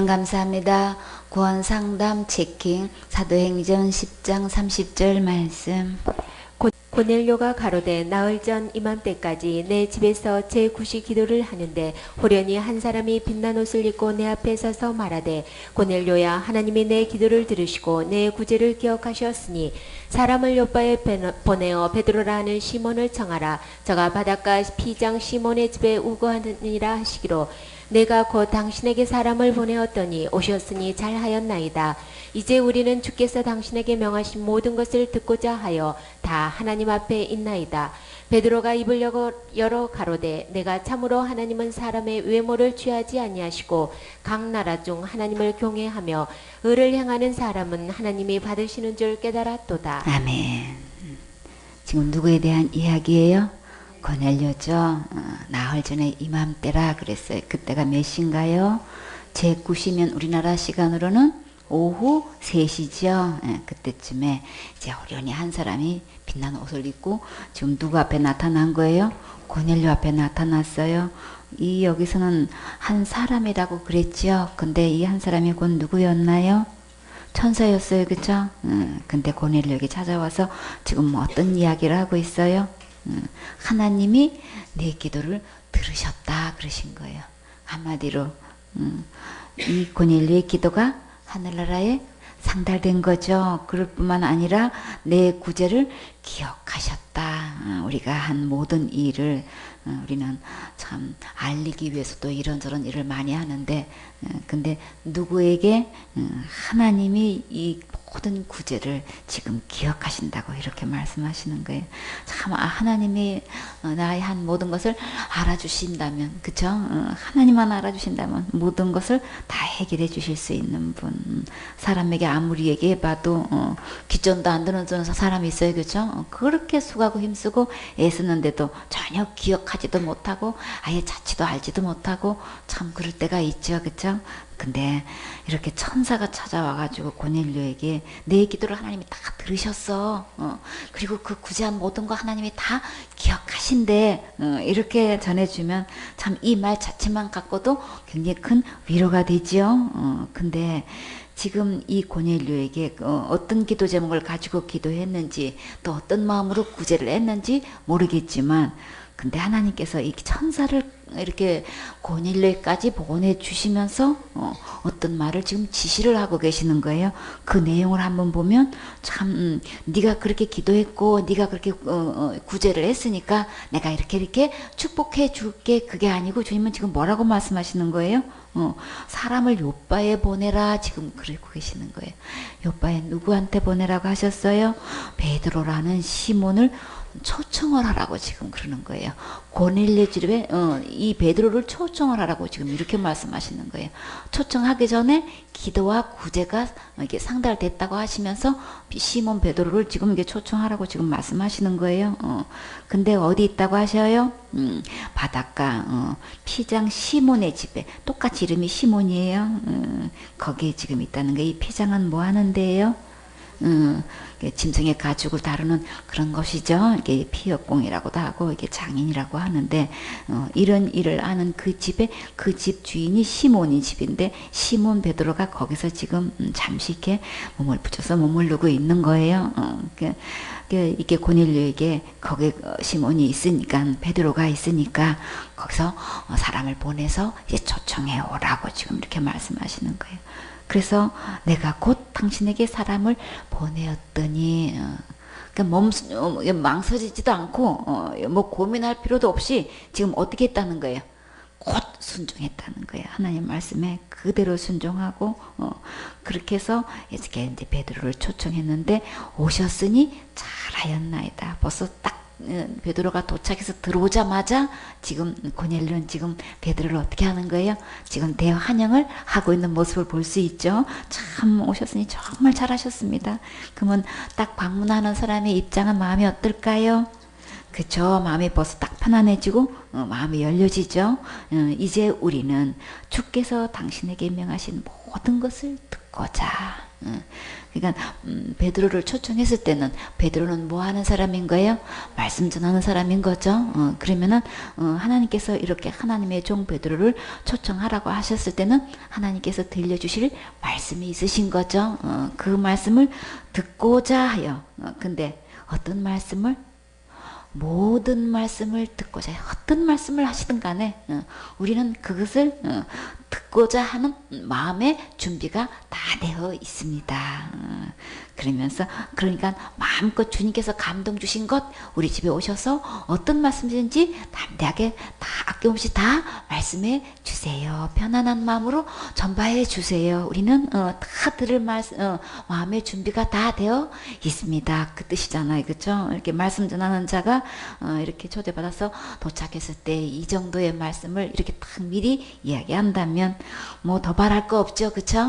하나님 감사합니다. 구원상담 체킹 사도행전 10장 30절 말씀. 고넬료가 가로되 나흘 전 이맘때까지 내 집에서 제9시 기도를 하는데 호련히 한 사람이 빛난 옷을 입고 내 앞에 서서 말하되 고넬료야, 하나님이 내 기도를 들으시고 내 구제를 기억하셨으니 사람을 요바에 보내어 베드로라 하는 시몬을 청하라. 저가 바닷가 피장 시몬의 집에 우거하느니라 하시기로 내가 곧 당신에게 사람을 보내었더니 오셨으니 잘하였나이다. 이제 우리는 주께서 당신에게 명하신 모든 것을 듣고자 하여 다 하나님 앞에 있나이다. 베드로가 입을 열어 가로되 내가 참으로 하나님은 사람의 외모를 취하지 아니하시고 각 나라 중 하나님을 경외하며 의를 행하는 사람은 하나님이 받으시는 줄 깨달았도다. 아멘. 지금 누구에 대한 이야기예요? 고넬료죠. 나흘 전에 이맘때라 그랬어요. 그때가 몇 시인가요? 제9시면 우리나라 시간으로는 오후 3시죠. 그때쯤에 이제 호련히 한 사람이 빛난 옷을 입고 지금 누구 앞에 나타난 거예요? 고넬료 앞에 나타났어요. 이 여기서는 한 사람이라고 그랬죠. 근데 이 한 사람이 곧 누구였나요? 천사였어요. 그쵸? 근데 고넬료에게 찾아와서 지금 어떤 이야기를 하고 있어요? 하나님이 내 기도를 들으셨다 그러신 거예요. 한마디로 이 고넬료의 기도가 하늘나라에 상달된 거죠. 그럴 뿐만 아니라 내 구제를 기억하셨다. 우리가 한 모든 일을 우리는 참 알리기 위해서도 이런저런 일을 많이 하는데 근데 누구에게 하나님이 이 모든 구제를 지금 기억하신다고 이렇게 말씀하시는 거예요. 참 하나님이 나의 한 모든 것을 알아주신다면, 그쵸? 하나님만 알아주신다면 모든 것을 다 해결해 주실 수 있는 분. 사람에게 아무리 얘기해봐도 귀전도 안 드는 사람이 있어요. 그쵸? 그렇게 수고하고 힘쓰고 애쓰는데도 전혀 기억하지도 못하고 아예 자취도 알지도 못하고 참 그럴 때가 있죠. 그쵸? 근데 이렇게 천사가 찾아와가지고 고넬료에게 내 기도를 하나님이 다 들으셨어. 그리고 그 구제한 모든 거 하나님이 다 기억하신대. 이렇게 전해주면 참 이 말 자체만 갖고도 굉장히 큰 위로가 되지요. 근데 지금 이 고넬료에게 어떤 기도 제목을 가지고 기도했는지 또 어떤 마음으로 구제를 했는지 모르겠지만 근데 하나님께서 이 천사를 이렇게 고넬료까지 보내주시면서 어떤 말을 지금 지시를 하고 계시는 거예요. 그 내용을 한번 보면 참 네가 그렇게 기도했고 네가 그렇게 구제를 했으니까 내가 이렇게 축복해 줄게. 그게 아니고 주님은 지금 뭐라고 말씀하시는 거예요? 사람을 요바에 보내라 지금 그러고 계시는 거예요. 요바에 누구한테 보내라고 하셨어요? 베드로라는 시몬을 초청을 하라고 지금 그러는 거예요. 고넬료 집에 이 베드로를 초청을 하라고 지금 이렇게 말씀하시는 거예요. 초청하기 전에 기도와 구제가 이게 상달됐다고 하시면서 시몬 베드로를 지금 이게 초청하라고 지금 말씀하시는 거예요. 근데 어디 있다고 하셔요? 바닷가 피장 시몬의 집에 똑같이 이름이 시몬이에요. 거기에 지금 있다는 게 이 피장은 뭐 하는 데예요? 짐승의 가죽을 다루는 그런 것이죠. 이게 피역공이라고도 하고 이게 장인이라고 하는데 이런 일을 아는 그 집에 그 집 주인이 시몬이 집인데 시몬 베드로가 거기서 지금 잠시 이렇게 몸을 붙여서 머무르고 있는 거예요. 이게 고넬료에게 거기 시몬이 있으니까 베드로가 있으니까 거기서 사람을 보내서 이제 초청해 오라고 지금 이렇게 말씀하시는 거예요. 그래서 내가 곧 당신에게 사람을 보내었더니 그러니까 망설이지도 않고 뭐 고민할 필요도 없이 지금 어떻게 했다는 거예요? 곧 순종했다는 거예요. 하나님 말씀에 그대로 순종하고 그렇게 해서 이제 베드로를 초청했는데 오셨으니 잘하였나이다. 벌써 딱 베드로가 도착해서 들어오자마자 지금 고넬료는 지금 베드로를 어떻게 하는 거예요? 지금 대환영을 하고 있는 모습을 볼 수 있죠. 참 오셨으니 정말 잘하셨습니다. 그러면 딱 방문하는 사람의 입장은 마음이 어떨까요? 그쵸. 마음이 벌써 딱 편안해지고 마음이 열려지죠. 이제 우리는 주께서 당신에게 명하신 모든 것을 듣고 듣고자. 그러니까 베드로를 초청했을 때는 베드로는 뭐 하는 사람인 거예요? 말씀 전하는 사람인 거죠. 그러면은 하나님께서 이렇게 하나님의 종 베드로를 초청하라고 하셨을 때는 하나님께서 들려주실 말씀이 있으신 거죠. 그 말씀을 듣고자 하여. 근데 어떤 말씀을? 모든 말씀을 듣고자 해요. 어떤 말씀을 하시든 간에 우리는 그것을 듣고자 하는 마음의 준비가 다 되어 있습니다. 그러니까 마음껏 주님께서 감동 주신 것 우리 집에 오셔서 어떤 말씀인지 담대하게 다 아낌없이 다 말씀해 주세요. 편안한 마음으로 전파해 주세요. 우리는 다 들을 마음의 준비가 다 되어 있습니다. 그 뜻이잖아요. 그렇죠? 이렇게 말씀 전하는 자가 이렇게 초대받아서 도착했을 때 이 정도의 말씀을 이렇게 딱 미리 이야기한다면 뭐 더 바랄 거 없죠. 그렇죠?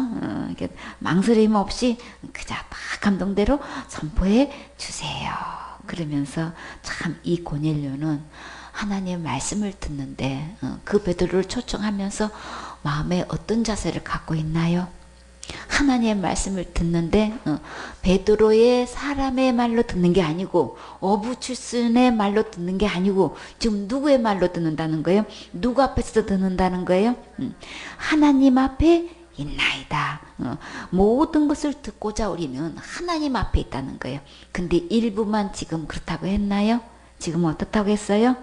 이렇게 망설임 없이 그저 딱 감동대로 선포해 주세요. 그러면서 참 이 고넬료는 하나님의 말씀을 듣는데 그 베드로를 초청하면서 마음에 어떤 자세를 갖고 있나요? 하나님의 말씀을 듣는데 베드로의 사람의 말로 듣는 게 아니고 어부 출신의 말로 듣는 게 아니고 지금 누구의 말로 듣는다는 거예요? 누구 앞에서 듣는다는 거예요? 하나님 앞에 있나이다. 모든 것을 듣고자 우리는 하나님 앞에 있다는 거예요. 근데 일부만 지금 그렇다고 했나요? 지금 어떻다고 했어요?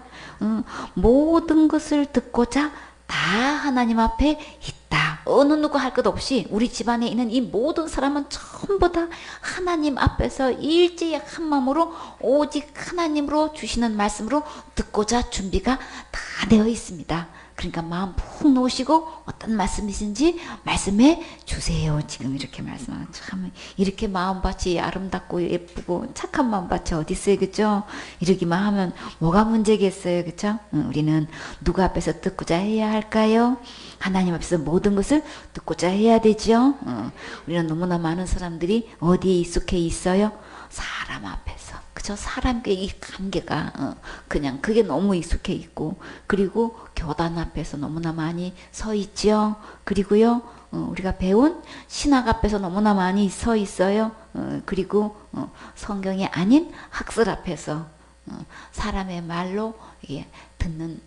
모든 것을 듣고자 다 하나님 앞에 있다. 어느 누구 할 것 없이 우리 집안에 있는 이 모든 사람은 전부 다 하나님 앞에서 일제히 한 마음으로 오직 하나님으로 주시는 말씀으로 듣고자 준비가 다 되어 있습니다. 그러니까 마음 푹 놓으시고 어떤 말씀이신지 말씀해 주세요. 지금 이렇게 말씀하는 참 이렇게 마음밭이 아름답고 예쁘고 착한 마음밭이 어디 있어요, 그죠? 이러기만 하면 뭐가 문제겠어요, 그죠? 우리는 누구 앞에서 듣고자 해야 할까요? 하나님 앞에서 모든 것을 듣고자 해야 되죠. 우리는 너무나 많은 사람들이 어디에 익숙해 있어요? 사람 앞에서. 그죠? 사람과의 이 관계가 그냥 그게 너무 익숙해 있고, 그리고 교단 앞에서 너무나 많이 서 있죠. 그리고요 우리가 배운 신학 앞에서 너무나 많이 서 있어요. 그리고 성경이 아닌 학설 앞에서 사람의 말로 이게 듣는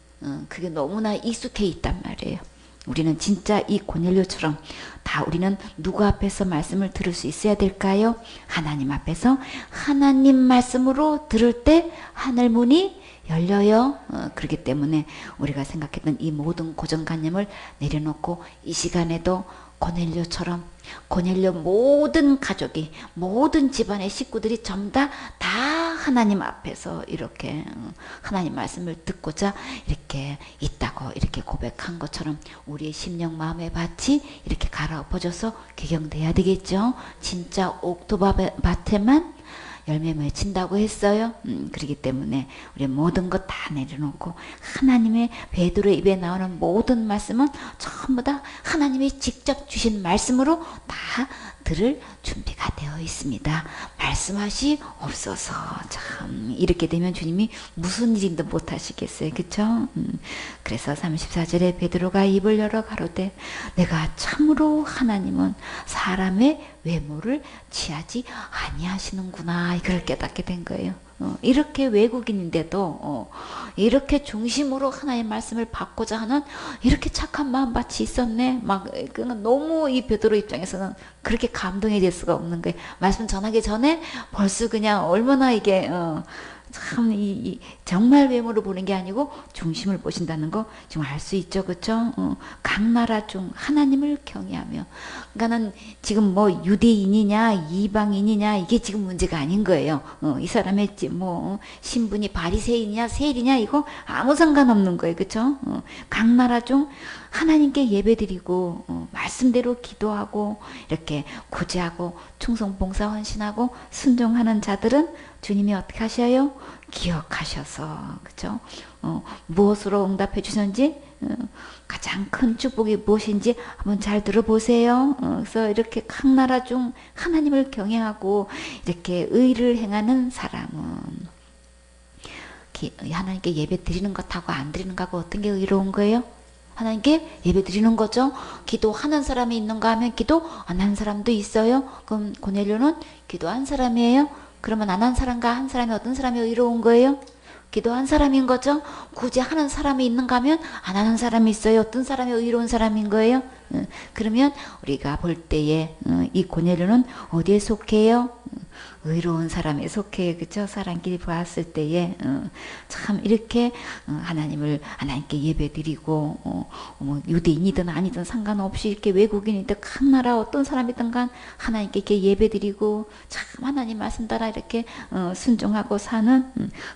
그게 너무나 익숙해 있단 말이에요. 우리는 진짜 이 고넬료처럼 다 우리는 누구 앞에서 말씀을 들을 수 있어야 될까요? 하나님 앞에서 하나님 말씀으로 들을 때 하늘 문이 열려요. 그렇기 때문에 우리가 생각했던 이 모든 고정관념을 내려놓고 이 시간에도 고넬료처럼 고넬료 모든 가족이 모든 집안의 식구들이 전부 다 하나님 앞에서 이렇게 하나님 말씀을 듣고자 이렇게 있다고 이렇게 고백한 것처럼 우리의 심령 마음의 밭이 이렇게 갈아엎어져서 개경돼야 되겠죠. 진짜 옥토밭에만 열매 맺힌다고 했어요. 그렇기 때문에 우리 모든 것 다 내려놓고 하나님의 베드로의 입에 나오는 모든 말씀은 전부 다 하나님이 직접 주신 말씀으로 다 들을 준비가 되어 있습니다. 말씀하시옵소서. 참 이렇게 되면 주님이 무슨 일인도 못하시겠어요. 그쵸? 그래서 34절에 베드로가 입을 열어 가로되 내가 참으로 하나님은 사람의 외모를 취하지 아니하시는구나 이걸 깨닫게 된 거예요. 이렇게 외국인인데도 이렇게 중심으로 하나님의 말씀을 받고자 하는 이렇게 착한 마음밭이 있었네. 막 너무 이 베드로 입장에서는 그렇게 감동이 될 수가 없는 거예요. 말씀 전하기 전에 벌써 그냥 얼마나 이게 참 정말 외모를 보는 게 아니고 중심을 보신다는 거 지금 알 수 있죠, 그렇죠? 각 나라 중 하나님을 경외하며, 그러니까는 지금 뭐 유대인이냐 이방인이냐 이게 지금 문제가 아닌 거예요. 이 사람의 뭐 신분이 바리새인이냐 세일이냐 이거 아무 상관없는 거예요, 그렇죠? 각 나라 중 하나님께 예배드리고 말씀대로 기도하고 이렇게 구제하고 충성 봉사 헌신하고 순종하는 자들은 주님이 어떻게 하셔요? 기억하셔서, 그죠? 무엇으로 응답해 주셨는지 가장 큰 축복이 무엇인지 한번 잘 들어보세요. 그래서 이렇게 각 나라 중 하나님을 경외하고 이렇게 의를 행하는 사람은 하나님께 예배 드리는 것하고 안 드리는 것하고 어떤 게 의로운 거예요? 하나님께 예배 드리는 거죠. 기도하는 사람이 있는가 하면 기도 안 하는 사람도 있어요. 그럼 고넬료는 기도한 사람이에요. 그러면 안 한 사람과 한 사람이 어떤 사람이 의로운 거예요? 기도한 사람인 거죠. 굳이 하는 사람이 있는가 하면 안 하는 사람이 있어요. 어떤 사람이 의로운 사람인 거예요? 그러면 우리가 볼 때에 이 고넬료는 어디에 속해요? 의로운 사람에 속해요. 그죠? 사람끼리 보았을 때에 참 이렇게 하나님께 예배드리고 뭐 유대인이든 아니든 상관없이 이렇게 외국인이든 각 나라 어떤 사람이든 간 하나님께 이렇게 예배드리고 참 하나님 말씀 따라 이렇게 순종하고 사는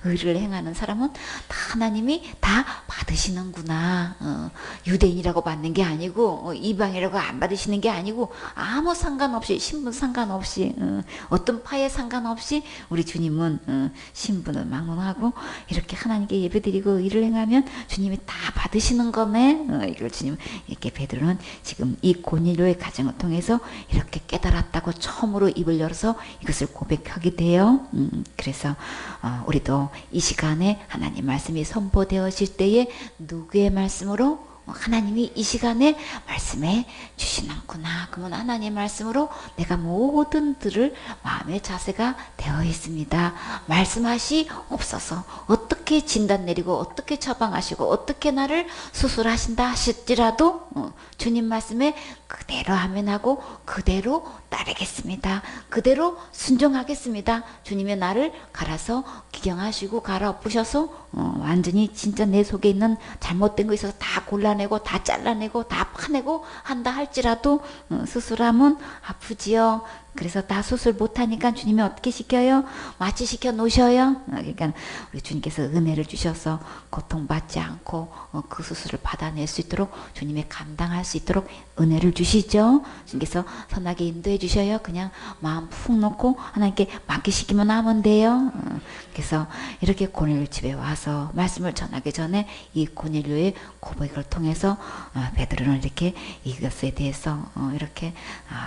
의를 행하는 사람은 다 하나님이 다 받으시는구나. 유대인이라고 받는 게 아니고 이방이라고 안 받으시는 게 아니고 아무 상관없이 신분 상관없이 어떤 파에 상관없이 우리 주님은 신분을 막론하고 이렇게 하나님께 예배드리고 일을 행하면 주님이 다 받으시는 거네. 이걸 주님 이렇게 베드로는 지금 이 고넬료의 가정을 통해서 이렇게 깨달았다고 처음으로 입을 열어서 이것을 고백하게 돼요. 그래서 우리도 이 시간에 하나님 말씀이 선포되어질 때에 누구의 말씀으로 하나님이 이 시간에 말씀해 주시는구나. 그러면 하나님 말씀으로 내가 모든 들을 마음의 자세가 되어 있습니다. 말씀하시 없어서 어떻게 진단 내리고 어떻게 처방하시고 어떻게 나를 수술하신다 하실지라도 주님 말씀에 그대로 아멘하고 그대로 따르겠습니다. 그대로 순종하겠습니다. 주님의 나를 갈아서 기경하시고 갈아 엎으셔서 완전히 진짜 내 속에 있는 잘못된 거 있어서 다 골라내고 다 잘라내고 다 파내고 한다 할지라도 수술하면 아프지요. 그래서 다 수술 못하니까 주님이 어떻게 시켜요? 마취시켜 놓으셔요. 그러니까 우리 주님께서 은혜를 주셔서 고통받지 않고 그 수술을 받아낼 수 있도록 주님이 감당할 수 있도록 은혜를 주시죠. 주님께서 선하게 인도해 주셔요. 그냥 마음 푹 놓고 하나님께 맡기시기만 하면 돼요. 그래서 이렇게 고넬료 집에 와서 말씀을 전하기 전에 이 고넬료의 고백을 통해서 베드로는 이렇게 이것에 대해서 이렇게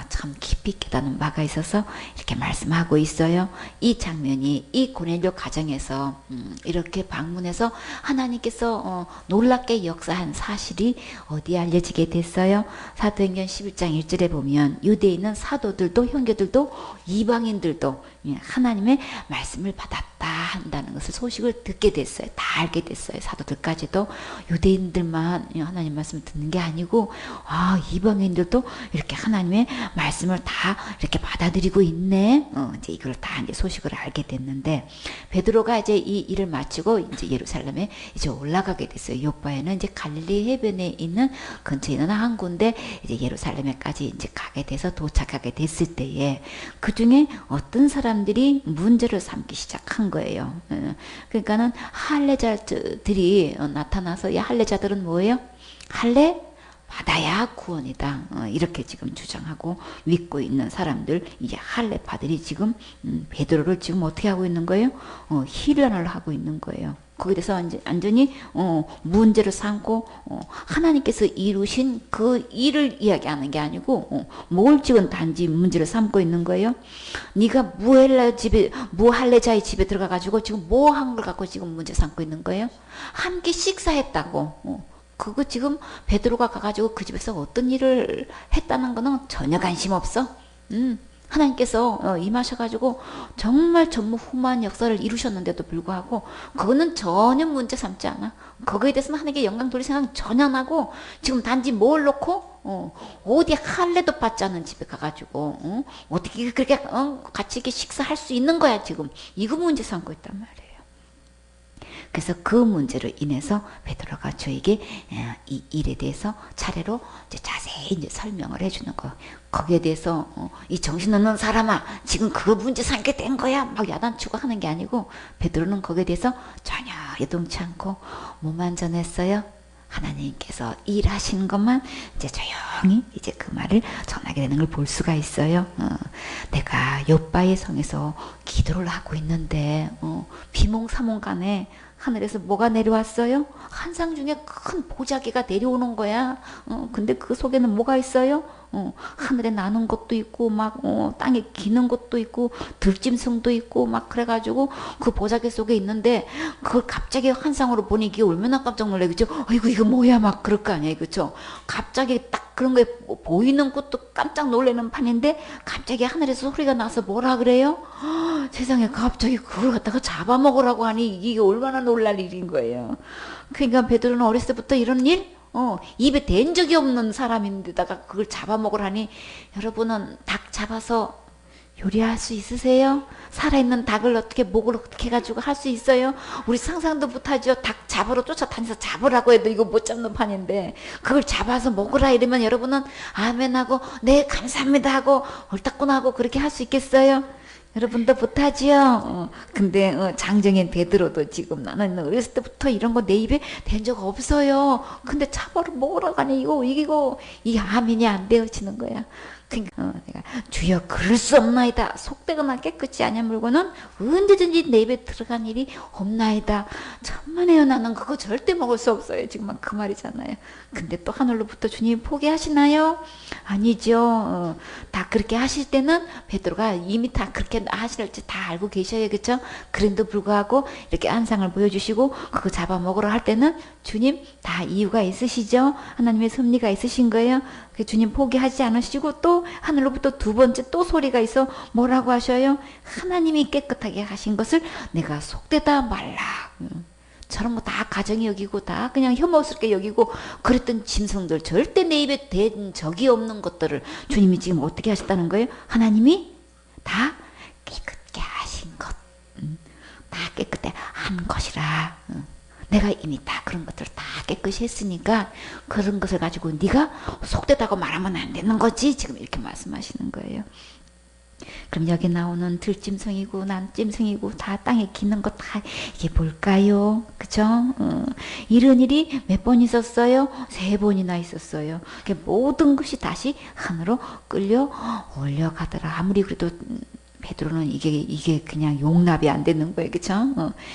참 깊이 깨닫는 바가 있어서 이렇게 말씀하고 있어요. 이 장면이 이 고넬료 가정에서 이렇게 방문해서 하나님께서 놀랍게 역사한 사실이 어디에 알려지게 됐어요? 사도행전 11장 1절에 보면 유대인은 사도들도 형제들도 이방인들도 하나님의 말씀을 받았다 한다는 것을 소식을 듣게 됐어요. 다 알게 됐어요. 사도들까지도 유대인들만 하나님 말씀을 듣는 게 아니고 이방인들도 이렇게 하나님의 말씀을 다 이렇게 받아들이고 있네. 이제 이걸 다 이제 소식을 알게 됐는데 베드로가 이제 이 일을 마치고 이제 예루살렘에 이제 올라가게 됐어요. 요바에는 이제 갈릴리 해변에 있는 근처에 있는 한 군데 이제 예루살렘에까지 이제 가게 돼서 도착하게 됐을 때에 그 중에 어떤 사람들이 문제를 삼기 시작한 거예요. 그러니까는 할례자들이 나타나서 이 할례자들은 뭐예요? 할례 받아야 구원이다. 이렇게 지금 주장하고 믿고 있는 사람들, 이제 할례파들이 지금 베드로를 지금 어떻게 하고 있는 거예요? 희련을 하고 있는 거예요. 거기에 대해서 이제 완전히 문제를 삼고 하나님께서 이루신 그 일을 이야기하는 게 아니고 뭘 지금 단지 문제를 삼고 있는 거예요. 네가 무할례자의 집에 들어가 가지고 지금 뭐 한 걸 갖고 지금 문제 삼고 있는 거예요? 함께 식사했다고. 그거 지금 베드로가 가가지고 그 집에서 어떤 일을 했다는 거는 전혀 관심 없어. 하나님께서 임하셔가지고 정말 전무후무한 역사를 이루셨는데도 불구하고 그거는 전혀 문제 삼지 않아. 거기에 대해서는 하나님께 영광 돌릴 생각 전혀 안 하고 지금 단지 뭘 놓고 어디 할례도 받지 않는 집에 가가지고 어떻게 그렇게 같이 이렇게 식사할 수 있는 거야 지금. 이거 문제 삼고 있단 말이에요. 그래서 그 문제로 인해서 베드로가 저에게 이 일에 대해서 차례로 이제 자세히 이제 설명을 해주는 거. 거기에 대해서 이 정신없는 사람아, 지금 그 문제 삼게 된 거야. 막 야단치고 하는 게 아니고 베드로는 거기에 대해서 전혀 요동치 않고 뭐만 전했어요? 하나님께서 일하신 것만 이제 조용히 이제 그 말을 전하게 되는 걸 볼 수가 있어요. 내가 요바의 성에서 기도를 하고 있는데 비몽사몽간에 하늘에서 뭐가 내려왔어요? 환상 중에 큰 보자기가 내려오는 거야. 근데 그 속에는 뭐가 있어요? 하늘에 나는 것도 있고 막 땅에 기는 것도 있고 들짐승도 있고 막 그래가지고 그 보자기 속에 있는데 그걸 갑자기 환상으로 보니 이게 얼마나 깜짝 놀래겠죠. 아이고 이거 뭐야 막 그럴 거 아니에요, 그렇죠? 갑자기 딱 그런 거에 보이는 것도 깜짝 놀라는 판인데 갑자기 하늘에서 소리가 나서 뭐라 그래요? 세상에 갑자기 그걸 갖다가 잡아먹으라고 하니 이게 얼마나 놀랄 일인 거예요. 그러니까 베드로는 어렸을 때부터 이런 일 입에 댄 적이 없는 사람인데다가 그걸 잡아먹으라니. 여러분은 닭 잡아서 요리할 수 있으세요? 살아있는 닭을 어떻게 목을 어떻게 해가지고 할 수 있어요? 우리 상상도 못하죠. 닭 잡으러 쫓아다니서 잡으라고 해도 이거 못 잡는 판인데 그걸 잡아서 먹으라 이러면 여러분은 아멘하고 네 감사합니다 하고 옳다구나 하고 그렇게 할 수 있겠어요? 여러분도 못하지요. 근데 장정인 베드로도 지금 나는 어렸을 때부터 이런 거 내 입에 댄 적 없어요. 근데 잡아로 먹으라고 하니 이거 이 아멘이 안 되어지는 거야. 그러니까 내가 주여 그럴 수 없나이다. 속되거나 깨끗이 아니물고는 언제든지 내 입에 들어간 일이 없나이다. 천만에요. 나는 그거 절대 먹을 수 없어요. 지금 그 말이잖아요. 근데 또 하늘로부터 주님 포기하시나요? 아니죠. 다 그렇게 하실 때는 베드로가 이미 다 그렇게 하실지 다 알고 계셔요. 그렇죠? 그런데도 불구하고 이렇게 안상을 보여주시고 그거 잡아먹으러 할 때는 주님 다 이유가 있으시죠? 하나님의 섭리가 있으신 거예요. 주님 포기하지 않으시고 또 하늘로부터 두 번째 또 소리가 있어 뭐라고 하셔요? 하나님이 깨끗하게 하신 것을 내가 속되다 말라. 저런 거 다 가정이 여기고 다 그냥 혐오스럽게 여기고 그랬던 짐승들 절대 내 입에 댄 적이 없는 것들을 주님이 지금 어떻게 하셨다는 거예요? 하나님이 다 깨끗게 하신 것, 다 깨끗해 한 것이라. 내가 이미 다 그런 것들을 다 깨끗이 했으니까 그런 것을 가지고 네가 속되다고 말하면 안 되는 거지. 지금 이렇게 말씀하시는 거예요. 그럼 여기 나오는 들짐승이고 난짐승이고 다 땅에 기는 거 다 이게 뭘까요? 그죠? 이런 일이 몇 번 있었어요? 3번이나 있었어요. 모든 것이 다시 하늘로 끌려 올려가더라. 아무리 그래도 베드로는 이게 그냥 용납이 안 되는 거예요. 그쵸?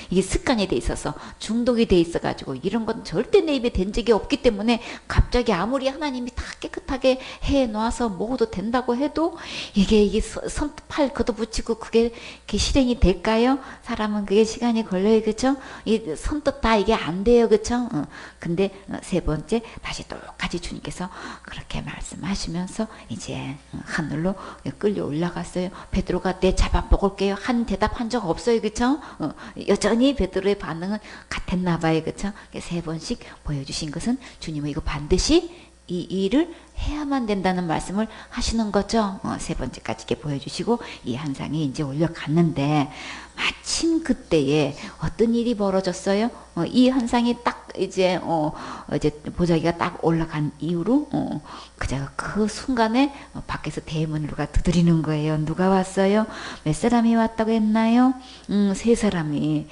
이게 습관이 돼 있어서 중독이 돼 있어가지고 이런 건 절대 내 입에 댄 적이 없기 때문에 갑자기 아무리 하나님이 다 깨끗하게 해 놔서 먹어도 된다고 해도 이게 손팔 걷어붙이고 그게 실행이 될까요? 사람은 그게 시간이 걸려요. 그쵸? 이 손뜻 다 이게 안 돼요. 그쵸? 근데 3번째 다시 똑같이 주님께서 그렇게 말씀하시면서 이제 하늘로 끌려 올라갔어요. 베드로가 내 잡아먹을게요. 한 대답한 적 없어요. 그쵸? 여전히 베드로의 반응은 같았나 봐요. 그쵸? 3번씩 보여주신 것은 주님은 이거 반드시 이 일을 해야만 된다는 말씀을 하시는 거죠. 3번째까지 이렇게 보여주시고 이 한상이 이제 올려갔는데 마침 그때에 어떤 일이 벌어졌어요? 이 한상이 딱 이제 보자기가 딱 올라간 이후로 그저 그 순간에 밖에서 대문으로가 두드리는 거예요. 누가 왔어요? 몇 사람이 왔다고 했나요? 3사람이.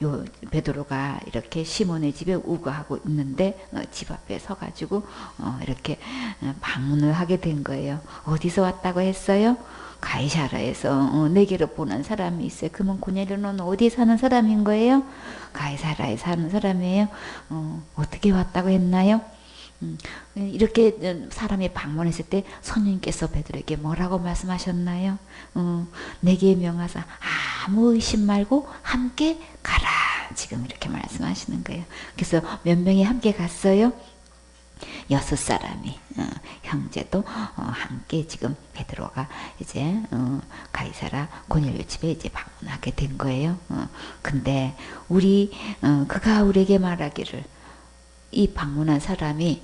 요 베드로가 이렇게 시몬의 집에 우거하고 있는데 집 앞에 서가지고 이렇게 방문을 하게 된 거예요. 어디서 왔다고 했어요? 가이사라에서 내게로 보낸 사람이 있어요. 그러면 고넬료는 어디에 사는 사람인 거예요? 가이사라에 사는 사람이에요. 어떻게 왔다고 했나요? 이렇게 사람이 방문했을 때 성령님께서 베드로에게 뭐라고 말씀하셨나요? 내게 명하사 아무 의심 말고 함께 가라. 지금 이렇게 말씀하시는 거예요. 그래서 몇 명이 함께 갔어요? 6사람이 형제도 함께 지금 베드로가 이제 가이사라 고넬료 집에 이제 방문하게 된 거예요. 근데 그가 우리에게 말하기를 이 방문한 사람이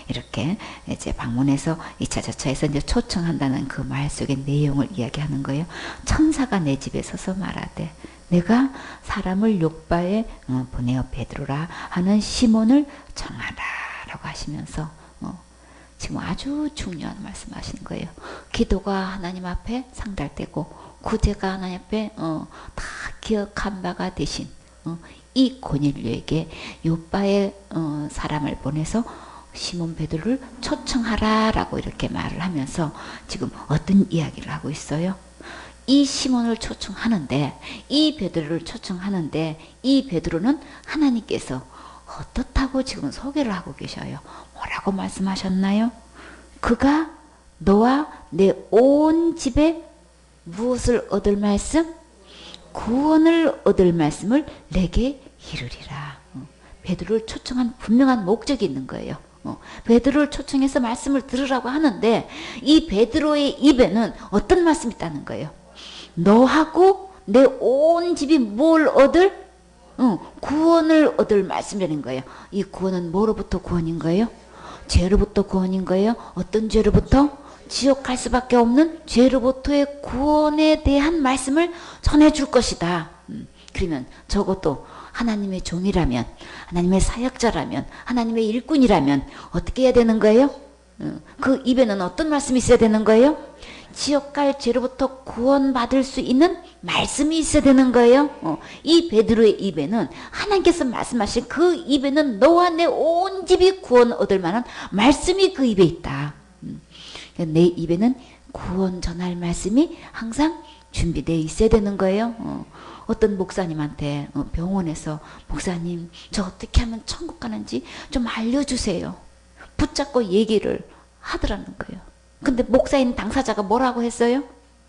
이렇게 이제 방문해서 2차 저차에서 이제 초청한다는 그 말 속의 내용을 이야기하는 거예요. 천사가 내 집에 서서 말하되 내가 사람을 욥바에 보내어 베드로라 하는 시몬을 정하라 라고 하시면서 지금 아주 중요한 말씀하시는 거예요. 기도가 하나님 앞에 상달되고 구제가 하나님 앞에 다 기억한 바가 되신 이 고넬료에게 욥바의 사람을 보내서 시몬 베드로를 초청하라 라고 이렇게 말을 하면서 지금 어떤 이야기를 하고 있어요? 이 시몬을 초청하는데, 이 베드로를 초청하는데, 이 베드로는 하나님께서 어떻다고 지금 소개를 하고 계셔요. 뭐라고 말씀하셨나요? 그가 너와 내 온 집에 무엇을 얻을 말씀? 구원을 얻을 말씀을 내게 이르리라. 베드로를 초청한 분명한 목적이 있는 거예요. 베드로를 초청해서 말씀을 들으라고 하는데, 이 베드로의 입에는 어떤 말씀이 있다는 거예요. 너하고 내 온 집이 뭘 얻을? 구원을 얻을 말씀이라는 거예요. 이 구원은 뭐로부터 구원인 거예요? 죄로부터 구원인 거예요. 어떤 죄로부터? 지옥 갈 수밖에 없는 죄로부터의 구원에 대한 말씀을 전해줄 것이다. 그러면 적어도 하나님의 종이라면, 하나님의 사역자라면, 하나님의 일꾼이라면 어떻게 해야 되는 거예요? 그 입에는 어떤 말씀이 있어야 되는 거예요? 지옥 갈 죄로부터 구원받을 수 있는 말씀이 있어야 되는 거예요. 이 베드로의 입에는, 하나님께서 말씀하신 그 입에는 너와 내 온 집이 구원 얻을 만한 말씀이 그 입에 있다. 내 입에는 구원 전할 말씀이 항상 준비되어 있어야 되는 거예요. 어떤 목사님한테 병원에서, 목사님 저 어떻게 하면 천국 가는지 좀 알려주세요, 붙잡고 얘기를 하더라는 거예요. 근데 목사인 당사자가 뭐라고 했어요?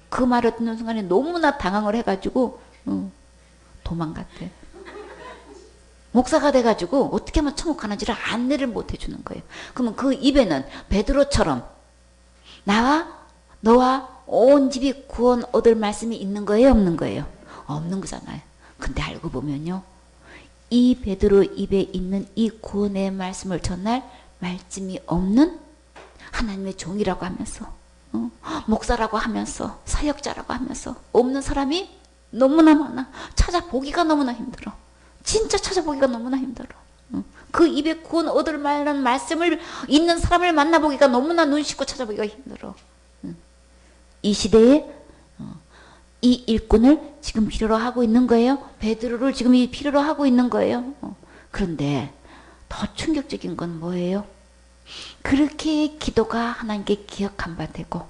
그 말을 듣는 순간에 너무나 당황을 해가지고 도망갔대. 목사가 돼가지고 어떻게 하면 천국 가는지를 안내를 못 해주는 거예요. 그러면 그 입에는 베드로처럼 너와 온 집이 구원 얻을 말씀이 있는 거예요, 없는 거예요? 없는 거잖아요. 근데 알고 보면요, 이 베드로 입에 있는 이 구원의 말씀을 전할 말씀이 없는 하나님의 종이라고 하면서, 목사라고 하면서, 사역자라고 하면서 없는 사람이 너무나 많아. 찾아보기가 너무나 힘들어. 진짜 찾아보기가 너무나 힘들어. 그 입에 구원 얻을 만한 말씀을 있는 사람을 만나보기가 너무나 눈 씻고 찾아보기가 힘들어. 이 시대에 이 일꾼을 지금 필요로 하고 있는 거예요. 베드로를 지금 필요로 하고 있는 거예요. 그런데 더 충격적인 건 뭐예요? 그렇게 기도가 하나님께 기억한 바 되고,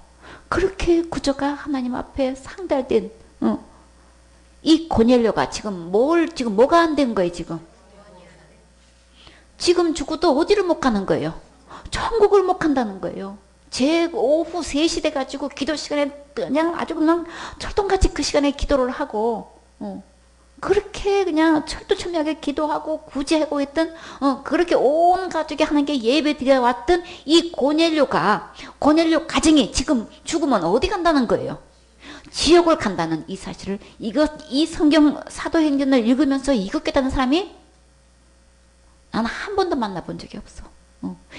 그렇게 구조가 하나님 앞에 상달된 이 고넬료가 지금 뭐가 안 된 거예요? 지금 죽어도 어디를 못 가는 거예요? 천국을 못 간다는 거예요. 제 오후 3시 돼가지고 기도 시간에 그냥 아주 그냥 철동같이 그 시간에 기도를 하고, 그렇게 그냥 철두철미하게 기도하고 구제하고 있던, 그렇게 온 가족이 하나님께 예배 드려왔던 이 고넬료 가정이 지금 죽으면 어디 간다는 거예요? 지옥을 간다는 이 사실을, 이 성경 사도행전을 읽으면서 이것 깨닫는 사람이 나는 한 번도 만나본 적이 없어.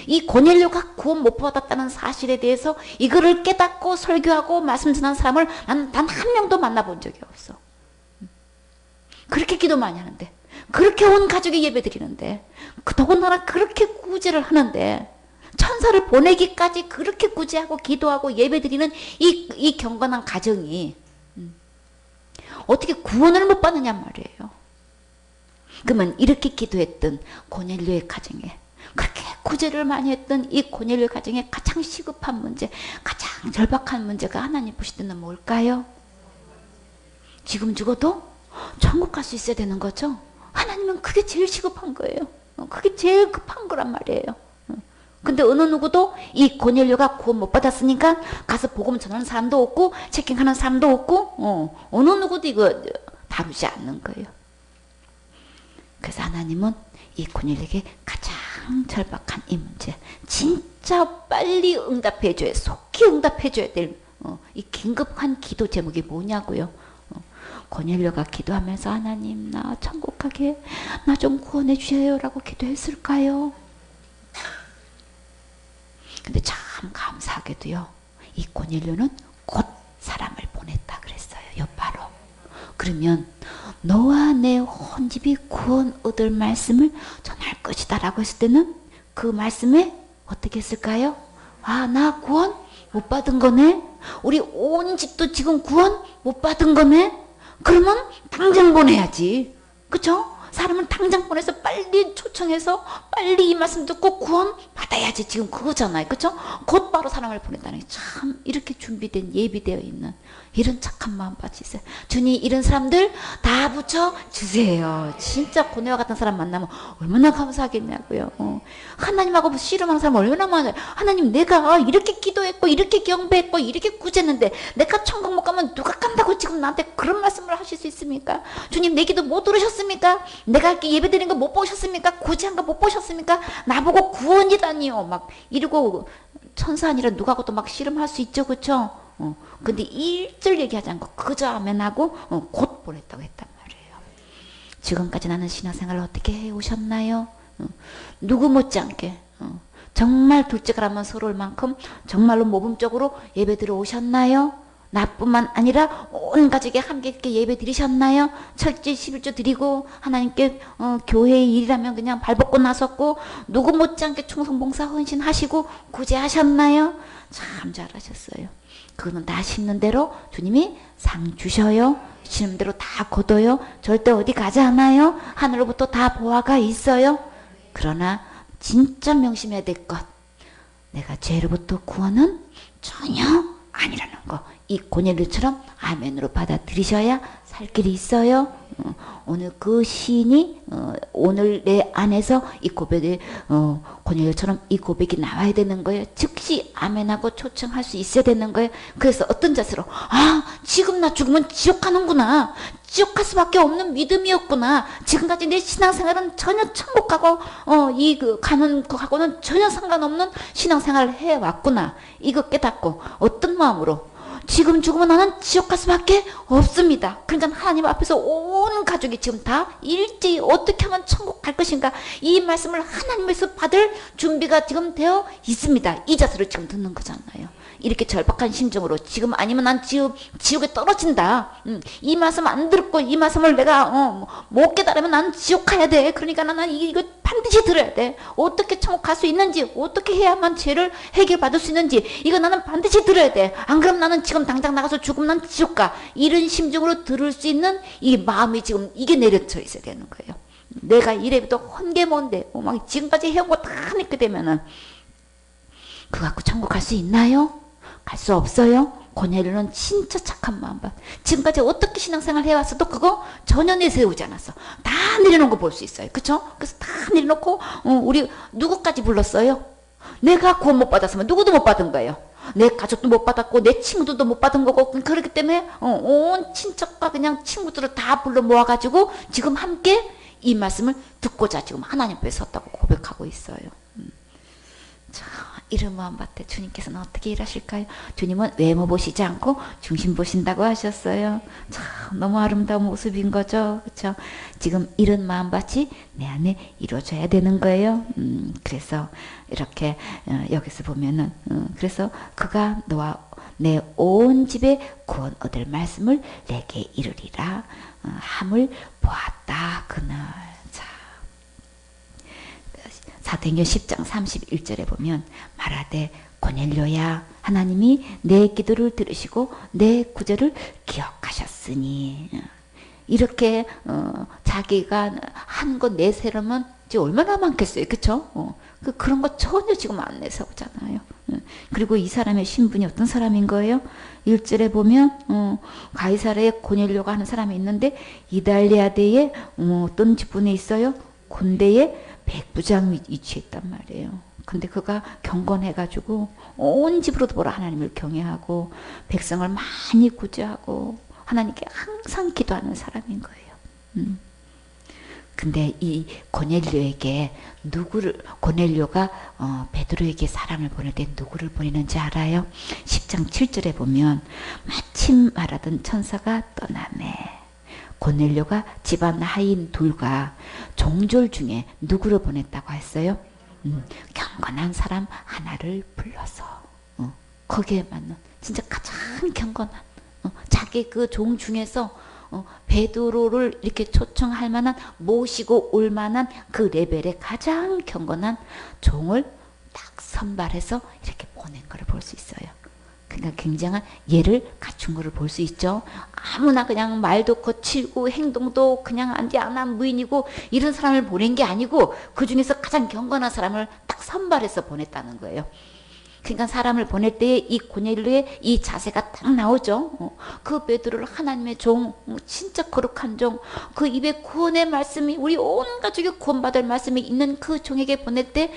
이 고넬료가 구원 못 받았다는 사실에 대해서 이거를 깨닫고 설교하고 말씀 전하는 사람을 난 한 명도 만나본 적이 없어. 그렇게 기도 많이 하는데, 그렇게 온 가족이 예배 드리는데, 더군다나 그렇게 구제를 하는데, 천사를 보내기까지 그렇게 구제하고 기도하고 예배 드리는 이 경건한 가정이 어떻게 구원을 못 받느냐 말이에요. 그러면 이렇게 기도했던 고넬료의 가정에, 그렇게 구제를 많이 했던 이 고넬료 가정의 가장 시급한 문제, 가장 절박한 문제가 하나님 보실 때는 뭘까요? 지금 죽어도 천국 갈 수 있어야 되는 거죠. 하나님은 그게 제일 시급한 거예요. 그게 제일 급한 거란 말이에요. 근데 어느 누구도 이 고넬료가 구원 못 받았으니까 가서 복음 전하는 사람도 없고 체킹하는 사람도 없고, 어느 누구도 이거 다루지 않는 거예요. 그래서 하나님은 이 고넬료에게 가장 절박한 이 문제, 진짜 빨리 응답해줘야, 속히 응답해줘야 될 이 긴급한 기도 제목이 뭐냐고요. 고넬료가 기도하면서 하나님 나 천국 가게 나 좀 구원해 주세요 라고 기도했을까요? 근데 참 감사하게도요, 이 고넬료는 곧 사람을 보냈다 그랬어요. 여파로. 그러면 너와 내 온 집이 구원 얻을 말씀을 전할 것이다 라고 했을 때는 그 말씀에 어떻게 했을까요? 아, 나 구원 못 받은 거네. 우리 온 집도 지금 구원 못 받은 거네. 그러면 당장 보내야지. 그쵸? 사람을 당장 보내서 빨리 초청해서 빨리 이 말씀 듣고 구원 받아야지 지금 그거잖아요. 그렇죠? 곧바로 사람을 보낸다는 게 참 이렇게 준비된 예비되어 있는 이런 착한 마음 가지세요. 주님 이런 사람들 다 붙여주세요. 진짜 고뇌와 같은 사람 만나면 얼마나 감사하겠냐고요. 하나님하고 씨름하는 사람 얼마나 많아요. 하나님 내가 이렇게 기도했고 이렇게 경배했고 이렇게 구제했는데 내가 천국 못 가면 누가 간다고 지금 나한테 그런 말씀을 하실 수 있습니까? 주님 내 기도 못 들으셨습니까? 내가 이렇게 예배드린 거 못 보셨습니까? 구제한 거 못 보셨습니까? 나보고 구원이다니요. 막 이러고 천사 아니라 누가고도 막 씨름할 수 있죠. 그렇죠? 근데 1절 얘기하지 않고 그저 아멘하고 곧 보냈다고 했단 말이에요. 지금까지 나는 신앙생활을 어떻게 해오셨나요? 누구 못지않게 정말 둘째가라면 서러울 만큼 정말로 모범적으로 예배 들어오셨나요? 나뿐만 아니라 온 가족이 함께 이렇게 예배 드리셨나요? 철저히 11조 드리고 하나님께 교회의 일이라면 그냥 발벗고 나섰고 누구 못지않게 충성봉사 헌신하시고 구제하셨나요? 참 잘하셨어요. 그거는 다 심는 대로 주님이 상 주셔요. 심는 대로 다 거둬요. 절대 어디 가지 않아요. 하늘로부터 다 보화가 있어요. 그러나 진짜 명심해야 될 것, 내가 죄로부터 구원은 전혀 아니라는 거, 이 고넬료처럼 아멘으로 받아들이셔야 살 길이 있어요. 오늘 그 시인이 오늘 내 안에서 이 고백이 고넬료처럼 이 고백이 나와야 되는 거예요. 즉시 아멘하고 초청할 수 있어야 되는 거예요. 그래서 어떤 자세로 지금 나 죽으면 지옥 가는구나. 지옥 갈 수밖에 없는 믿음이었구나. 지금까지 내 신앙생활은 전혀 천국 가고 가는 거하고는 전혀 상관없는 신앙생활을 해왔구나. 이거 깨닫고 어떤 마음으로 지금 죽으면 나는 지옥 갈 수밖에 없습니다. 그러니까 하나님 앞에서 온 가족이 지금 다 일제히 어떻게 하면 천국 갈 것인가, 이 말씀을 하나님에서 받을 준비가 지금 되어 있습니다. 이 자세를 지금 듣는 거잖아요. 이렇게 절박한 심정으로 지금 아니면 난 지옥에 떨어진다. 이 말씀 안 듣고 이 말씀을 내가 못 깨달으면 난 지옥 가야 돼. 그러니까 나는 이거 반드시 들어야 돼. 어떻게 천국 갈 수 있는지, 어떻게 해야만 죄를 해결받을 수 있는지 이거 나는 반드시 들어야 돼. 안 그럼 나는 지금 당장 나가서 죽으면 난 지옥 가. 이런 심정으로 들을 수 있는 이 마음이 지금 이게 내려져 있어야 되는 거예요. 내가 이래도 헌게 뭔데 막 지금까지 해온 거 다 하니까 되면은 그거 갖고 천국 갈 수 있나요? 갈 수 없어요. 고넬료는 진짜 착한 마음 봐. 지금까지 어떻게 신앙생활 해왔어도 그거 전혀 내세우지 않았어. 다 내려놓은 거 볼 수 있어요. 그쵸? 그래서 다 내려놓고 우리 누구까지 불렀어요? 내가 구원 못 받았으면 누구도 못 받은 거예요. 내 가족도 못 받았고 내 친구들도 못 받은 거고, 그렇기 때문에 온 친척과 그냥 친구들을 다 불러 모아가지고 지금 함께 이 말씀을 듣고자 지금 하나님 앞에 섰다고 고백하고 있어요. 자, 이런 마음 밭에 주님께서는 어떻게 일하실까요? 주님은 외모 보시지 않고 중심 보신다고 하셨어요. 참 너무 아름다운 모습인 거죠. 그렇죠? 지금 이런 마음 밭이 내 안에 이루어져야 되는 거예요. 그래서 이렇게 여기서 보면은 그래서 그가 너와 내 온 집에 구원 얻을 말씀을 내게 이르리라 함을 보았다 그날. 사도행전 10장 31절에 보면 말하되 고넬료야, 하나님이 내 기도를 들으시고 내 구절을 기억하셨으니. 이렇게 자기가 한 거 내세우면 얼마나 많겠어요. 그쵸? 그런 거 전혀 지금 안 내세우잖아요. 그리고 이 사람의 신분이 어떤 사람인 거예요? 1절에 보면 가이사랴에 고넬료가 하는 사람이 있는데 이달리아대에 어떤 직분에 있어요? 군대에 백부장 위치했단 말이에요. 근데 그가 경건해가지고 온 집으로 보라 하나님을 경외하고 백성을 많이 구제하고 하나님께 항상 기도하는 사람인 거예요. 근데 이 고넬료에게 고넬료가 베드로에게 사람을 보낼 때 누구를 보내는지 알아요? 10장 7절에 보면 마침 말하던 천사가 떠나매 고넬료가 집안 하인 둘과 종졸 중에 누구를 보냈다고 했어요? 경건한 사람 하나를 불러서 거기에 맞는 진짜 가장 경건한 자기 그 종 중에서 베드로를 이렇게 초청할 만한 모시고 올 만한 그 레벨의 가장 경건한 종을 딱 선발해서 이렇게 보낸 걸 볼 수 있어요. 그러니까 그러니까 굉장한 예를 갖춘 것을 볼 수 있죠. 아무나 그냥 말도 거칠고 행동도 그냥 안지 않아 무인이고 이런 사람을 보낸 게 아니고 그 중에서 가장 경건한 사람을 딱 선발해서 보냈다는 거예요. 그러니까 사람을 보낼 때에 이 고넬료의 이 자세가 딱 나오죠. 그 베드로를 하나님의 종, 진짜 거룩한 종, 그 입에 구원의 말씀이 우리 온 가족이 구원받을 말씀이 있는 그 종에게 보낼 때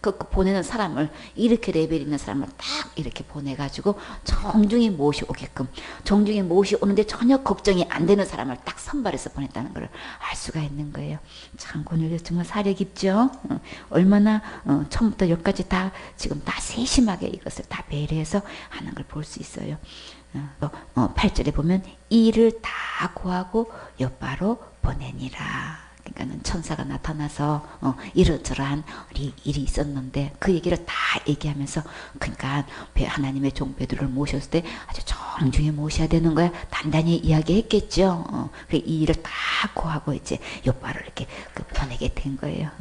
그 보내는 사람을 이렇게 레벨 있는 사람을 딱 이렇게 보내가지고 정중히 모셔오게끔 정중히 모셔오는데 전혀 걱정이 안 되는 사람을 딱 선발해서 보냈다는 걸 알 수가 있는 거예요. 참 고넬료 정말 사려 깊죠. 얼마나 처음부터 여기까지 다 지금 다 세심하게 이것을 다 배려해서 하는 걸 볼 수 있어요. 8절에 보면 이를 다 구하고 엿바로 보내니라. 그러니까는 천사가 나타나서 이러저러한 일이 있었는데 그 얘기를 다 얘기하면서 그러니까 하나님의 종 베드로를 모셨을 때 아주 정중히 모셔야 되는 거야. 단단히 이야기했겠죠. 이 일을 다 구하고 이제 엿바로 이렇게 보내게 된 거예요.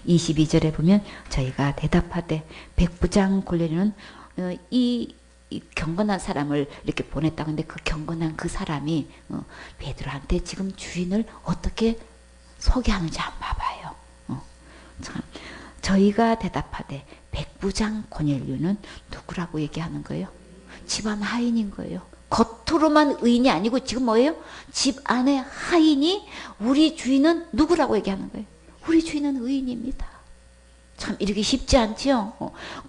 22절에 보면 저희가 대답하되 백부장 고넬료는 이 경건한 사람을 이렇게 보냈다고 하는데 그 경건한 그 사람이 베드로한테 지금 주인을 어떻게 소개하는지 한번 봐봐요. 참 저희가 대답하되 백부장 고넬료는 누구라고 얘기하는 거예요? 집안 하인인 거예요. 겉으로만 의인이 아니고 지금 뭐예요? 집 안에 하인이 우리 주인은 누구라고 얘기하는 거예요? 우리 주인은 의인입니다. 참 이렇게 쉽지 않지요.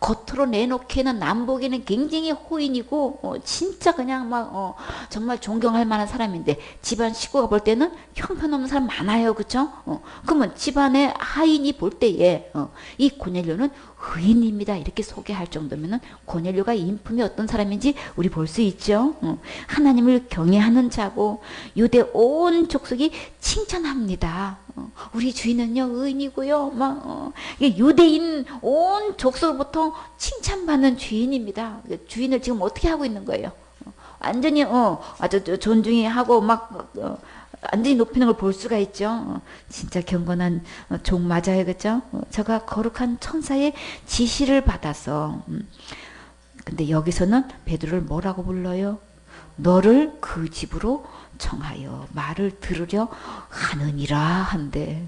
겉으로 내놓기에는 남보기에는 굉장히 호인이고 진짜 그냥 막 정말 존경할 만한 사람인데 집안 식구가 볼 때는 형편없는 사람 많아요. 그렇죠? 그러면 집안의 하인이 볼 때에 이 고넬료는 의인입니다. 이렇게 소개할 정도면은 고넬료가 인품이 어떤 사람인지 우리 볼 수 있죠. 하나님을 경외하는 자고 유대 온 족속이 칭찬합니다. 우리 주인은요 의인이고요. 막 유대인 온 족속으로부터 칭찬받는 주인입니다. 주인을 지금 어떻게 하고 있는 거예요? 완전히 아주 존중히 하고 막 완전히 높이는 걸 볼 수가 있죠. 진짜 경건한 종 맞아요. 그죠? 저가 거룩한 천사의 지시를 받아서 근데 여기서는 베드로를 뭐라고 불러요? 너를 그 집으로 청하여 말을 들으려 하느니라 한데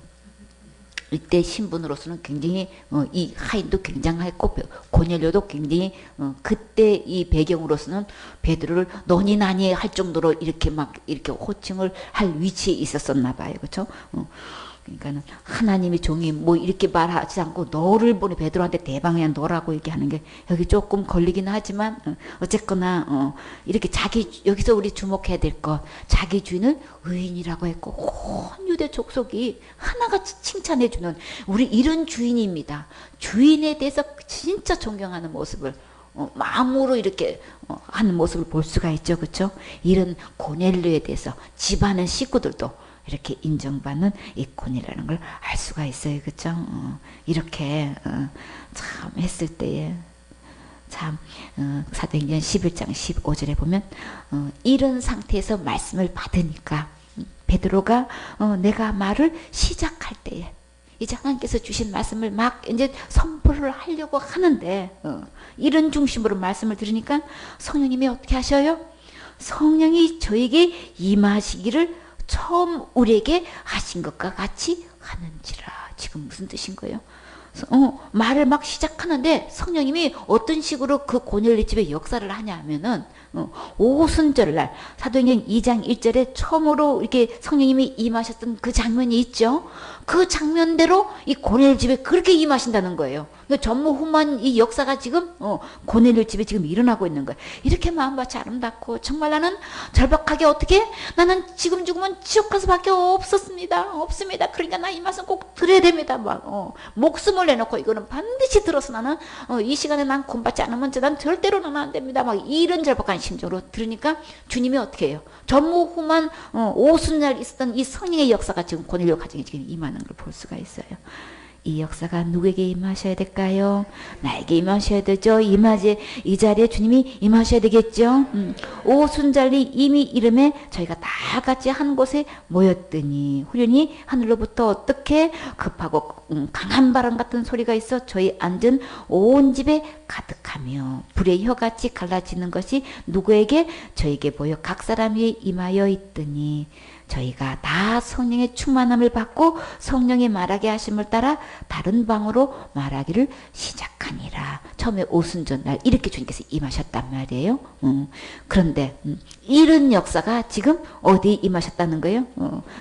이때 신분으로서는 굉장히 이 하인도 굉장했고 고넬료도 굉장히 그때 이 배경으로서는 베드로를 너니 나니 할 정도로 이렇게 막 이렇게 호칭을 할 위치에 있었었나 봐요. 그렇죠? 그러니까는 하나님의 종이 뭐 이렇게 말하지 않고 너를 보내 베드로한테 대방향 너라고 얘기하는 게 여기 조금 걸리긴 하지만 어쨌거나 이렇게 여기서 우리 주목해야 될 것 자기 주인을 의인이라고 했고 온 유대 족속이 하나같이 칭찬해주는 우리 이런 주인입니다. 주인에 대해서 진짜 존경하는 모습을 마음으로 이렇게 하는 모습을 볼 수가 있죠. 그렇죠? 이런 고넬료에 대해서 집안의 식구들도 이렇게 인정받는 이 고넬료라는 걸 알 수가 있어요. 그렇죠? 이렇게 참 했을 때에 참 사도행전 11장 15절에 보면 이런 상태에서 말씀을 받으니까 베드로가 내가 말을 시작할 때에 이제 하나님께서 주신 말씀을 막 이제 선포를 하려고 하는데 이런 중심으로 말씀을 들으니까 성령님이 어떻게 하셔요? 성령이 저에게 임하시기를 처음 우리에게 하신 것과 같이 하는지라. 지금 무슨 뜻인 거예요? 말을 막 시작하는데 성령님이 어떤 식으로 그 고넬료 집에 역사를 하냐 하면은 오순절날 사도행전 2장 1절에 처음으로 이렇게 성령님이 임하셨던 그 장면이 있죠. 그 장면대로 이 고넬료 집에 그렇게 임하신다는 거예요. 전무후무한 이 역사가 지금 고넬료 집에 지금 일어나고 있는 거예요. 이렇게 마음밭이 아름답고 정말 나는 절박하게 어떻게 나는 지금 죽으면 지옥 가서밖에 없습니다. 그러니까 나 이 말씀 꼭 들어야 됩니다. 막 목숨을 내놓고 이거는 반드시 들어서 나는 이 시간에 난 구원받지 않으면 난 절대로는 안 됩니다. 막 이런 절박한 심정으로 들으니까 주님이 어떻게 해요? 전무후무한 오순날 있었던 이 성령의 역사가 지금 고넬료 가정에 지금 임하는 걸 볼 수가 있어요. 이 역사가 누구에게 임하셔야 될까요? 나에게 임하셔야 되죠. 이 자리에 주님이 임하셔야 되겠죠. 오순절리 이미 이름에 저희가 다 같이 한 곳에 모였더니 후련히 하늘로부터 어떻게 급하고 강한 바람 같은 소리가 있어 저희 앉은 온 집에 가득하며 불의 혀같이 갈라지는 것이 누구에게? 저에게 보여 각 사람 위에 임하여 있더니 저희가 다 성령의 충만함을 받고 성령이 말하게 하심을 따라 다른 방으로 말하기를 시작하니라. 처음에 오순절날 이렇게 주님께서 임하셨단 말이에요. 그런데 이런 역사가 지금 어디에 임하셨다는 거예요?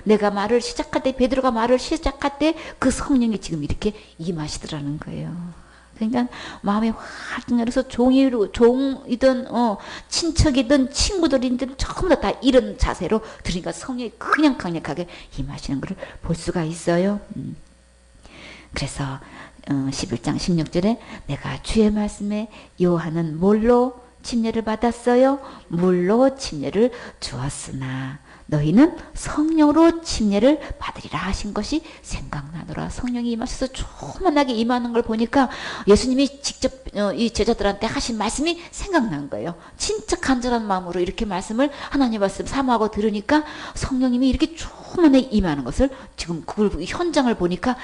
내가 말을 시작할 때, 베드로가 말을 시작할 때 그 성령이 지금 이렇게 임하시더라는 거예요. 그러니까 마음이 활짝 열어서 종이든 친척이든 친구들이든 전부 다 이런 자세로 들으니까 성령이 그냥 강력하게 임하시는 것을 볼 수가 있어요. 그래서 11장 16절에 내가 주의 말씀에 요한은 뭘로 침례를 받았어요? 물로 침례를 주었으나 너희는 성령으로 침례를 받으리라 하신 것이 생각나더라. 성령이 임하셔서 조만하게 임하는 걸 보니까 예수님이 직접 이 제자들한테 하신 말씀이 생각난 거예요. 진짜 간절한 마음으로 이렇게 하나님 말씀 사모하고 들으니까 성령님이 이렇게 조만하게 임하는 것을 지금 그걸 현장을 보니까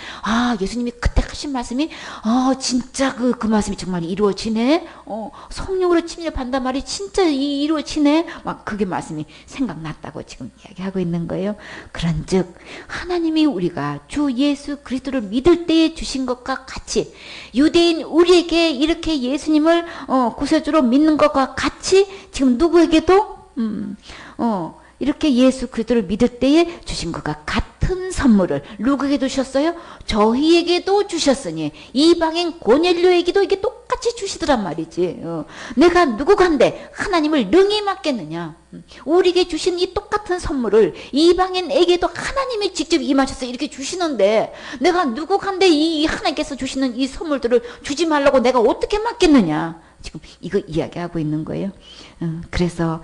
예수님이 그때 하신 말씀이 진짜 그 말씀이 정말 이루어지네. 성령으로 침례 받는단 말이 진짜 이루어지네. 막 그게 말씀이 생각났다고 지금 이야기하고 있는 거예요. 그런즉 하나님이 우리가 주 예수 그리스도를 믿을 때에 주신 것과 같이 유대인 우리에게 이렇게 예수님을 구세주로 믿는 것과 같이 지금 누구에게도 이렇게 예수 그리스도를 믿을 때에 주신 것과 같은 선물을 누구에게 주셨어요? 저희에게도 주셨으니 이방인 고넬료에게도 이게 똑같이 주시더란 말이지. 내가 누구간데 하나님을 능히 맡겠느냐? 우리에게 주신 이 똑같은 선물을 이방인에게도 하나님이 직접 임하셔서 이렇게 주시는데 내가 누구간데 이 하나님께서 주시는 이 선물들을 주지 말라고 내가 어떻게 맡겠느냐? 지금 이거 이야기하고 있는 거예요. 그래서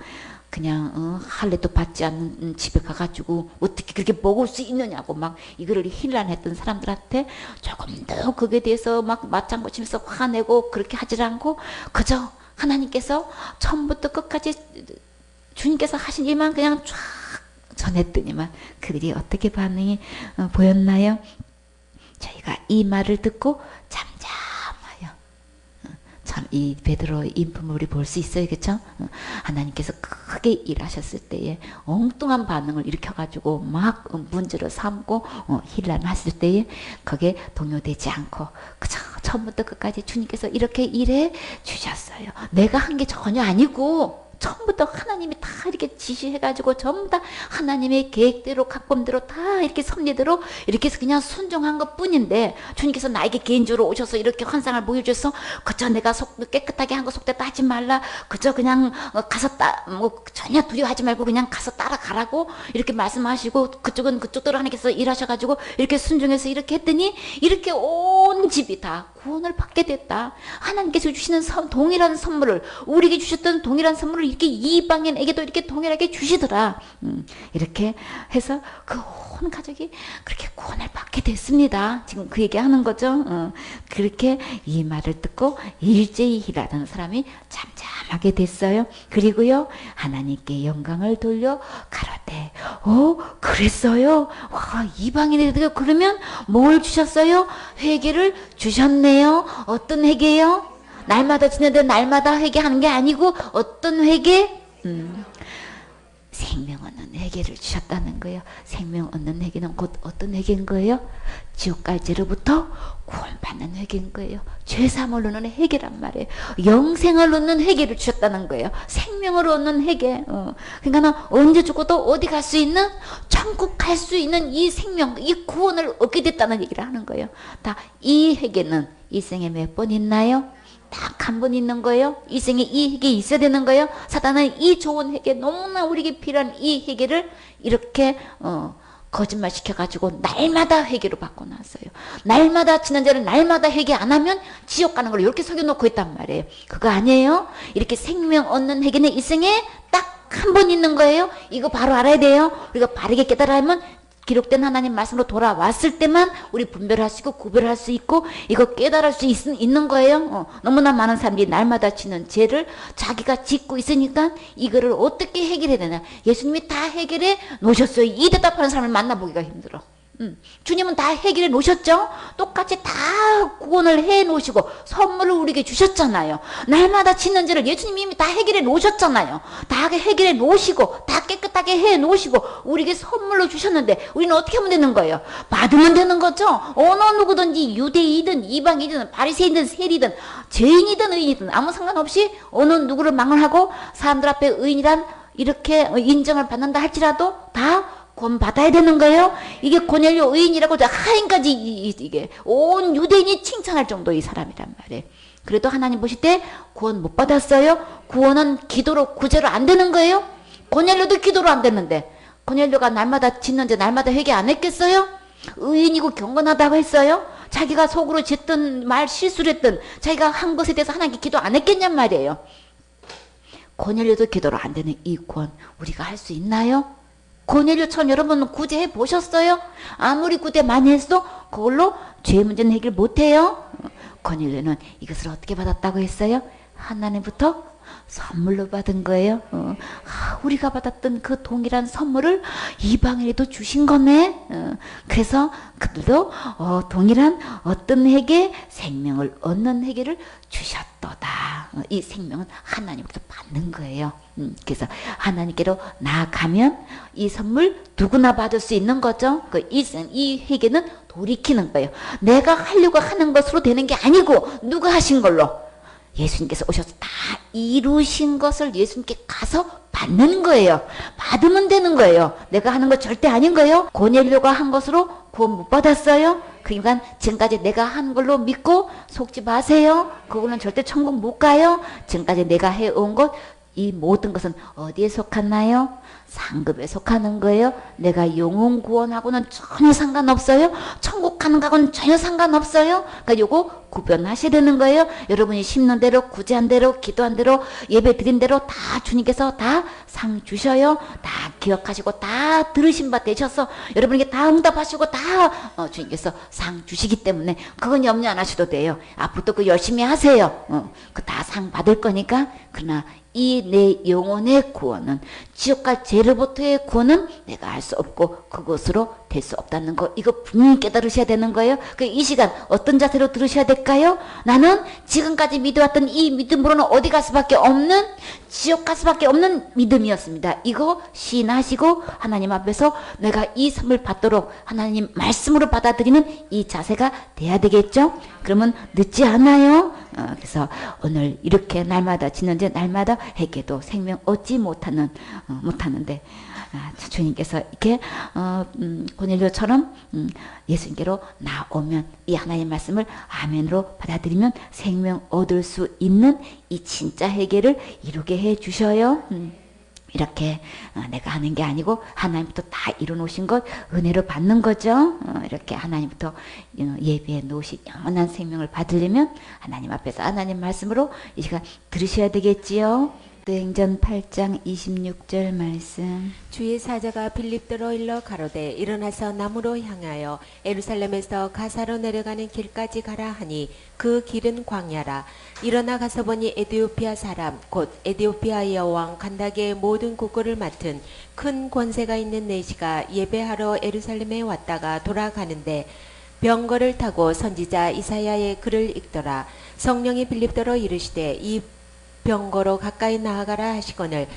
그냥 할례도 받지 않는 집에 가가지고 어떻게 그렇게 먹을 수 있느냐고 막 이거를 힐난했던 사람들한테 조금 더 거기에 대해서 막 맞장구 치면서 화내고 그렇게 하질 않고 그저 하나님께서 처음부터 끝까지 주님께서 하신 일만 그냥 쫙 전했더니만 그들이 어떻게 반응이 보였나요? 저희가 이 말을 듣고 잠잠하여 참 이 베드로의 인품을 우리 볼 수 있어요. 그렇죠? 하나님께서 크게 일하셨을 때에 엉뚱한 반응을 일으켜가지고 막 문제를 삼고 힐난했을 때에 거기에 동요되지 않고 그저 처음부터 끝까지 주님께서 이렇게 일해 주셨어요. 내가 한 게 전혀 아니고 처음부터 하나님이 다 이렇게 지시해가지고 전부 다 하나님의 계획대로 각본대로 다 이렇게 섭리대로 이렇게 해서 그냥 순종한 것 뿐인데 주님께서 나에게 개인적으로 오셔서 이렇게 환상을 보여줘서 그저 내가 깨끗하게 한 거 속되다 하지 말라 그저 그냥 가서 전혀 두려워하지 말고 그냥 가서 따라가라고 이렇게 말씀하시고 그쪽은 그쪽대로 하나님께서 일하셔가지고 이렇게 순종해서 이렇게 했더니 이렇게 온 집이 다 구원을 받게 됐다. 하나님께서 주시는 동일한 선물을 우리에게 주셨던 동일한 선물을 이렇게 이방인에게도 이렇게 동일하게 주시더라. 이렇게 해서 그 온 가족이 그렇게 구원을 받게 됐습니다. 지금 그 얘기하는 거죠. 그렇게 이 말을 듣고 일제히 일하던 사람이 잠잠하게 됐어요. 그리고요 하나님께 영광을 돌려 가로되 그랬어요? 와, 이방인에게 그러면 뭘 주셨어요? 회개를 주셨네요. 어떤 회개요? 날마다 지내는데 날마다 회개하는 게 아니고 어떤 회개? 생명 얻는 회개를 주셨다는 거예요. 생명 얻는 회개는 곧 어떤 회개인 거예요? 지옥갈지로부터 구원받는 회개인 거예요. 죄사함을 얻는 회개란 말이에요. 영생을 얻는 회개를 주셨다는 거예요. 생명을 얻는 회개. 그러니까 언제 죽어도 어디 갈 수 있는 천국 갈 수 있는 이 생명, 이 구원을 얻게 됐다는 얘기를 하는 거예요. 다 이 회개는 이 생에 몇 번 있나요? 딱 한 번 있는 거예요. 이 생에 이 회개 있어야 되는 거예요. 사단은 이 좋은 회개, 너무나 우리에게 필요한 이 회개를 이렇게 거짓말 시켜가지고 날마다 회개로 바꿔놨어요. 날마다 지난주에는 날마다 회개 안 하면 지옥 가는 걸 이렇게 속여놓고 있단 말이에요. 그거 아니에요. 이렇게 생명 얻는 회개는 이 생에 딱 한 번 있는 거예요. 이거 바로 알아야 돼요. 우리가 바르게 깨달으면 기록된 하나님 말씀으로 돌아왔을 때만 우리 분별할 수 있고 구별할 수 있고 이거 깨달을 수 있는 거예요. 너무나 많은 사람들이 날마다 지는 죄를 자기가 짓고 있으니까 이거를 어떻게 해결해야 되나. 예수님이 다 해결해 놓으셨어요. 이 대답하는 사람을 만나보기가 힘들어. 주님은 다 해결해 놓으셨죠? 똑같이 다 구원을 해 놓으시고 선물을 우리에게 주셨잖아요. 날마다 짓는 죄를 예수님이 이미 다 해결해 놓으셨잖아요. 다 해결해 놓으시고 다 깨끗하게 해 놓으시고 우리에게 선물로 주셨는데 우리는 어떻게 하면 되는 거예요? 받으면 되는 거죠. 어느 누구든지 유대이든 이방이든 바리새인이든 세리든 죄인이든 의인이든 아무 상관없이 어느 누구를 망언하고 사람들 앞에 의인이란 이렇게 인정을 받는다 할지라도 다 구원 받아야 되는 거예요. 이게 고넬료 의인이라고 하인까지 이게 온 유대인이 칭찬할 정도 이 사람이란 말이에요. 그래도 하나님 보실 때 구원 못 받았어요. 구원은 기도로 구제로 안 되는 거예요. 고넬료도 기도로 안 됐는데 고넬료가 날마다 짓는데 날마다 회개 안 했겠어요? 의인이고 경건하다고 했어요. 자기가 속으로 짓든 말 실수를 했든 자기가 한 것에 대해서 하나님께 기도 안 했겠냔 말이에요. 고넬료도 기도로 안 되는 이 구원 우리가 할 수 있나요? 고넬료처럼 여러분 구제해 보셨어요? 아무리 구제 많이 해도 그걸로 죄 문제는 해결 못해요. 고넬료는 이것을 어떻게 받았다고 했어요? 하나님부터 선물로 받은 거예요. 우리가 받았던 그 동일한 선물을 이방인에도 주신 거네. 그래서 그들도 동일한 어떤 해계 생명을 얻는 해계를 주셨도다. 이 생명은 하나님으로부터 받는 거예요. 그래서 하나님께로 나아가면 이 선물 누구나 받을 수 있는 거죠. 이 회개는 돌이키는 거예요. 내가 하려고 하는 것으로 되는 게 아니고 누가 하신 걸로 예수님께서 오셔서 다 이루신 것을 예수님께 가서 받는 거예요. 받으면 되는 거예요. 내가 하는 거 절대 아닌 거예요. 고넬료가 한 것으로 구원 못 받았어요. 그러니까 지금까지 내가 한 걸로 믿고 속지 마세요. 그거는 절대 천국 못 가요. 지금까지 내가 해온 것 이 모든 것은 어디에 속하나요? 상급에 속하는 거예요. 내가 영혼 구원하고는 전혀 상관없어요. 천국 가는 거하고는 전혀 상관없어요. 그러니까 요거 구별하셔야 되는 거예요. 여러분이 심는 대로 구제한 대로 기도한 대로 예배 드린 대로 다 주님께서 다 상 주셔요. 다 기억하시고 다 들으신 바 되셔서 여러분에게 다 응답하시고 다 주님께서 상 주시기 때문에 그건 염려 안 하셔도 돼요. 앞으로도 그 열심히 하세요. 그 다 상 받을 거니까. 그러나 이 내 영혼의 구원은 지옥 갈 죄로부터의 구원은 내가 할 수 없고 그것으로 될 수 없다는 거 이거 분명히 깨달으셔야 되는 거예요. 이 시간 어떤 자세로 들으셔야 될까요? 나는 지금까지 믿어왔던 이 믿음으로는 어디 갈 수밖에 없는 지옥 갈 수밖에 없는 믿음이었습니다. 이거 시인하시고 하나님 앞에서 내가 이 선물 받도록 하나님 말씀으로 받아들이는 이 자세가 돼야 되겠죠? 그러면 늦지 않아요. 그래서 오늘 이렇게 날마다 지난주에 날마다 회개도 생명 얻지 못하는데 주님께서 이렇게 고넬료처럼 예수님께로 나오면 이 하나님 말씀을 아멘으로 받아들이면 생명 얻을 수 있는 이 진짜 회개를 이루게 해 주셔요. 이렇게 내가 하는 게 아니고 하나님부터 다 이뤄놓으신 것 은혜로 받는 거죠. 이렇게 하나님부터 예배해 놓으신 영원한 생명을 받으려면 하나님 앞에서 하나님 말씀으로 이 시간 들으셔야 되겠지요. 사도행전 8장 26절 말씀. 주의 사자가 빌립더로 일러 가로되 일어나서 남으로 향하여 예루살렘에서 가사로 내려가는 길까지 가라 하니 그 길은 광야라. 일어나 가서 보니 에디오피아 사람 곧 에디오피아 여왕 간다게의 모든 국고를 맡은 큰 권세가 있는 내시가 예배하러 예루살렘에 왔다가 돌아가는데 병거를 타고 선지자 이사야의 글을 읽더라. 성령이 빌립더로 이르시되 이 병거로 가까이 나아가라 하시거늘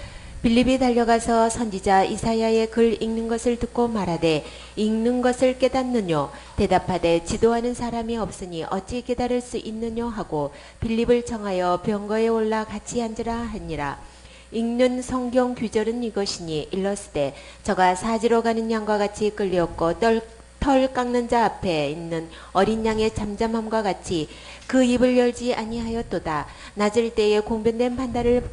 빌립이 달려가서 선지자 이사야의 글 읽는 것을 듣고 말하되 읽는 것을 깨닫느뇨 대답하되 지도하는 사람이 없으니 어찌 깨달을 수 있느뇨 하고 빌립을 청하여 병거에 올라 같이 앉으라 하니라. 읽는 성경 규절은 이것이니 일렀으되 저가 사지로 가는 양과 같이 끌려옵고 털 깎는 자 앞에 있는 어린 양의 잠잠함과 같이 그 입을 열지 아니하였도다. 낮을 때에 공변된 판단을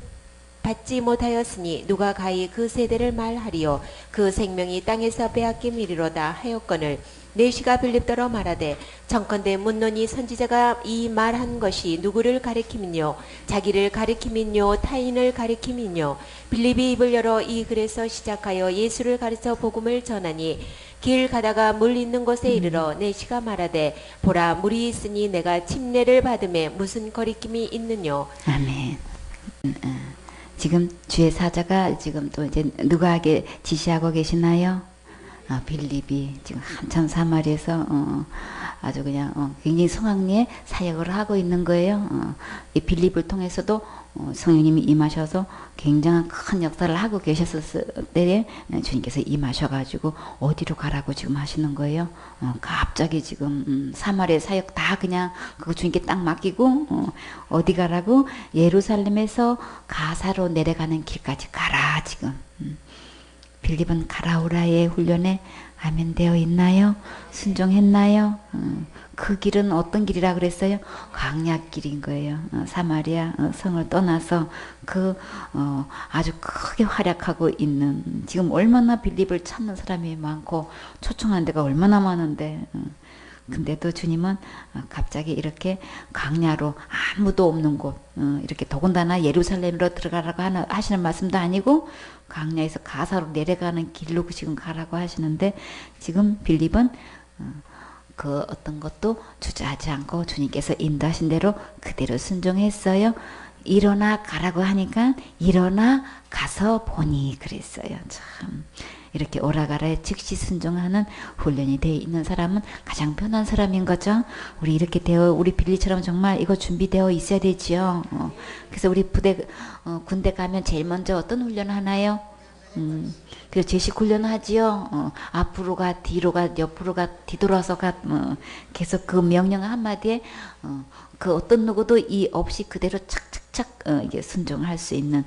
받지 못하였으니 누가 가히 그 세대를 말하리요. 그 생명이 땅에서 빼앗김이리로다 하였거늘 내시가 빌립더러 말하되 정컨대 묻노니 선지자가 이 말한 것이 누구를 가리킴이뇨 자기를 가리킴이뇨 타인을 가리킴이뇨. 빌립이 입을 열어 이 글에서 시작하여 예수를 가르쳐 복음을 전하니 길 가다가 물 있는 곳에 이르러 내시가 말하되 보라 물이 있으니 내가 침례를 받음에 무슨 거리낌이 있느뇨. 아멘. 지금 주의 사자가 지금 또 이제 누구에게 지시하고 계시나요? 빌립이 지금 한참 사마리에서 아주 그냥 굉장히 성황리에 사역을 하고 있는 거예요. 이 빌립을 통해서도 성령님이 임하셔서 굉장한 큰 역사를 하고 계셨을 때에 주님께서 임하셔가지고 어디로 가라고 지금 하시는 거예요. 갑자기 지금 사마리아 사역 다 그냥 그거 주님께 딱 맡기고 어디 가라고? 예루살렘에서 가사로 내려가는 길까지 가라 지금. 빌립은 가라오라의 훈련에 아멘되어 있나요? 순종했나요? 그 길은 어떤 길이라 그랬어요? 광야길인 거예요. 사마리아 성을 떠나서 아주 크게 활약하고 있는, 지금 얼마나 빌립을 찾는 사람이 많고 초청한 데가 얼마나 많은데 근데도 주님은 갑자기 이렇게 광야로 아무도 없는 곳, 이렇게 더군다나 예루살렘으로 들어가라고 하시는 말씀도 아니고 광야에서 가사로 내려가는 길로 지금 가라고 하시는데, 지금 빌립은 그 어떤 것도 주저하지 않고 주님께서 인도하신 대로 그대로 순종했어요. 일어나 가라고 하니까 일어나 가서 보니 그랬어요. 참 이렇게 오라가라에 즉시 순종하는 훈련이 되어 있는 사람은 가장 편한 사람인 거죠. 우리 이렇게 우리 빌리처럼 정말 이거 준비되어 있어야 되지요. 그래서 우리 군대 가면 제일 먼저 어떤 훈련을 하나요? 그래서 제식 훈련을 하지요. 앞으로 가, 뒤로 가, 옆으로 가, 뒤돌아서 가, 계속 그 명령 한마디에 그 어떤 누구도 이 없이 그대로 착착착 이게 순종할 수 있는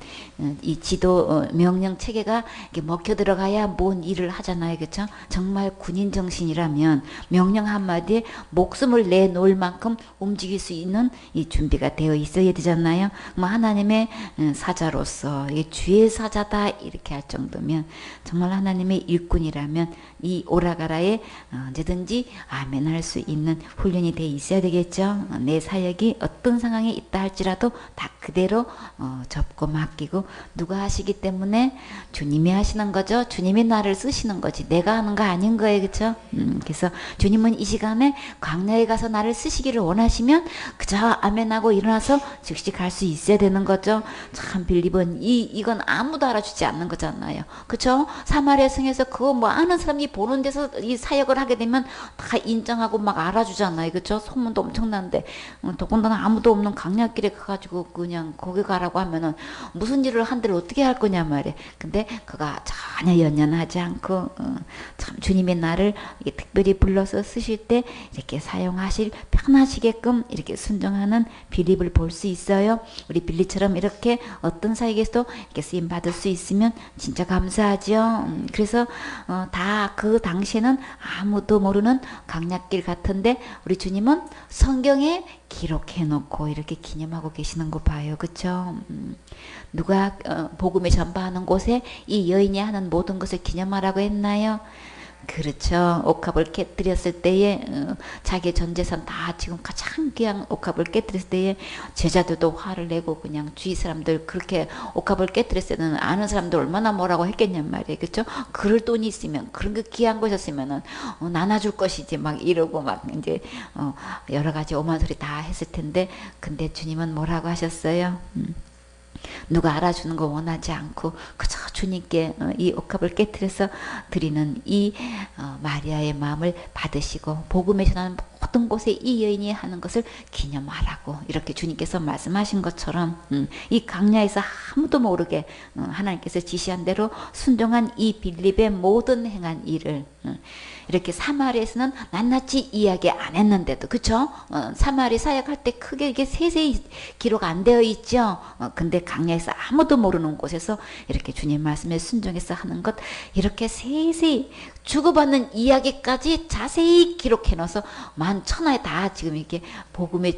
이 지도 명령 체계가 이렇게 먹혀 들어가야 뭔 일을 하잖아요, 그렇죠? 정말 군인 정신이라면 명령 한마디에 목숨을 내놓을 만큼 움직일 수 있는 이 준비가 되어 있어야 되잖아요. 하나님의 사자로서 이게 주의 사자다 이렇게 할 정도면 정말 하나님의 일꾼이라면 이 오라가라에 언제든지 아멘할 수 있는 훈련이 되어 있어야 되겠죠. 내 사역이 어떤 상황에 있다 할지라도 다 그대로 접고 맡기고, 누가 하시기 때문에 주님이 하시는 거죠. 주님이 나를 쓰시는 거지 내가 하는 거 아닌 거예요, 그렇죠? 그래서 주님은 이 시간에 광야에 가서 나를 쓰시기를 원하시면 그저 아멘하고 일어나서 즉시 갈 수 있어야 되는 거죠. 참 빌립은 이건 아무도 알아주지 않는 거잖아요, 그렇죠? 사마리아 성에서 그거 뭐 아는 사람이 보는 데서 이 사역을 하게 되면 다 인정하고 막 알아주잖아요, 그렇죠? 소문도 엄청난데 더군다나 아무도 없는 광야길에 가가지고 그냥 거기 가라고 하면은 무슨 일을 한 데를 어떻게 할 거냐 말이에요. 근데 그가 전혀 연연하지 않고 참 주님의 나를 특별히 불러서 쓰실 때 이렇게 사용하실 편하시게끔 이렇게 순종하는 빌립을 볼 수 있어요. 우리 빌립처럼 이렇게 어떤 사역에서도 이렇게 쓰임 받을 수 있으면 진짜 감사하죠. 그래서 다 그 당시에는 아무도 모르는 광야길 같은데 우리 주님은 성경에 기록해 놓고 이렇게 기념하고 계시는 거 봐요, 그쵸? 누가 복음을 전파하는 곳에 이 여인이 하는 모든 것을 기념하라고 했나요? 그렇죠. 옥합을 깨뜨렸을 때에 자기 전 재산 다 지금 가장 귀한 옥합을 깨뜨렸을 때에 제자들도 화를 내고 그냥 주위 사람들 그렇게 옥합을 깨뜨렸을 때는 아는 사람들 얼마나 뭐라고 했겠냔 말이에요, 그렇죠? 그럴 돈이 있으면 그런 게 귀한 것이었으면은 나눠줄 것이지 막 이러고 막 이제 여러 가지 오만 소리 다 했을 텐데, 근데 주님은 뭐라고 하셨어요? 누가 알아주는 거 원하지 않고 그저 주님께 이 옥합을 깨뜨려서 드리는 이 마리아의 마음을 받으시고 복음에 전하는 모든 곳에 이 여인이 하는 것을 기념하라고 이렇게 주님께서 말씀하신 것처럼 이 광야에서 아무도 모르게 하나님께서 지시한 대로 순종한 이 빌립의 모든 행한 일을 이렇게 사마리아에서는 낱낱이 이야기 안 했는데도, 그쵸? 사마리 사역할 때 크게 이게 세세히 기록 안 되어 있죠. 근데 광야에서 아무도 모르는 곳에서 이렇게 주님 말씀에 순종해서 하는 것, 이렇게 세세히 주고받는 이야기까지 자세히 기록해 놓아서 만 천하에 다 지금 이렇게 복음에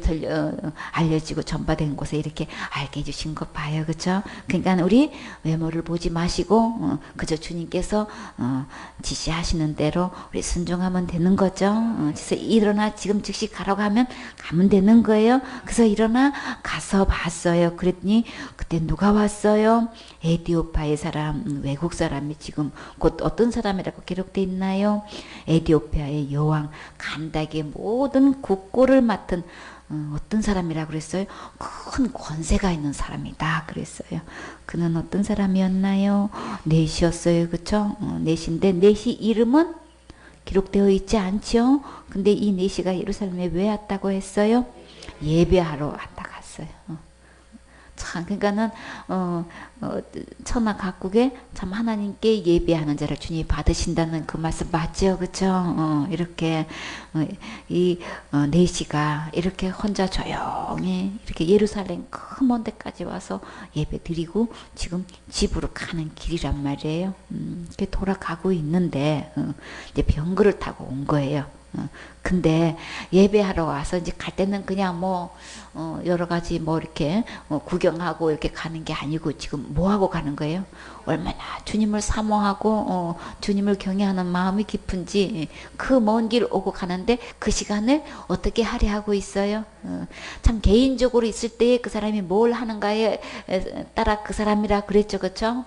알려지고 전파된 곳에 이렇게 알게 해주신 것 봐요. 그쵸? 그러니까 우리 외모를 보지 마시고 그저 주님께서 지시하시는 대로 우리 순종하면 되는 거죠. 그래서 일어나 지금 즉시 가라고 하면 가면 되는 거예요. 그래서 일어나 가서 봤어요. 그랬더니 그때 누가 왔어요? 에디오파의 사람, 외국 사람이 지금 곧 어떤 사람이라고 기록되어 있나요? 에디오피아의 여왕 간닥의 모든 국고를 맡은 어떤 사람이라고 그랬어요? 큰 권세가 있는 사람이다 그랬어요. 그는 어떤 사람이었나요? 넷이었어요. 그쵸? 넷인데 넷이 이름은 기록되어 있지 않죠? 근데 이 넷이가 예루살렘에 왜 왔다고 했어요? 예배하러 왔다 갔어요. 참, 그러니까는 천하 각국에 참 하나님께 예배하는 자를 주님이 받으신다는 그 말씀 맞죠, 그렇죠? 이렇게 이 네시가 이렇게 혼자 조용히 이렇게 예루살렘 큰 먼 데까지 와서 예배 드리고 지금 집으로 가는 길이란 말이에요. 이렇게 돌아가고 있는데 이제 병거를 타고 온 거예요. 근데 예배하러 와서 이제 갈 때는 그냥 뭐 여러 가지 뭐 이렇게 구경하고 이렇게 가는 게 아니고 지금 뭐 하고 가는 거예요? 얼마나 주님을 사모하고 주님을 경외하는 마음이 깊은지 그 먼 길 오고 가는데 그 시간을 어떻게 할애하고 있어요? 참 개인적으로 있을 때 그 사람이 뭘 하는가에 따라 그 사람이라 그랬죠, 그렇죠?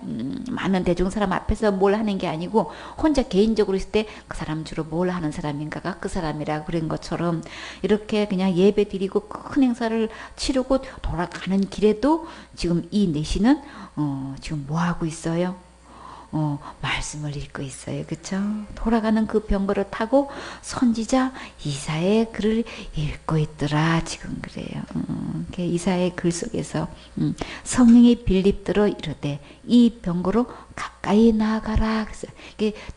많은 대중 사람 앞에서 뭘 하는 게 아니고 혼자 개인적으로 있을 때 그 사람 주로 뭘 하는 사람인가가 그 사람이라 그런 것처럼 이렇게 그냥 예배 드리고 큰 행사를 치르고 돌아가는 길에도 지금 이 내시는 지금 뭐 하고 있어요? 말씀을 읽고 있어요. 그쵸? 돌아가는 그 병거를 타고 선지자 이사의 글을 읽고 있더라. 지금 그래요. 이사의 글 속에서 성령이 빌립더러 이르되 이 병거로 가까이 나아가라. 그래서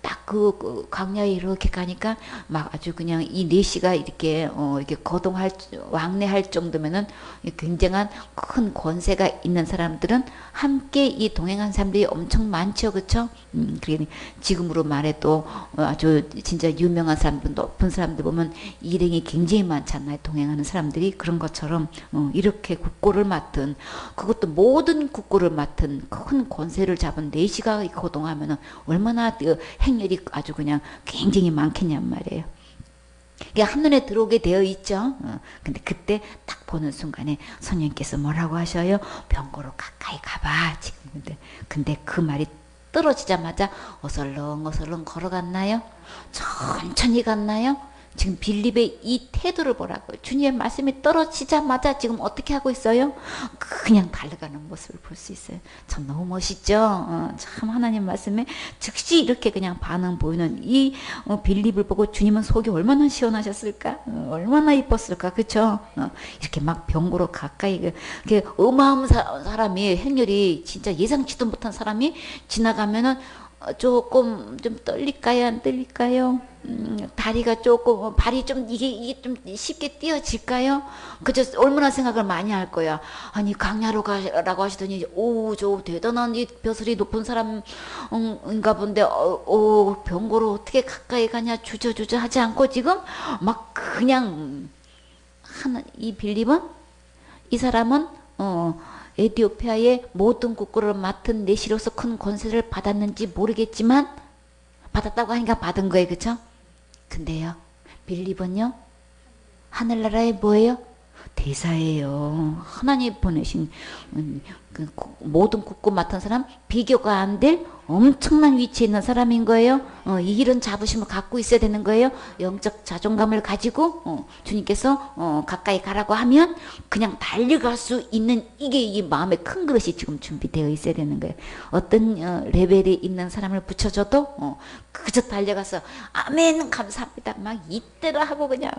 딱 그 광야에 이렇게 가니까 막 아주 그냥 이 내시가 이렇게 이렇게 거동할 왕래할 정도면은 굉장한 큰 권세가 있는 사람들은 함께 이 동행한 사람들이 엄청 많죠, 그렇죠? 그러니 지금으로 말해도 아주 진짜 유명한 사람들, 높은 사람들 보면 일행이 굉장히 많잖아요. 동행하는 사람들이 그런 것처럼 이렇게 국고를 맡은 그것도 모든 국고를 맡은 큰 권세를 잡은 내시가 거동하면은 얼마나 행렬이 아주 그냥 굉장히 많겠냔 말이에요. 이게 한눈에 들어오게 되어 있죠. 근데 그때 딱 보는 순간에 성령께서 뭐라고 하셔요? 병고로 가까이 가봐. 지금 근데 그 말이 떨어지자마자 어설렁 걸어갔나요? 천천히 갔나요? 지금 빌립의 이 태도를 보라고요. 주님의 말씀이 떨어지자마자 지금 어떻게 하고 있어요? 그냥 달려가는 모습을 볼 수 있어요. 참 너무 멋있죠? 참 하나님 말씀에 즉시 이렇게 그냥 반응 보이는 이 빌립을 보고 주님은 속이 얼마나 시원하셨을까? 얼마나 이뻤을까? 그쵸? 이렇게 막 병고로 가까이 어마어마한 사람이 행렬이 진짜 예상치도 못한 사람이 지나가면은 조금 좀 떨릴까요? 안 떨릴까요? 다리가 조금 발이 좀 이게 좀 쉽게 띄어질까요? 그저 얼마나 생각을 많이 할 거야. 아니 강야로 가라고 하시더니 오 저 대단한 이 벼슬이 높은 사람인가 본데 병고로 어떻게 가까이 가냐 주저주저 하지 않고 지금 막 그냥 하는 이 빌립은 이 사람은 에티오피아의 모든 국고를 맡은 내시로서 큰 권세를 받았는지 모르겠지만 받았다고 하니까 받은 거예요. 그쵸? 근데요 빌립은요 하늘나라의 뭐예요? 대사예요. 하나님 보내신 그 모든 국고 맡은 사람 비교가 안 될 엄청난 위치에 있는 사람인 거예요. 이런 자부심을 갖고 있어야 되는 거예요. 영적 자존감을 가지고 주님께서 가까이 가라고 하면 그냥 달려갈 수 있는 이게 이 마음의 큰 그릇이 지금 준비되어 있어야 되는 거예요. 어떤 레벨에 있는 사람을 붙여줘도 그저 달려가서 아멘 감사합니다 막 이때로 하고 그냥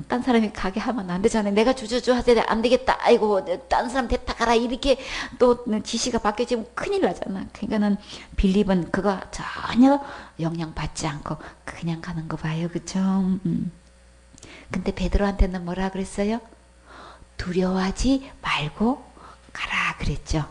딴 사람이 가게 하면 안 되잖아요. 내가 주저주 하되 안 되겠다. 아이고, 딴 사람 됐다 가라. 이렇게 또 지시가 바뀌어지면 큰일 나잖아. 그러니까는 빌립은 그거 전혀 영향받지 않고 그냥 가는 거 봐요. 그쵸? 근데 베드로한테는 뭐라 그랬어요? 두려워하지 말고 가라 그랬죠.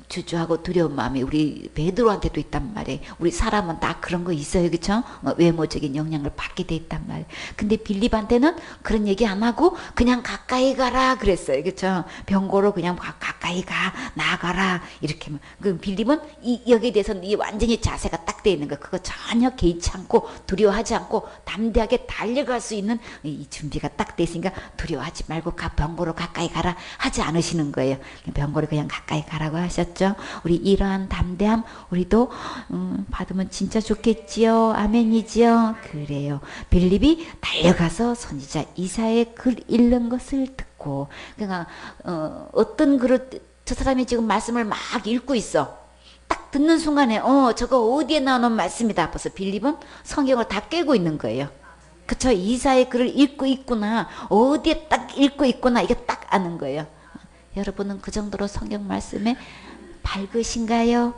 주저하고 두려운 마음이 우리 베드로한테도 있단 말이에요. 우리 사람은 다 그런 거 있어요, 그쵸? 외모적인 영향을 받게 돼 있단 말이에요. 근데 빌립한테는 그런 얘기 안 하고 그냥 가까이 가라 그랬어요, 그쵸? 병고로 그냥 가까이 가, 나가라 이렇게만. 그 빌립은 여기에 대해서는 이 완전히 자세가 딱 돼 있는 거, 그거 전혀 개의치 않고 두려워하지 않고 담대하게 달려갈 수 있는 이 준비가 딱 돼 있으니까 두려워하지 말고 병고로 가까이 가라 하지 않으시는 거예요. 병고로 그냥 가까이 가라고 하셨죠. 우리 이러한 담대함 우리도 받으면 진짜 좋겠지요. 아멘이지요. 그래요. 빌립이 달려가서 선지자 이사야의 글 읽는 것을 듣고, 그러니까 어떤 글을 저 사람이 지금 말씀을 막 읽고 있어. 딱 듣는 순간에 저거 어디에 나오는 말씀이다. 벌써 빌립은 성경을 다 깨고 있는 거예요. 그쵸? 이사야의 글을 읽고 있구나. 어디에 딱 읽고 있구나. 이게 딱 아는 거예요. 여러분은 그 정도로 성경 말씀에 밝으신가요?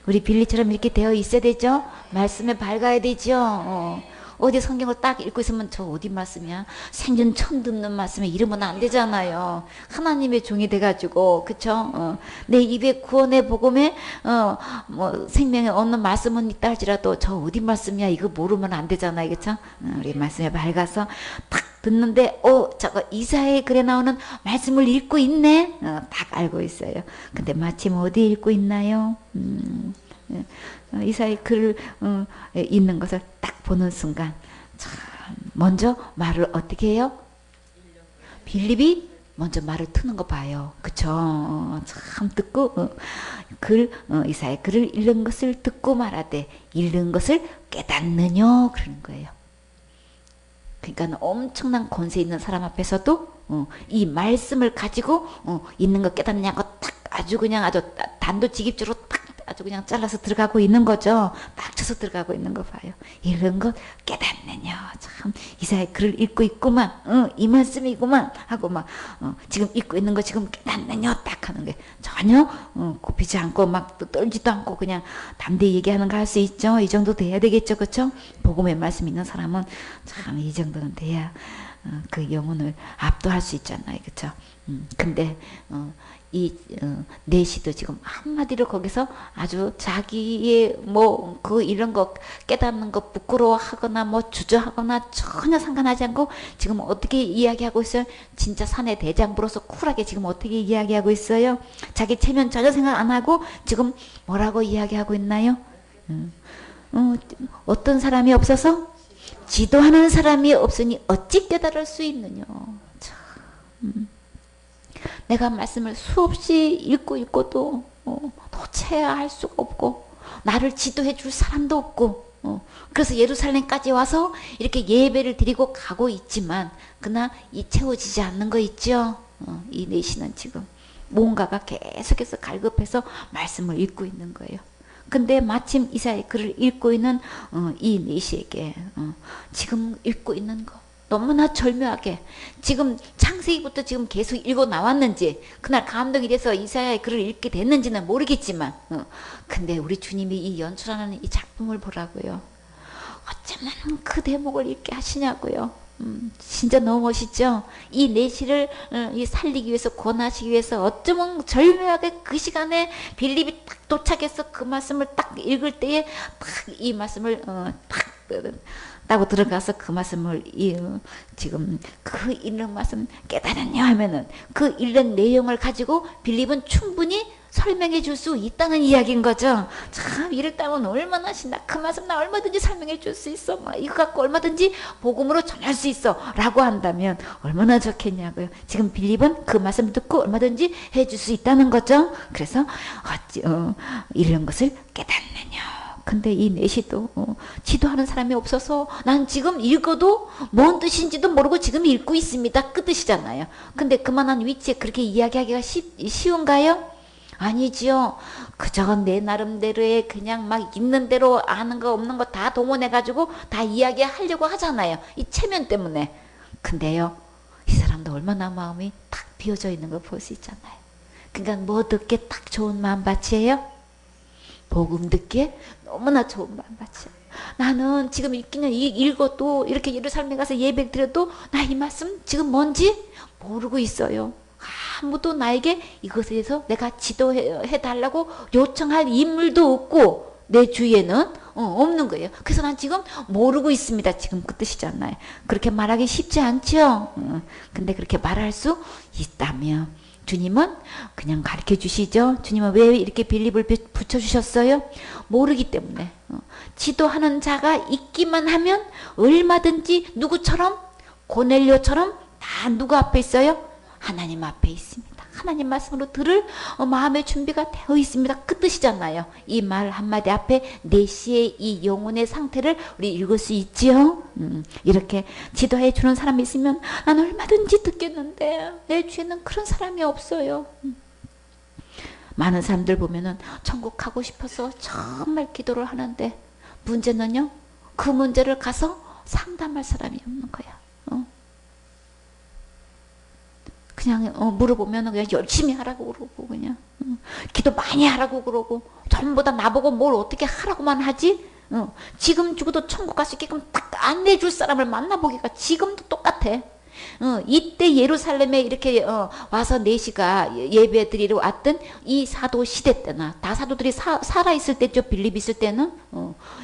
우리 빌리처럼 이렇게 되어 있어야 되죠? 말씀에 밝아야 되죠? 어디 성경을 딱 읽고 있으면 저 어디 말씀이야? 생전 처음 듣는 말씀에 이러면 안 되잖아요. 하나님의 종이 돼가지고, 그쵸? 내 입에 구원의 복음에 뭐 생명에 얻는 말씀은 있다 할지라도 저 어디 말씀이야? 이거 모르면 안 되잖아요, 그쵸? 우리 말씀에 밝아서 딱 듣는데 저거 이사야의 글에 나오는 말씀을 읽고 있네. 딱 알고 있어요. 근데 마침 어디 읽고 있나요? 이사야의 글을 읽는 것을 딱 보는 순간 참 먼저 말을 어떻게 해요? 빌립이 먼저 말을 트는 거 봐요. 그쵸? 참 듣고 이사야의 글을 읽는 것을 듣고 말하되 읽는 것을 깨닫느뇨 그러는 거예요. 그러니까 엄청난 권세 있는 사람 앞에서도 이 말씀을 가지고 있는 거 깨닫느냐고 딱 아주 그냥 아주 단도직입적으로 딱 아주 그냥 잘라서 들어가고 있는 거죠. 딱 쳐서 들어가고 있는 거 봐요. 이런 거 깨닫느냐. 참 이사야 글을 읽고 있구만. 이 말씀이구만 하고 막 지금 읽고 있는 거 지금 깨닫느냐 딱 하는 게 전혀 굽히지 않고 막 떨지도 않고 그냥 담대히 얘기하는 거 할 수 있죠. 이 정도 돼야 되겠죠. 그렇죠? 복음의 말씀 있는 사람은 참 이 정도는 돼야 그 영혼을 압도할 수 있잖아요. 그렇죠? 근데 이 내시도 지금 한마디로 거기서 아주 자기의 뭐 그 이런 거 깨닫는 거 부끄러워하거나 뭐 주저하거나 전혀 상관하지 않고 지금 어떻게 이야기하고 있어요? 진짜 산의 대장부로서 쿨하게 지금 어떻게 이야기하고 있어요? 자기 체면 전혀 생각 안 하고 지금 뭐라고 이야기하고 있나요? 어떤 사람이 없어서 지도하는 사람이 없으니 어찌 깨달을 수 있느냐. 참. 내가 말씀을 수없이 읽고도 도대체 할 수가 없고 나를 지도해 줄 사람도 없고 그래서 예루살렘까지 와서 이렇게 예배를 드리고 가고 있지만 그러나 이 채워지지 않는 거 있죠. 이 내시는 지금 뭔가가 계속해서 갈급해서 말씀을 읽고 있는 거예요. 근데 마침 이사야의 글을 읽고 있는 이 내시에게 지금 읽고 있는 거 너무나 절묘하게 지금 창세기부터 지금 계속 읽어 나왔는지 그날 감동이 돼서 이사야의 글을 읽게 됐는지는 모르겠지만 근데 우리 주님이 이 연출하는 이 작품을 보라고요. 어쩌면 그 대목을 읽게 하시냐고요. 진짜 너무 멋있죠. 이 내시를 살리기 위해서 권하시기 위해서 어쩌면 절묘하게 그 시간에 빌립이 딱 도착해서 그 말씀을 딱 읽을 때에 딱 이 말씀을 딱 따고 들어가서 그 말씀을 지금 그 읽는 말씀 깨달았냐 하면은 그 읽는 내용을 가지고 빌립은 충분히 설명해 줄 수 있다는 이야기인 거죠. 참 이랬다면 얼마나 신나. 그 말씀 나 얼마든지 설명해 줄 수 있어. 막 이거 갖고 얼마든지 복음으로 전할 수 있어 라고 한다면 얼마나 좋겠냐고요. 지금 빌립은 그 말씀 듣고 얼마든지 해줄 수 있다는 거죠. 그래서 이런 것을 깨닫느냐. 근데 이 내시도 지도하는 사람이 없어서 난 지금 읽어도 뭔 뜻인지도 모르고 지금 읽고 있습니다. 그 뜻이잖아요. 근데 그만한 위치에 그렇게 이야기하기가 쉬운가요? 아니지요. 그저 내 나름대로의 그냥 막 있는 대로 아는 거 없는 거 다 동원해가지고 다 이야기하려고 하잖아요. 이 체면 때문에. 근데요, 이 사람도 얼마나 마음이 탁 비어져 있는 거 볼 수 있잖아요. 그러니까 뭐 듣기에 딱 좋은 마음밭이에요? 복음 듣기에 너무나 좋은 마음밭이에요. 나는 지금 읽기는 읽어도 이렇게 예루살렘에 가서 예배 드려도 나 이 말씀 지금 뭔지 모르고 있어요. 아무도 나에게 이것에 대해서 내가 지도해 달라고 요청할 인물도 없고 내 주위에는 없는 거예요. 그래서 난 지금 모르고 있습니다. 지금 그 뜻이잖아요. 그렇게 말하기 쉽지 않죠. 근데 그렇게 말할 수 있다면 주님은 그냥 가르쳐 주시죠. 주님은 왜 이렇게 빌립을 붙여주셨어요? 모르기 때문에. 지도하는 자가 있기만 하면 얼마든지 누구처럼 고넬료처럼 다 누구 앞에 있어요? 하나님 앞에 있습니다. 하나님 말씀으로 들을 마음의 준비가 되어 있습니다. 그 뜻이잖아요. 이 말 한마디 앞에 내시의 이 영혼의 상태를 우리 읽을 수 있지요. 이렇게 지도해 주는 사람이 있으면 난 얼마든지 듣겠는데 내 주위에는 그런 사람이 없어요. 많은 사람들 보면은 천국 가고 싶어서 정말 기도를 하는데 문제는요, 그 문제를 가서 상담할 사람이 없는 거야. 그냥 물어보면 그냥 열심히 하라고 그러고 그냥 기도 많이 하라고 그러고 전부 다 나보고 뭘 어떻게 하라고만 하지. 지금 죽어도 천국 갈 수 있게끔 딱 안내줄 사람을 만나보기가 지금도 똑같아. 이때 예루살렘에 이렇게 와서 내시가 예배 드리러 왔던 이 사도 시대 때나 다 사도들이 살아있을 때죠. 빌립 있을 때는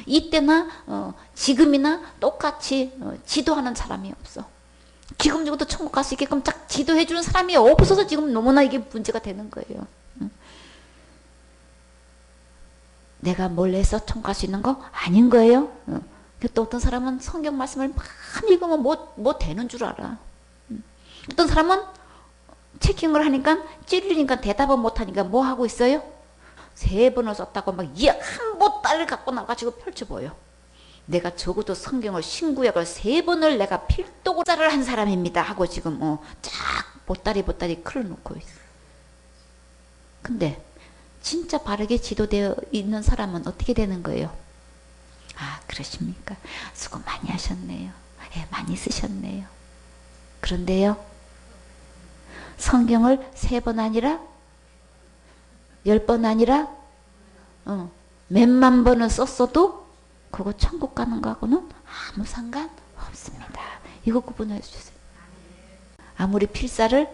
이때나 지금이나 똑같이 지도하는 사람이 없어. 지금 죽어도 천국 갈 수 있게끔 딱 지도해주는 사람이 없어서 지금 너무나 이게 문제가 되는 거예요. 내가 뭘 해서 천국 갈 수 있는 거 아닌 거예요. 또 어떤 사람은 성경 말씀을 막 읽으면 뭐 되는 줄 알아. 어떤 사람은 체킹을 하니까 찔리니까 대답을 못하니까 뭐 하고 있어요? 3번을 썼다고 막 이 한 보따리를 갖고 나가지고 펼쳐보여. 내가 적어도 성경을 신구약을 3번을 내가 필독을 한 사람입니다 하고 지금 쫙 보따리 클어놓고 있어. 근데 진짜 바르게 지도되어 있는 사람은 어떻게 되는 거예요? 아, 그러십니까? 수고 많이 하셨네요. 예, 많이 쓰셨네요. 그런데요, 성경을 3번 아니라 10번 아니라 몇만 번을 썼어도 그거 천국 가는 거하고는 아무 상관 없습니다. 이거 구분해 주세요. 아무리 필사를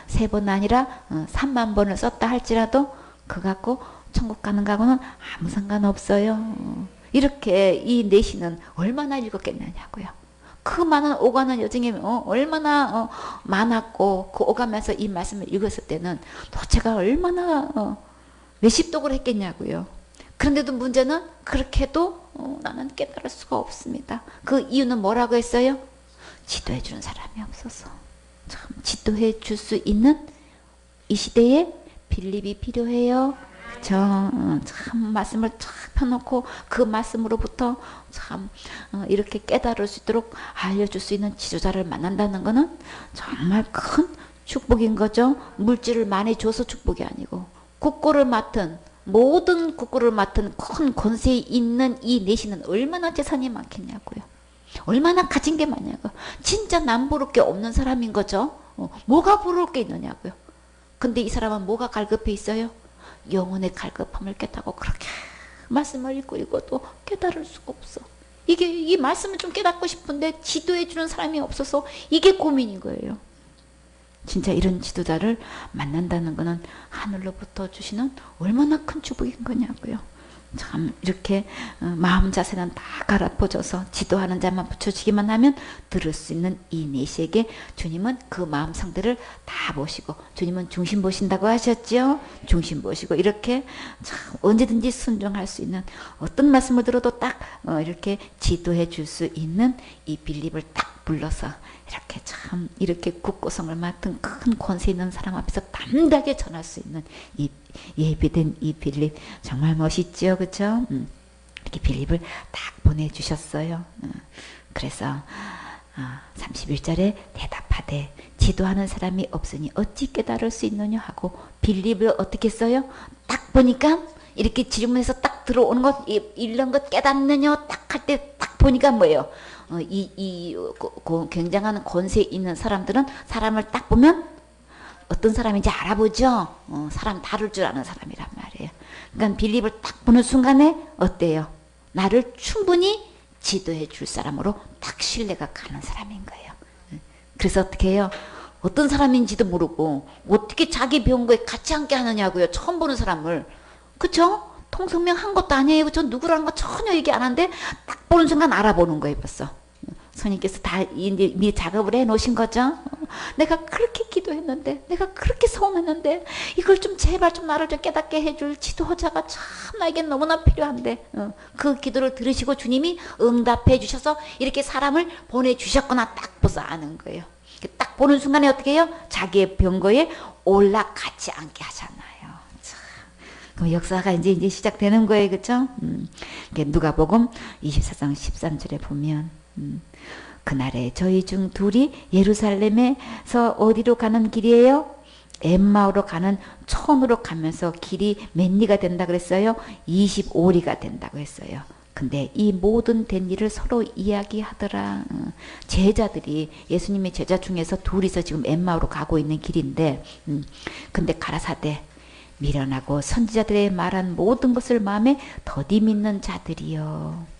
3번 아니라 3만 번을 썼다 할지라도 그거 갖고 천국 가는 거하고는 아무 상관 없어요. 이렇게 이 내시는 얼마나 읽었겠느냐고요. 그 많은 오가는 여정이 얼마나 많았고 그 오가면서 이 말씀을 읽었을 때는 도대체가 얼마나 몇십독을 했겠냐고요. 그런데도 문제는 그렇게 해도 나는 깨달을 수가 없습니다. 그 이유는 뭐라고 했어요? 지도해 주는 사람이 없어서. 참 지도해 줄 수 있는 이 시대에 빌립이 필요해요. 참 말씀을 쫙 펴놓고 그 말씀으로부터 참 이렇게 깨달을 수 있도록 알려줄 수 있는 지도자를 만난다는 것은 정말 큰 축복인 거죠. 물질을 많이 줘서 축복이 아니고 모든 국고를 맡은 큰 권세에 있는 이 내시는 얼마나 재산이 많겠냐고요. 얼마나 가진 게 많냐고요. 진짜 남부를 게 없는 사람인 거죠. 뭐가 부러울 게 있느냐고요. 근데 이 사람은 뭐가 갈급해 있어요? 영혼의 갈급함을 깨닫고 그렇게 말씀을 읽어도 깨달을 수가 없어. 이 말씀을 좀 깨닫고 싶은데 지도해 주는 사람이 없어서 이게 고민인 거예요. 진짜 이런 지도자를 만난다는 것은 하늘로부터 주시는 얼마나 큰 축복인 거냐고요. 참 이렇게 마음 자세는 다 갈아엎어져서 지도하는 자만 붙여지기만 하면 들을 수 있는 이 내시에게 주님은 그 마음 상태를 다 보시고, 주님은 중심 보신다고 하셨죠. 중심 보시고 이렇게 참 언제든지 순종할 수 있는, 어떤 말씀을 들어도 딱 이렇게 지도해 줄 수 있는 이 빌립을 딱 불러서 이렇게 참 이렇게 국고성을 맡은 큰 권세 있는 사람 앞에서 담대하게 전할 수 있는 이 예비된 이 빌립, 정말 멋있죠, 그렇죠? 이렇게 빌립을 딱 보내주셨어요. 그래서 31절에 대답하되 지도하는 사람이 없으니 어찌 깨달을 수 있느냐 하고, 빌립을 어떻게 써요? 딱 보니까 이렇게 질문해서 딱 들어오는 것, 읽는 것 깨닫느냐 딱 할 때 딱 보니까 뭐예요? 굉장한 권세 있는 사람들은 사람을 딱 보면 어떤 사람인지 알아보죠. 사람 다룰 줄 아는 사람이란 말이에요. 그러니까 빌립을 딱 보는 순간에 어때요? 나를 충분히 지도해 줄 사람으로 딱 신뢰가 가는 사람인 거예요. 그래서 어떻게 해요? 어떤 사람인지도 모르고 어떻게 자기 병거에 같이 함께 하느냐고요. 처음 보는 사람을. 그쵸? 통성명 한 것도 아니에요. 저 누구라는 거 전혀 얘기 안 하는데 딱 보는 순간 알아보는 거예요. 벌써. 선생님께서 다 이제 미 작업을 해 놓으신 거죠. 내가 그렇게 기도했는데, 내가 그렇게 소원했는데, 이걸 좀 제발 좀 나를 좀 깨닫게 해줄 지도자가 참 나에게 너무나 필요한데, 그 기도를 들으시고 주님이 응답해 주셔서 이렇게 사람을 보내주셨구나 딱 벌써 아는 거예요. 딱 보는 순간에 어떻게 해요? 자기의 병거에 올라가지 않게 하잖아요. 그럼 역사가 이제 시작되는 거예요. 그쵸? 누가복음 24장 13절에 보면, 그날에 저희 중 둘이 예루살렘에서 어디로 가는 길이에요? 엠마오로 가는 촌으로 가면서 길이 몇 리가 된다 그랬어요? 25리가 된다고 했어요. 근데 이 모든 된 일을 서로 이야기하더라. 제자들이, 예수님의 제자 중에서 둘이서 지금 엠마오로 가고 있는 길인데, 근데 가라사대 미련하고 선지자들의 말한 모든 것을 마음에 더디 믿는 자들이요.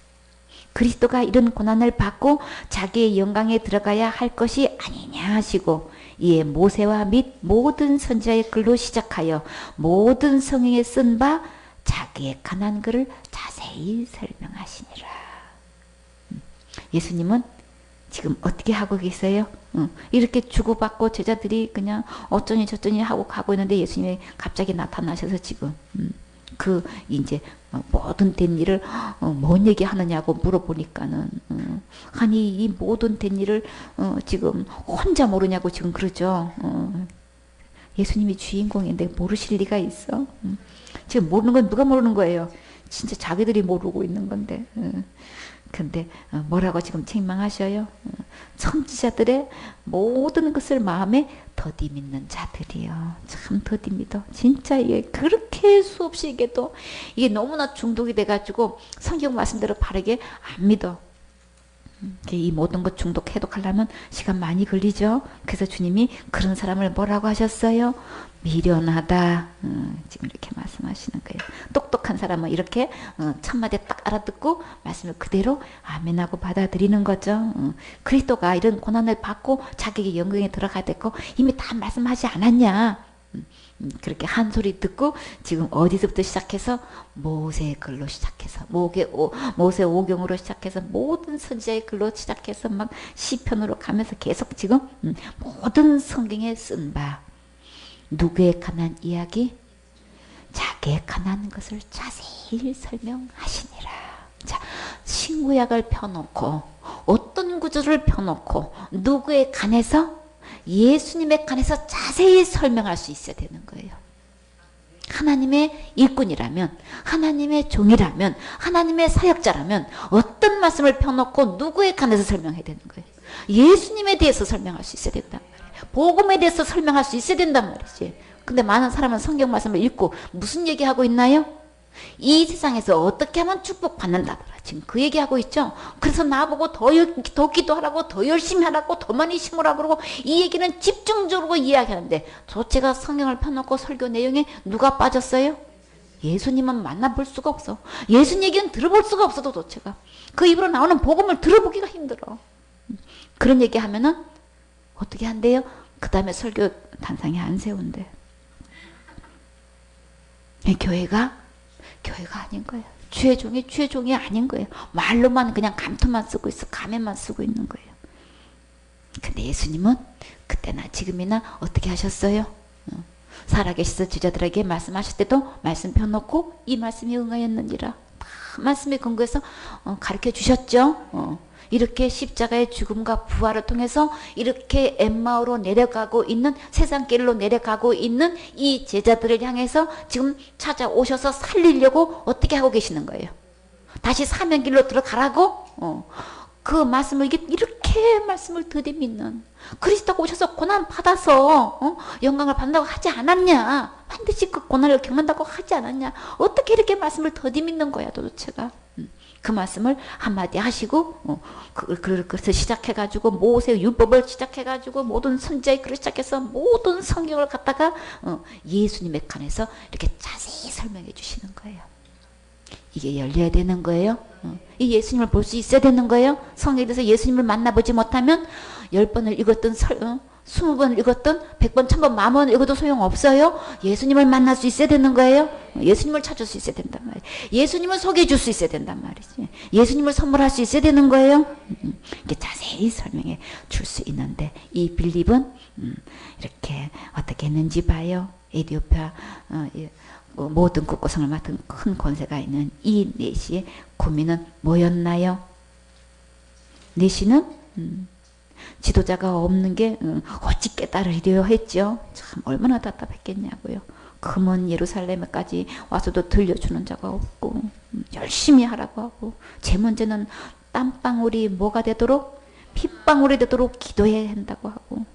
그리스도가 이런 고난을 받고 자기의 영광에 들어가야 할 것이 아니냐 하시고, 이에 모세와 및 모든 선지자의 글로 시작하여 모든 성경에 쓴 바 자기의 가난 글을 자세히 설명하시니라. 예수님은 지금 어떻게 하고 계세요? 이렇게 주고받고 제자들이 그냥 어쩌니 저쩌니 하고 가고 있는데 예수님이 갑자기 나타나셔서 지금 그 이제 모든 된 일을 뭔 얘기 하느냐고 물어보니까는 아니 이 모든 된 일을 지금 혼자 모르냐고 지금 그러죠. 예수님이 주인공인데 모르실 리가 있어? 지금 모르는 건 누가 모르는 거예요? 진짜 자기들이 모르고 있는 건데. 근데 뭐라고 지금 책망하셔요? 선지자들의 모든 것을 마음에 더디 믿는 자들이요. 참 더디 믿어. 진짜 이게 그렇게 수없이 얘기해도 이게 너무나 중독이 돼가지고 성경 말씀대로 바르게 안 믿어. 이 모든 것 중독 해독하려면 시간 많이 걸리죠. 그래서 주님이 그런 사람을 뭐라고 하셨어요? 미련하다. 지금 이렇게 말씀하시는 거예요. 똑똑한 사람은 이렇게 첫마디 딱 알아듣고 말씀을 그대로 아멘하고 받아들이는 거죠. 그리스도가 이런 고난을 받고 자기의 영광에 들어가야 되고 이미 다 말씀하지 않았냐. 그렇게 한 소리 듣고 지금 어디서부터 시작해서 모세의 글로 시작해서 모세 오경으로 시작해서 모든 선지자의 글로 시작해서 막 시편으로 가면서 계속 지금 모든 성경에 쓴 바 누구의 가난 이야기? 자기의 가난 것을 자세히 설명하시니라. 자, 신구약을 펴놓고 어떤 구절을 펴놓고 누구의 간에서? 예수님의 간에서 자세히 설명할 수 있어야 되는 거예요. 하나님의 일꾼이라면, 하나님의 종이라면, 하나님의 사역자라면 어떤 말씀을 펴놓고 누구의 간에서 설명해야 되는 거예요. 예수님에 대해서 설명할 수 있어야 된단 말이에요. 복음에 대해서 설명할 수 있어야 된단 말이지. 근데 많은 사람은 성경 말씀을 읽고 무슨 얘기하고 있나요? 이 세상에서 어떻게 하면 축복받는다더라. 지금 그 얘기하고 있죠. 그래서 나보고 더 기도하라고, 더 열심히 하라고, 더 많이 심으라고 그러고 이 얘기는 집중적으로 이야기하는데 도대체가 성경을 펴놓고 설교 내용에 누가 빠졌어요? 예수님은 만나볼 수가 없어. 예수님 얘기는 들어볼 수가 없어도 도대체가. 그 입으로 나오는 복음을 들어보기가 힘들어. 그런 얘기하면은 어떻게 한대요? 그 다음에 설교 단상에 안 세운대. 교회가 아닌 거예요. 주의 종이 아닌 거예요. 말로만 그냥 감투만 쓰고 있어. 가면만 쓰고 있는 거예요. 근데 예수님은 그때나 지금이나 어떻게 하셨어요? 살아계셔서 제자들에게 말씀하실 때도 말씀 펴놓고 이 말씀이 응하였느니라. 다 말씀에 근거해서 가르쳐 주셨죠. 이렇게 십자가의 죽음과 부활을 통해서 이렇게 엠마오로 내려가고 있는, 세상길로 내려가고 있는 이 제자들을 향해서 지금 찾아오셔서 살리려고 어떻게 하고 계시는 거예요? 다시 사명길로 들어가라고? 그 말씀을 이렇게 말씀을 들이미는 그리스도가 오셔서 고난 받아서 영광을 받는다고 하지 않았냐? 반드시 그 고난을 겪는다고 하지 않았냐? 어떻게 이렇게 말씀을 더디밌는 거야 도대체가? 그 말씀을 한마디 하시고 그래서 시작해가지고 모세 율법을 시작해가지고 모든 선지자의 글을 시작해서 모든 성경을 갖다가 예수님의 칸에서 이렇게 자세히 설명해 주시는 거예요. 이게 열려야 되는 거예요. 이 예수님을 볼 수 있어야 되는 거예요. 성경에 대해서 예수님을 만나보지 못하면 10번을 읽었던 20번 읽었던 100번, 1000번, 10,000번 읽어도 소용없어요. 예수님을 만날 수 있어야 되는 거예요. 예수님을 찾을 수 있어야 된단 말이에요. 예수님을 소개해 줄 수 있어야 된단 말이지. 예수님을 선물할 수 있어야 되는 거예요. 이렇게 자세히 설명해 줄 수 있는데 이 빌립은 이렇게 어떻게 했는지 봐요. 에디오피아 모든 국고성을 맡은 큰 권세가 있는 이 내시의 고민은 뭐였나요? 내시는 지도자가 없는 게 어찌 깨달으려 했죠. 참 얼마나 답답했겠냐고요. 금은 예루살렘에까지 와서도 들려주는 자가 없고 열심히 하라고 하고 제 문제는 땀방울이 뭐가 되도록 핏방울이 되도록 기도해야 한다고 하고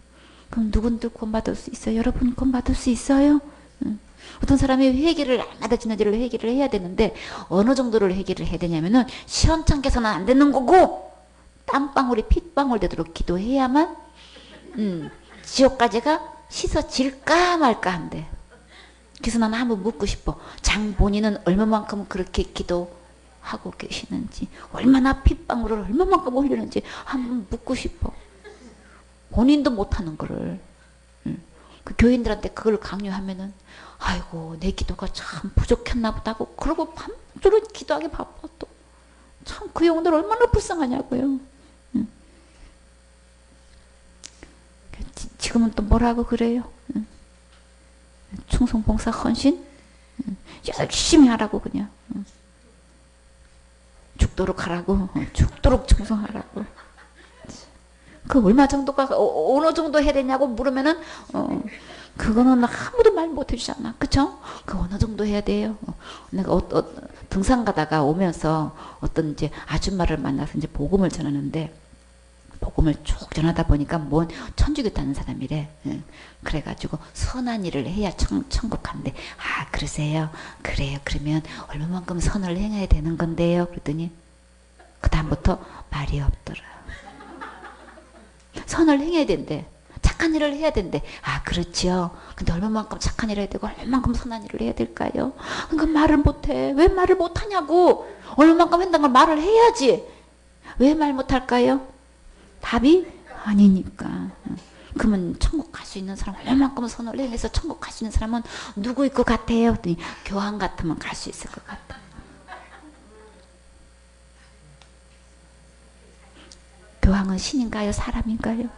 그럼 누군들 구원받을 수 있어요? 여러분 구원받을 수 있어요? 어떤 사람이 회개를 얼마나 지난지를 회개를 해야 되는데 어느 정도를 회개를 해야 되냐면은 시원찮게서는 안 되는 거고 땀방울이 핏방울 되도록 기도해야만 지옥까지가 씻어질까 말까 한대. 그래서 나는 한번 묻고 싶어. 장본인은 얼마만큼 그렇게 기도하고 계시는지 얼마나 핏방울을 얼마만큼 흘리는지 한번 묻고 싶어. 본인도 못하는 거를 그 교인들한테 그걸 강요하면은 아이고 내 기도가 참 부족했나 보다고 그러고 밤새도록 기도하기 바빠 또. 참 그 영혼들 얼마나 불쌍하냐고요. 지금은 또 뭐라고 그래요? 충성, 봉사, 헌신? 열심히 하라고 그냥. 죽도록 하라고. 죽도록 충성하라고. 그 얼마 정도가 어느 정도 해야 되냐고 물으면은 그거는 아무도 말 못해 주잖아. 그쵸? 그 어느 정도 해야 돼요? 내가 등산 가다가 오면서 어떤 이제 아줌마를 만나서 이제 복음을 전하는데 복음을 쭉 전하다 보니까 뭔 천주교 다는 사람이래. 그래가지고 선한 일을 해야 천국 간대. 아 그러세요? 그래요. 그러면 얼마만큼 선을 행해야 되는 건데요? 그랬더니 그 다음부터 말이 없더라. 선을 행해야 된대. 착한 일을 해야 된대. 아 그렇지요. 근데 얼마만큼 착한 일을 해야 되고 얼마만큼 선한 일을 해야 될까요? 그러니까 말을 못해. 왜 말을 못하냐고. 얼마만큼 한다는 걸 말을 해야지. 왜 말 못할까요? 답이 아니니까. 그러면 천국 갈 수 있는 사람 얼마만큼 선을 행해서 천국 갈 수 있는 사람은 누구일 것 같아요? 그랬더니 교황 같으면 갈 수 있을 것 같다. 교황은 신인가요? 사람인가요?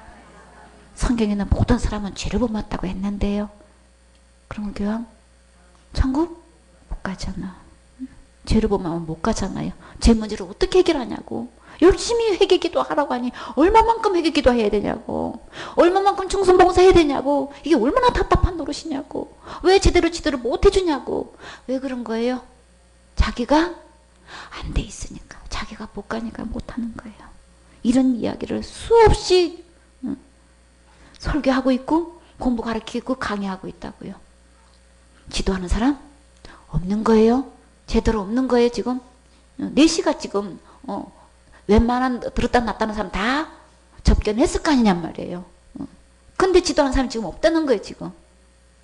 성경에는 모든 사람은 죄를 범했다고 했는데요. 그러면 교황 천국 못 가잖아. 죄를 범하면 못 가잖아요. 죄 문제를 어떻게 해결하냐고. 열심히 회개기도 하라고 하니 얼마만큼 회개기도 해야 되냐고. 얼마만큼 충성봉사 해야 되냐고. 이게 얼마나 답답한 노릇이냐고. 왜 제대로 지도를 못 해주냐고. 왜 그런 거예요? 자기가 안 돼 있으니까. 자기가 못 가니까 못 하는 거예요. 이런 이야기를 수없이 설교하고 있고 공부 가르치고 강의하고 있다고요. 지도하는 사람 없는 거예요. 제대로 없는 거예요. 지금 4시가 지금 웬만한 들었다 놨다는 사람 다 접견했을 거 아니냔 말이에요. 근데 지도하는 사람이 지금 없다는 거예요. 지금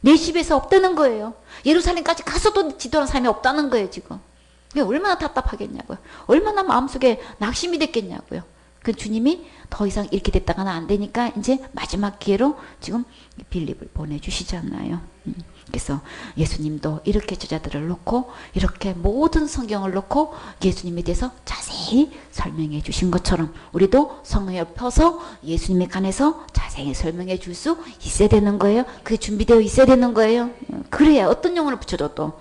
내 집에서 없다는 거예요. 예루살렘까지 가서도 지도하는 사람이 없다는 거예요. 지금 얼마나 답답하겠냐고요. 얼마나 마음속에 낙심이 됐겠냐고요. 그 주님이 더 이상 이렇게 됐다가는 안 되니까 이제 마지막 기회로 지금 빌립을 보내주시잖아요. 그래서 예수님도 이렇게 제자들을 놓고 이렇게 모든 성경을 놓고 예수님에 대해서 자세히 설명해 주신 것처럼 우리도 성경을 펴서 예수님에 관해서 자세히 설명해 줄 수 있어야 되는 거예요. 그게 준비되어 있어야 되는 거예요. 그래야 어떤 영혼을 붙여줘도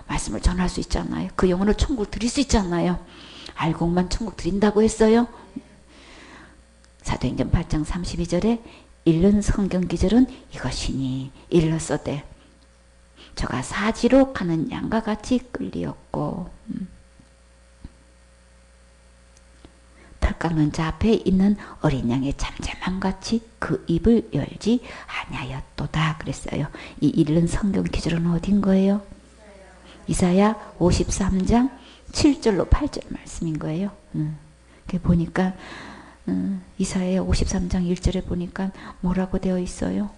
말씀을 전할 수 있잖아요. 그 영혼을 천국 드릴 수 있잖아요. 알곡만 천국 드린다고 했어요. 사도행전 8장 32절에 읽는 성경 기절은 이것이니 일렀어대 저가 사지로 가는 양과 같이 끌리었고 털 깎는 자 앞에 있는 어린 양의 잠잠함 같이 그 입을 열지 아니하였도다 그랬어요. 이 읽는 성경 기절은 어딘 거예요? 이사야 53장 7절로 8절 말씀인 거예요. 보니까 이사야 53장 1절에 보니까 뭐라고 되어 있어요?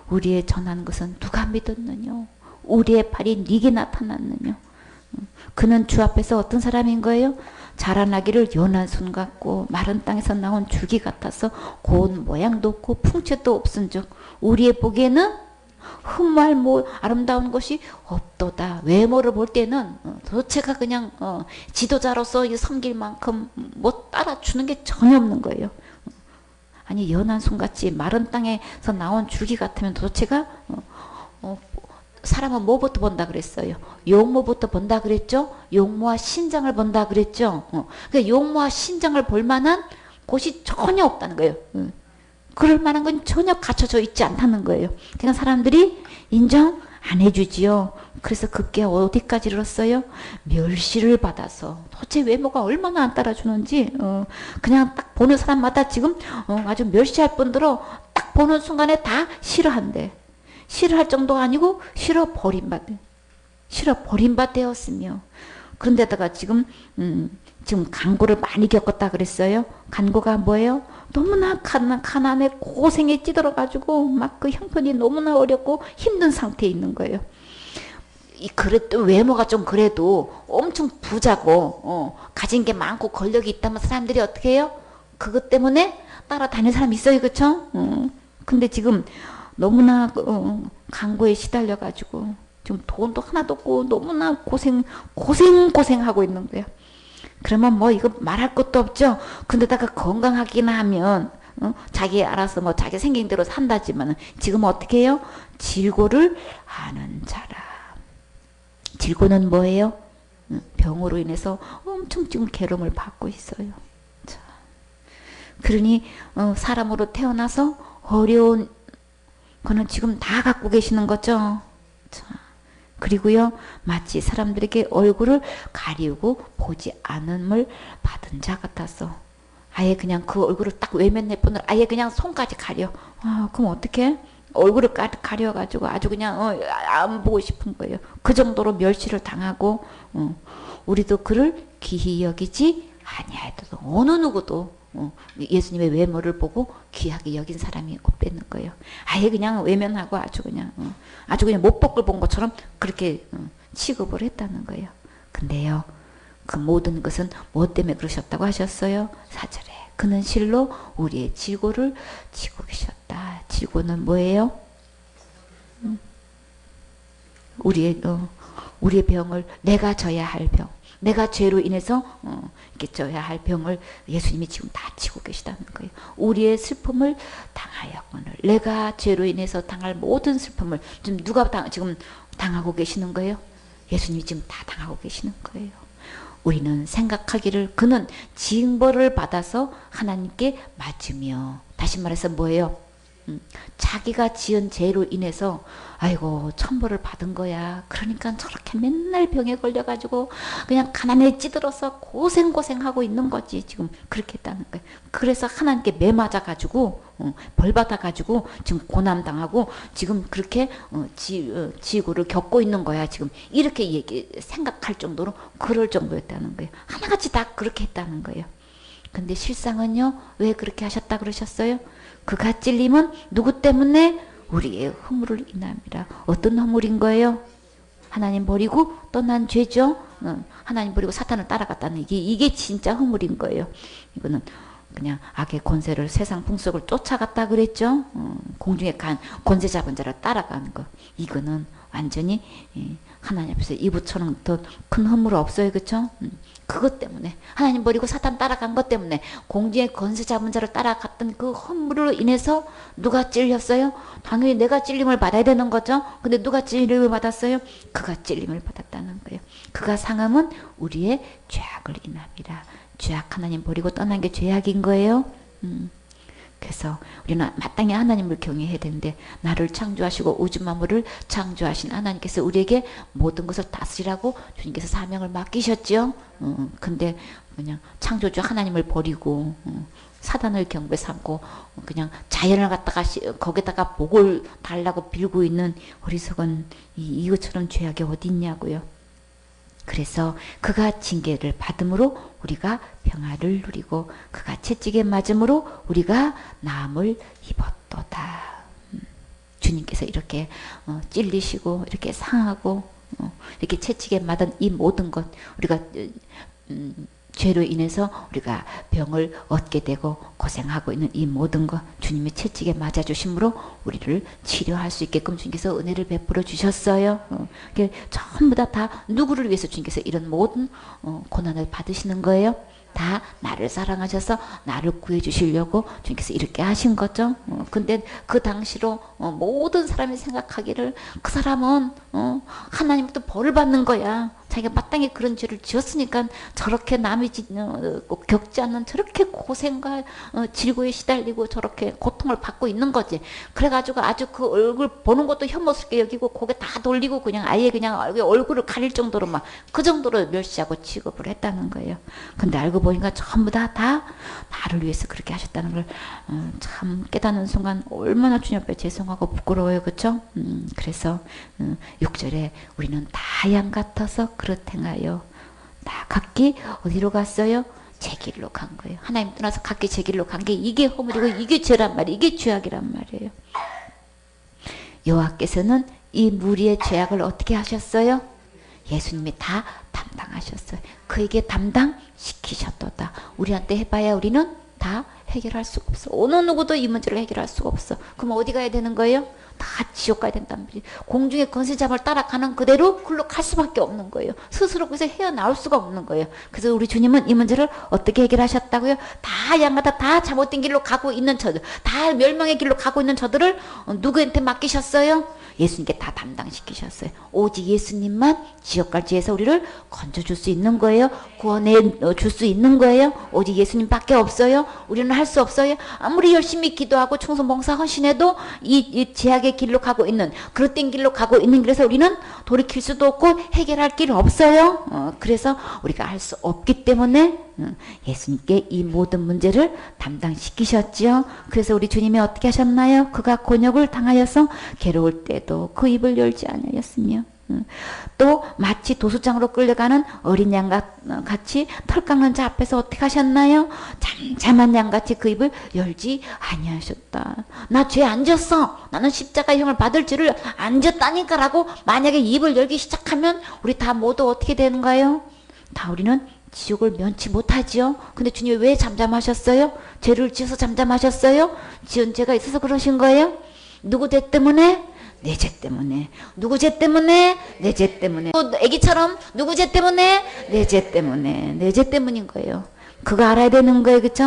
우리의 전한 것은 누가 믿었느냐? 우리의 팔이 네게 나타났느냐? 그는 주 앞에서 어떤 사람인 거예요? 자라나기를 연한 순 같고 마른 땅에서 나온 줄기 같아서 고운 모양도 없고 풍채도 없은즉 우리의 보기에는 흠말 뭐 아름다운 것이 없도다. 외모를 볼 때는 도대체가 그냥 지도자로서 섬길 만큼 뭐 따라주는 게 전혀 없는 거예요. 아니 연한 순같이 마른 땅에서 나온 줄기 같으면 도대체가 사람은 뭐부터 본다 그랬어요? 용모부터 본다 그랬죠? 용모와 신장을 본다 그랬죠? 그러니까 용모와 신장을 볼 만한 곳이 전혀 없다는 거예요. 그럴 만한 건 전혀 갖춰져 있지 않다는 거예요. 그냥 사람들이 인정 안 해주지요. 그래서 그게 어디까지 이르렀어요? 멸시를 받아서 도대체 외모가 얼마나 안 따라주는지 그냥 딱 보는 사람마다 지금 아주 멸시할 뿐더러 딱 보는 순간에 다 싫어한대. 싫어할 정도가 아니고 싫어 버림받되었으며 그런데다가 지금 간고를 많이 겪었다 그랬어요. 간고가 뭐예요? 너무나 가난에 고생에 찌들어가지고 막 그 형편이 너무나 어렵고 힘든 상태에 있는 거예요. 그래도 외모가 좀 그래도 엄청 부자고 가진 게 많고 권력이 있다면 사람들이 어떻게 해요? 그것 때문에 따라다니는 사람이 있어요. 그쵸? 근데 지금 너무나 간고에 시달려가지고 지금 돈도 하나도 없고 너무나 고생하고 있는 거예요. 그러면 뭐 이거 말할 것도 없죠. 근데다가 건강하기나 하면 자기 알아서 뭐 자기 생긴 대로 산다지만 지금 어떻게 해요? 질고를 아는 자라. 질고는 뭐예요? 병으로 인해서 엄청 지금 괴로움을 받고 있어요. 자, 그러니 사람으로 태어나서 어려운 거는 지금 다 갖고 계시는 거죠. 자, 그리고요 마치 사람들에게 얼굴을 가리우고 보지 않음을 받은 자 같아서 아예 그냥 그 얼굴을 딱 외면할 뿐을 아예 그냥 손까지 가려. 그럼 어떻게? 얼굴을 가려가지고 아주 그냥 안 보고 싶은 거예요. 그 정도로 멸시를 당하고 우리도 그를 귀히 여기지 아니하여도 어느 누구도 예수님의 외모를 보고 귀하게 여긴 사람이 없다는 거예요. 아예 그냥 외면하고 아주 그냥 못 볶을 본 것처럼 그렇게 취급을 했다는 거예요. 근데요, 그 모든 것은 뭐 때문에 그러셨다고 하셨어요? 4절에 그는 실로 우리의 질고를 지고 계셨다. 질고는 뭐예요? 우리의 병을 내가 져야 할 병, 내가 죄로 인해서 이렇게 져야 할 병을 예수님이 지금 다 지고 계시다는 거예요. 우리의 슬픔을 당하였거늘 내가 죄로 인해서 당할 모든 슬픔을 지금 누가 지금 당하고 계시는 거예요? 예수님이 지금 다 당하고 계시는 거예요. 우리는 생각하기를 그는 징벌을 받아서 하나님께 맞으며, 다시 말해서 뭐예요? 자기가 지은 죄로 인해서 아이고 천벌을 받은 거야. 그러니까 저렇게 맨날 병에 걸려가지고 그냥 가난에 찌들어서 고생하고 있는 거지. 지금 그렇게 했다는 거예요. 그래서 하나님께 매맞아가지고 벌 받아가지고 지금 고난당하고 지금 그렇게 지고를 겪고 있는 거야. 지금 이렇게 생각할 정도로 그럴 정도였다는 거예요. 하나같이 다 그렇게 했다는 거예요. 근데 실상은요, 왜 그렇게 하셨다 그러셨어요? 그가 찔림은 누구 때문에? 우리의 허물을 인함이라. 어떤 허물인 거예요? 하나님 버리고 떠난 죄죠. 하나님 버리고 사탄을 따라갔다는 이게 진짜 허물인 거예요. 이거는 그냥 악의 권세를, 세상 풍속을 쫓아갔다 그랬죠. 공중에 간 권세 잡은 자를 따라가는 거. 이거는 완전히 하나님 앞에서 이부처럼 더 큰 허물 없어요. 그렇죠? 그것 때문에 하나님 버리고 사탄 따라간 것 때문에 공중의 권세 잡은 자를 따라갔던 그 허물로 인해서 누가 찔렸어요? 당연히 내가 찔림을 받아야 되는 거죠. 근데 누가 찔림을 받았어요? 그가 찔림을 받았다는 거예요. 그가 상함은 우리의 죄악을 인함이라. 죄악 하나님 버리고 떠난 게 죄악인 거예요. 그래서 우리는 마땅히 하나님을 경외해야 되는데, 나를 창조하시고 우주 만물을 창조하신 하나님께서 우리에게 모든 것을 다스리라고 주님께서 사명을 맡기셨죠. 근데 그냥 창조주 하나님을 버리고 사단을 경배 삼고 그냥 자연을 갖다가 거기다가 복을 달라고 빌고 있는 어리석은 이것처럼 죄악이 어디 있냐고요. 그래서 그가 징계를 받음으로 우리가 평화를 누리고 그가 채찍에 맞음으로 우리가 나음을 입었도다. 주님께서 이렇게 찔리시고 이렇게 상하고 이렇게 채찍에 맞은 이 모든 것, 우리가 죄로 인해서 우리가 병을 얻게 되고 고생하고 있는 이 모든 것 주님이 채찍에 맞아주심으로 우리를 치료할 수 있게끔 주님께서 은혜를 베풀어 주셨어요. 전부 다 누구를 위해서 주님께서 이런 모든 고난을 받으시는 거예요? 다 나를 사랑하셔서 나를 구해주시려고 주님께서 이렇게 하신 거죠. 근데 그 당시로 모든 사람이 생각하기를 그 사람은 하나님부터 벌을 받는 거야. 자기가 마땅히 그런 죄를 지었으니까 저렇게 남이 겪지 않는 저렇게 고생과 질고에 시달리고 저렇게 고통을 받고 있는 거지. 그래가지고 아주 그 얼굴 보는 것도 혐오스럽게 여기고 고개 다 돌리고 그냥 아예 그냥 얼굴을 가릴 정도로 막 그 정도로 멸시하고 취급을 했다는 거예요. 근데 알고 보니까 전부 다 나를 위해서 그렇게 하셨다는 걸 참 깨닫는 순간 얼마나 주님 앞에 죄송하고 부끄러워요. 그렇죠? 그래서 6절에 우리는 다 양 같아서 그릇 행하여 다 각기 어디로 갔어요? 제 길로 간 거예요. 하나님 떠나서 각기 제 길로 간 게 이게 허물이고 이게 죄란 말이에요. 이게 죄악이란 말이에요. 여호와께서는 이 무리의 죄악을 어떻게 하셨어요? 예수님이 다 담당하셨어요. 그에게 담당시키셨도다. 우리한테 해봐야 우리는 다 해결할 수가 없어. 어느 누구도 이 문제를 해결할 수가 없어. 그럼 어디 가야 되는 거예요? 다 지옥 가야 된단 말이에요. 공중의 권세자를 따라가는 그대로 글로 갈 수밖에 없는 거예요. 스스로 거기서 헤어나올 수가 없는 거예요. 그래서 우리 주님은 이 문제를 어떻게 해결하셨다고요? 다 양마다 다 잘못된 길로 가고 있는 저들, 다 멸망의 길로 가고 있는 저들을 누구한테 맡기셨어요? 예수님께 다 담당시키셨어요. 오직 예수님만 지옥갈지에서 우리를 건져줄 수 있는 거예요. 구원해 줄 수 있는 거예요. 오직 예수님밖에 없어요. 우리는 할 수 없어요. 아무리 열심히 기도하고 충성 봉사 헌신해도 이 제약의 길로 가고 있는 그릇된 길로 가고 있는 길에서 우리는 돌이킬 수도 없고 해결할 길 없어요. 그래서 우리가 할 수 없기 때문에 예수님께 이 모든 문제를 담당시키셨지요. 그래서 우리 주님이 어떻게 하셨나요? 그가 곤욕을 당하여서 괴로울 때도 그 입을 열지 아니하였으며 또 마치 도수장으로 끌려가는 어린 양같이 털 깎는 자 앞에서 어떻게 하셨나요? 잠잠한 양같이 그 입을 열지 아니하셨다. 나 죄 안 졌어. 나는 십자가형을 받을 죄를 안 졌다니까 라고 만약에 입을 열기 시작하면 우리 다 모두 어떻게 되는가요? 다 우리는 지옥을 면치 못하지요. 근데 주님이 왜 잠잠하셨어요? 죄를 지어서 잠잠하셨어요? 지은 죄가 있어서 그러신 거예요? 누구 죄 때문에? 내 죄 때문에. 누구 죄 때문에? 내 죄 때문에. 애기처럼 누구 죄 때문에? 내 죄 때문에. 내 죄 때문인 거예요. 그거 알아야 되는 거예요. 그쵸?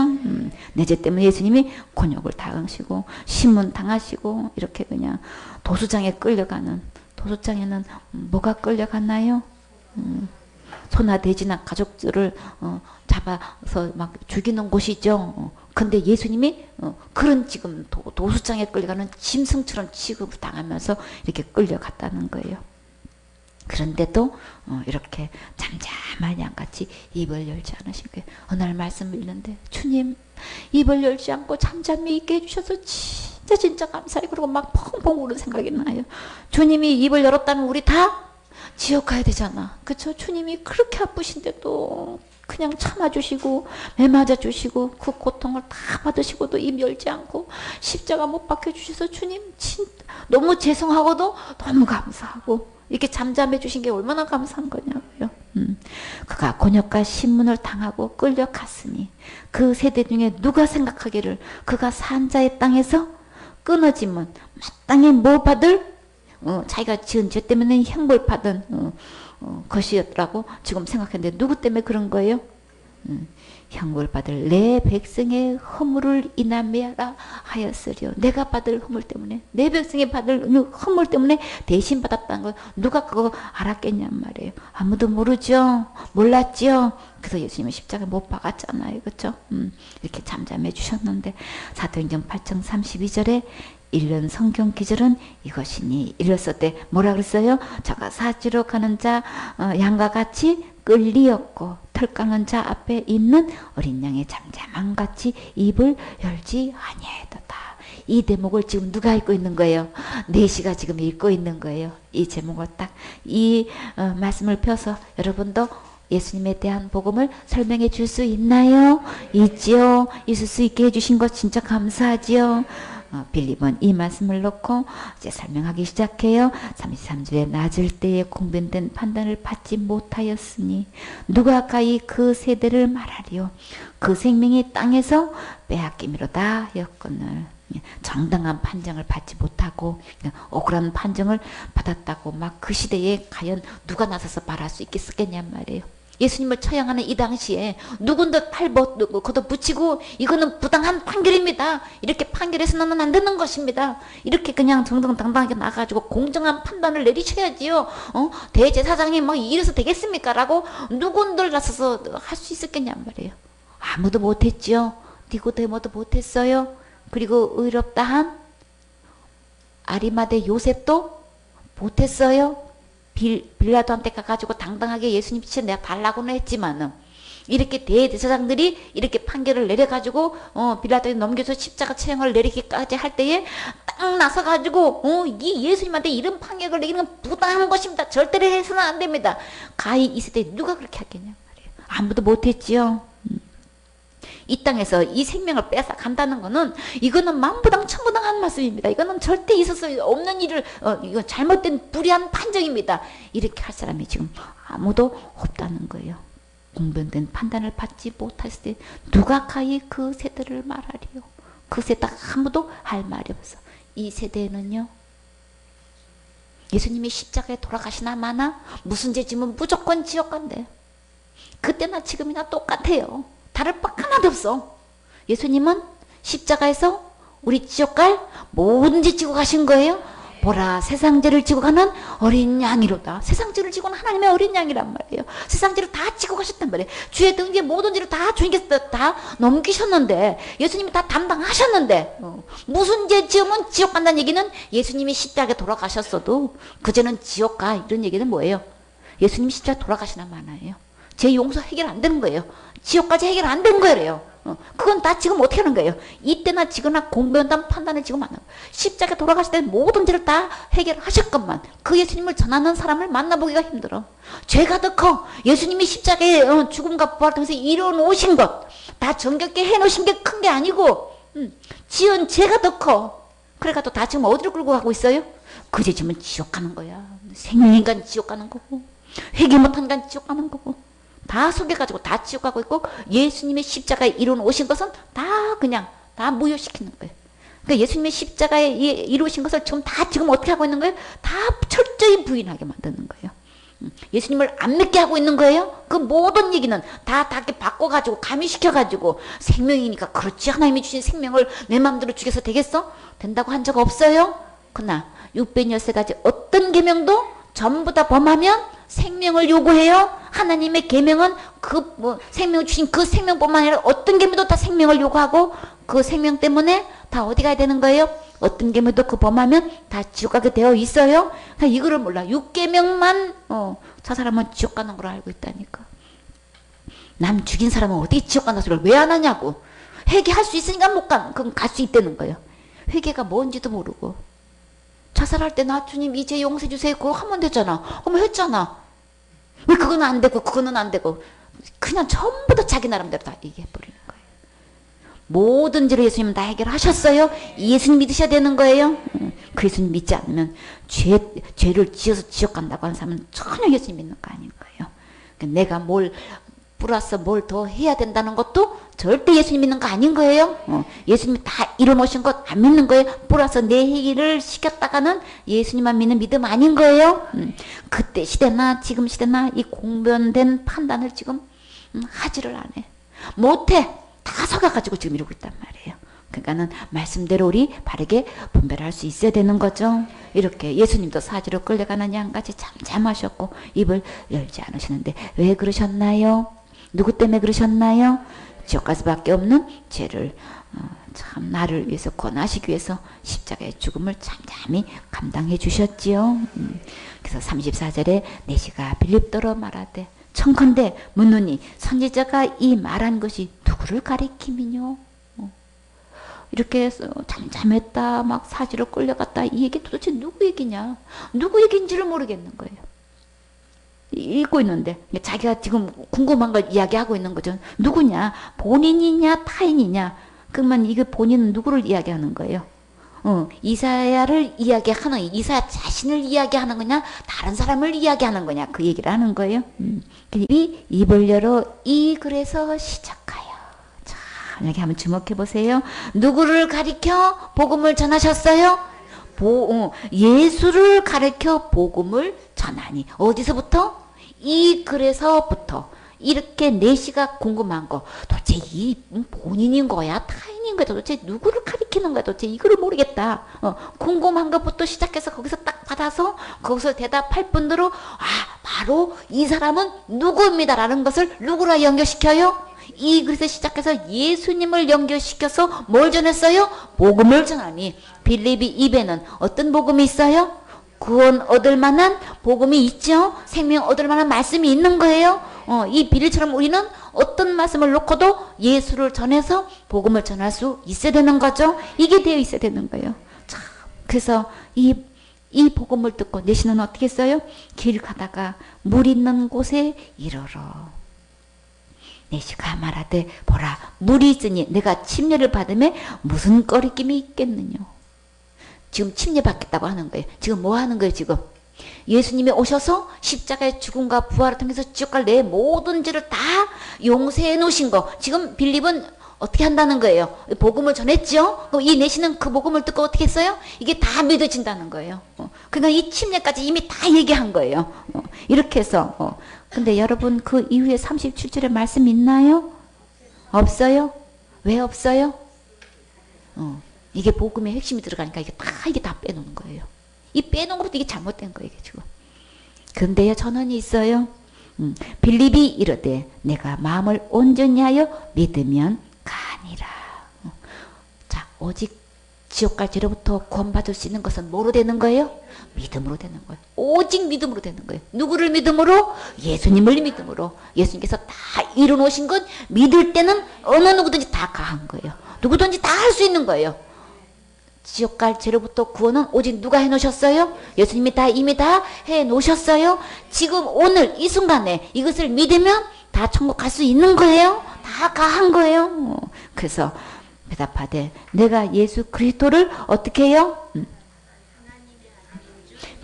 내 죄 때문에 예수님이 곤욕을 당하시고 신문 당하시고 이렇게 그냥 도수장에 끌려가는, 도수장에는 뭐가 끌려갔나요? 소나 돼지나 가족들을 잡아서 막 죽이는 곳이죠. 근데 예수님이 그런 지금 도수장에 끌려가는 짐승처럼 취급을 당하면서 이렇게 끌려갔다는 거예요. 그런데도 이렇게 잠잠한 양같이 입을 열지 않으신 거예요. 어느 날 말씀을 읽는데 주님 입을 열지 않고 잠잠히 있게 해주셔서 진짜 감사해요. 그리고 막 펑펑 우는 생각이 나요. 주님이 입을 열었다면 우리 다 지옥 가야 되잖아. 그쵸? 주님이 그렇게 아프신데도 그냥 참아주시고 매맞아주시고 그 고통을 다 받으시고도 입 열지 않고 십자가 못 박혀주셔서 주님 너무 죄송하고도 너무 감사하고 이렇게 잠잠해 주신 게 얼마나 감사한 거냐고요. 그가 곤욕과 신문을 당하고 끌려갔으니 그 세대 중에 누가 생각하기를 그가 산자의 땅에서 끊어지면 마땅히 뭐 받을 자기가 지은 죄 때문에 형벌 받은 것이었라고 지금 생각했는데 누구 때문에 그런 거예요? 형벌 받을 내 백성의 허물을 인하여라 하였으리요. 내가 받을 허물 때문에 내 백성이 받을 허물 때문에 대신 받았다는 거 누가 그거 알았겠냔 말이에요. 아무도 모르죠. 몰랐죠. 그래서 예수님이 십자가에 못 박았잖아요. 그렇죠? 이렇게 잠잠해 주셨는데 사도행전 8장 32절에 읽는 성경 기절은 이것이니 일렀을 때 뭐라 그랬어요? 저가 사지로 가는 자 양과 같이 끌리었고 털 깎는 자 앞에 있는 어린 양의 잠잠함 같이 입을 열지 아니하였다. 이 대목을 지금 누가 읽고 있는 거예요? 내시가 지금 읽고 있는 거예요. 이 제목을 딱 이 말씀을 펴서 여러분도 예수님에 대한 복음을 설명해 줄 수 있나요? 있지요. 있을 수 있게 해주신 것 진짜 감사하지요. 빌립은 이 말씀을 놓고 이제 설명하기 시작해요. 33절에 낮을 때에 공변된 판단을 받지 못하였으니 누가 가히 그 세대를 말하리요. 그 생명이 땅에서 빼앗김이로다 하였거늘. 정당한 판정을 받지 못하고 억울한 판정을 받았다고 막 그 시대에 과연 누가 나서서 말할 수 있겠었겠냔 말이에요. 예수님을 처형하는 이 당시에 누군들 팔 걷어붙이고 이거는 부당한 판결입니다. 이렇게 판결해서는 안 되는 것입니다. 이렇게 그냥 정정당당하게 나가지고 공정한 판단을 내리셔야지요. 대제사장이 뭐 이래서 되겠습니까? 라고 누군들 나서서 할 수 있었겠냔 말이에요. 아무도 못했죠. 니고데모도 못했어요. 그리고 의롭다 한 아리마대 요셉도 못했어요. 빌라도한테 가가지고 당당하게 예수님 진짜 내가 달라고는 했지만은 이렇게 대제사장들이 이렇게 판결을 내려가지고 빌라도에 넘겨서 십자가 처형을 내리기까지 할 때에 딱 나서가지고 이 예수님한테 이런 판결을 내리는 건 부당한 것입니다. 절대로 해서는 안 됩니다. 가히 이 시대에 누가 그렇게 하겠냐 말이에요. 아무도 못했지요. 이 땅에서 이 생명을 뺏어 간다는 거는 이거는 만부당 천부당한 말씀입니다. 이거는 절대 있을 수 없는 일을 이거 잘못된 불의한 판정입니다. 이렇게 할 사람이 지금 아무도 없다는 거예요. 공변된 판단을 받지 못했을 때 누가 가히 그 세대를 말하리요. 그 세대 아무도 할 말이 없어. 이 세대는요. 예수님이 십자가에 돌아가시나 마나 무슨 죄 지면 무조건 지옥 간대. 그때나 지금이나 똑같아요. 다를 바 하나도 없어. 예수님은 십자가에서 우리 지옥 갈 모든 죄 지고 가신 거예요. 보라 세상 죄를 지고 가는 어린 양이로다. 세상 죄를 지고는 하나님의 어린 양이란 말이에요. 세상 죄를 다 지고 가셨단 말이에요. 주의 등지에 모든 죄를 다 주님께서 다 넘기셨는데 예수님이 다 담당하셨는데 무슨 죄 지으면 지옥 간다는 얘기는 예수님이 십자가에 돌아가셨어도 그 죄는 지옥 가 이런 얘기는 뭐예요? 예수님이 십자가에 돌아가시나 마나예요. 제 용서 해결 안 되는 거예요. 지옥까지 해결 안 된 거예요. 그건 다 지금 어떻게 하는 거예요? 이때나 지금이나 공변한 판단을 지금 안 하고 십자가에 돌아가실 때 모든 죄를 다 해결하셨건만 그 예수님을 전하는 사람을 만나보기가 힘들어. 죄가 더 커. 예수님이 십자가에 죽음과 부활 통해서 이뤄놓으신 것 다 정겹게 해놓으신 게 큰 게 아니고 지은 죄가 더 커. 그래가지고 다 지금 어디로 끌고 가고 있어요? 그 죄 지면 지옥 가는 거야. 생명인간 지옥 가는 거고 회개 못한 인간 지옥 가는 거고 다 속여가지고 다 지옥 가고 있고 예수님의 십자가에 이루어오신 것은 다 그냥 다 무효시키는 거예요. 그러니까 예수님의 십자가에 이루어오신 것을 지금 어떻게 하고 있는 거예요? 다 철저히 부인하게 만드는 거예요. 예수님을 안 믿게 하고 있는 거예요. 그 모든 얘기는 다 이렇게 바꿔가지고 가미시켜가지고 생명이니까 그렇지 하나님이 주신 생명을 내 마음대로 죽여서 되겠어? 된다고 한 적 없어요. 그러나 613가지 어떤 계명도 전부 다 범하면 생명을 요구해요. 하나님의 계명은 생명을 주신 그 생명뿐만 아니라 어떤 계명도 다 생명을 요구하고 그 생명 때문에 다 어디 가야 되는 거예요? 어떤 계명도 그 범하면 다 지옥 가게 되어 있어요. 이거를 몰라. 6계명만 저 사람은 지옥 가는 걸 알고 있다니까. 남 죽인 사람은 어떻게 지옥 가는 소리를 왜 안 하냐고. 회개할 수 있으니까 못 가. 그럼 갈 수 있다는 거예요. 회개가 뭔지도 모르고. 자살할 때 나 주님 이제 용서해 주세요. 그거 하면 되잖아. 그러면 했잖아. 왜 그거는 안 되고 그거는 안 되고 그냥 전부 다 자기 나름대로 다 얘기해버리는 거예요. 모든 죄를 예수님은 다 해결하셨어요. 예수님 믿으셔야 되는 거예요. 그 예수님 믿지 않으면 죄를 지어서 지옥 간다고 하는 사람은 전혀 예수님 믿는 거 아닌 거예요. 그러니까 내가 뭘 플러스 뭘 더 해야 된다는 것도 절대 예수님 믿는 거 아닌 거예요. 예수님이 다 이뤄놓으신 것 안 믿는 거예요. 플러스 내 얘기를 시켰다가는 예수님만 믿는 믿음 아닌 거예요. 그때 시대나 지금 시대나 이 공변된 판단을 지금 하지를 안 해. 못해. 다 속아가지고 지금 이러고 있단 말이에요. 그러니까는 말씀대로 우리 바르게 분별할 수 있어야 되는 거죠. 이렇게 예수님도 사지로 끌려가는 양같이 잠잠하셨고 입을 열지 않으시는데 왜 그러셨나요? 누구 때문에 그러셨나요? 지옥 갈 수밖에 없는 죄를 참 나를 위해서 권하시기 위해서 십자가의 죽음을 잠잠히 감당해 주셨지요. 그래서 34절에 내시가 빌립더러 말하되 청컨대 묻노니 선지자가 이 말한 것이 누구를 가리킴이뇨? 이렇게 해서 잠잠했다 막 사지로 끌려갔다 이 얘기 도대체 누구 얘기냐? 누구 얘기인지를 모르겠는 거예요. 읽고 있는데 자기가 지금 궁금한 걸 이야기하고 있는 거죠. 누구냐? 본인이냐 타인이냐? 그러면 이게 본인은 누구를 이야기하는 거예요? 이사야를 이야기하는, 이사야 자신을 이야기하는 거냐, 다른 사람을 이야기하는 거냐, 그 얘기를 하는 거예요. 입을 열어 이 글에서 시작하여. 자, 여기 한번 주목해 보세요. 누구를 가리켜 복음을 전하셨어요? 예수를 가리켜 복음을 전하니. 어디서부터? 이 글에서부터. 이렇게 내시가 궁금한 거, 도대체 이 본인인 거야, 타인인 거야, 도대체 누구를 가리키는 거야, 도대체 이거를 모르겠다. 궁금한 것부터 시작해서 거기서 딱 받아서 거기서 대답할 분들은 바로 이 사람은 누구입니다라는 것을 누구라 연결시켜요? 이 글에서 시작해서 예수님을 연결시켜서 뭘 전했어요? 복음을 전하니. 빌립이 입에는 어떤 복음이 있어요? 구원 얻을 만한 복음이 있죠. 생명 얻을 만한 말씀이 있는 거예요. 이 빌립처럼 우리는 어떤 말씀을 놓고도 예수를 전해서 복음을 전할 수 있어야 되는 거죠. 이게 되어 있어야 되는 거예요. 자, 그래서 이 복음을 듣고 내시는 어떻게 했어요? 길 가다가 물 있는 곳에 이르러. 내시가 말하되 보라, 물이 있으니 내가 침례를 받음에 무슨 꺼리낌이 있겠느냐. 지금 침례받겠다고 하는 거예요. 지금 뭐 하는 거예요, 지금? 예수님이 오셔서 십자가의 죽음과 부활을 통해서 지옥갈 내 모든 죄를 다 용서해 놓으신 거. 지금 빌립은 어떻게 한다는 거예요? 복음을 전했죠? 이 내시는 그 복음을 듣고 어떻게 했어요? 이게 다 믿어진다는 거예요. 그러니까 이 침례까지 이미 다 얘기한 거예요. 이렇게 해서. 근데 여러분, 그 이후에 37절에 말씀 있나요? 없어요? 왜 없어요? 이게 복음의 핵심이 들어가니까 이게 다 빼놓는 거예요. 이 빼놓은 것부터 이게 잘못된 거예요, 이게 지금. 근데요, 전원이 있어요. 빌립이 이르되 내가 마음을 온전히 하여 믿으면 가니라. 자, 오직 지옥 갈 죄로부터 구원받을 수 있는 것은 뭐로 되는 거예요? 믿음으로 되는 거예요. 오직 믿음으로 되는 거예요. 누구를 믿음으로? 예수님을 믿음으로. 예수님께서 다 이뤄놓으신 것 믿을 때는 어느 누구든지 다 가한 거예요. 누구든지 다 할 수 있는 거예요. 지옥 갈 죄로부터 구원은 오직 누가 해놓으셨어요? 예수님이 이미 다 해놓으셨어요. 지금 오늘 이 순간에 이것을 믿으면 다 천국 갈 수 있는 거예요. 다 가한 거예요. 그래서 대답하되 내가 예수 그리스도를 어떻게 해요?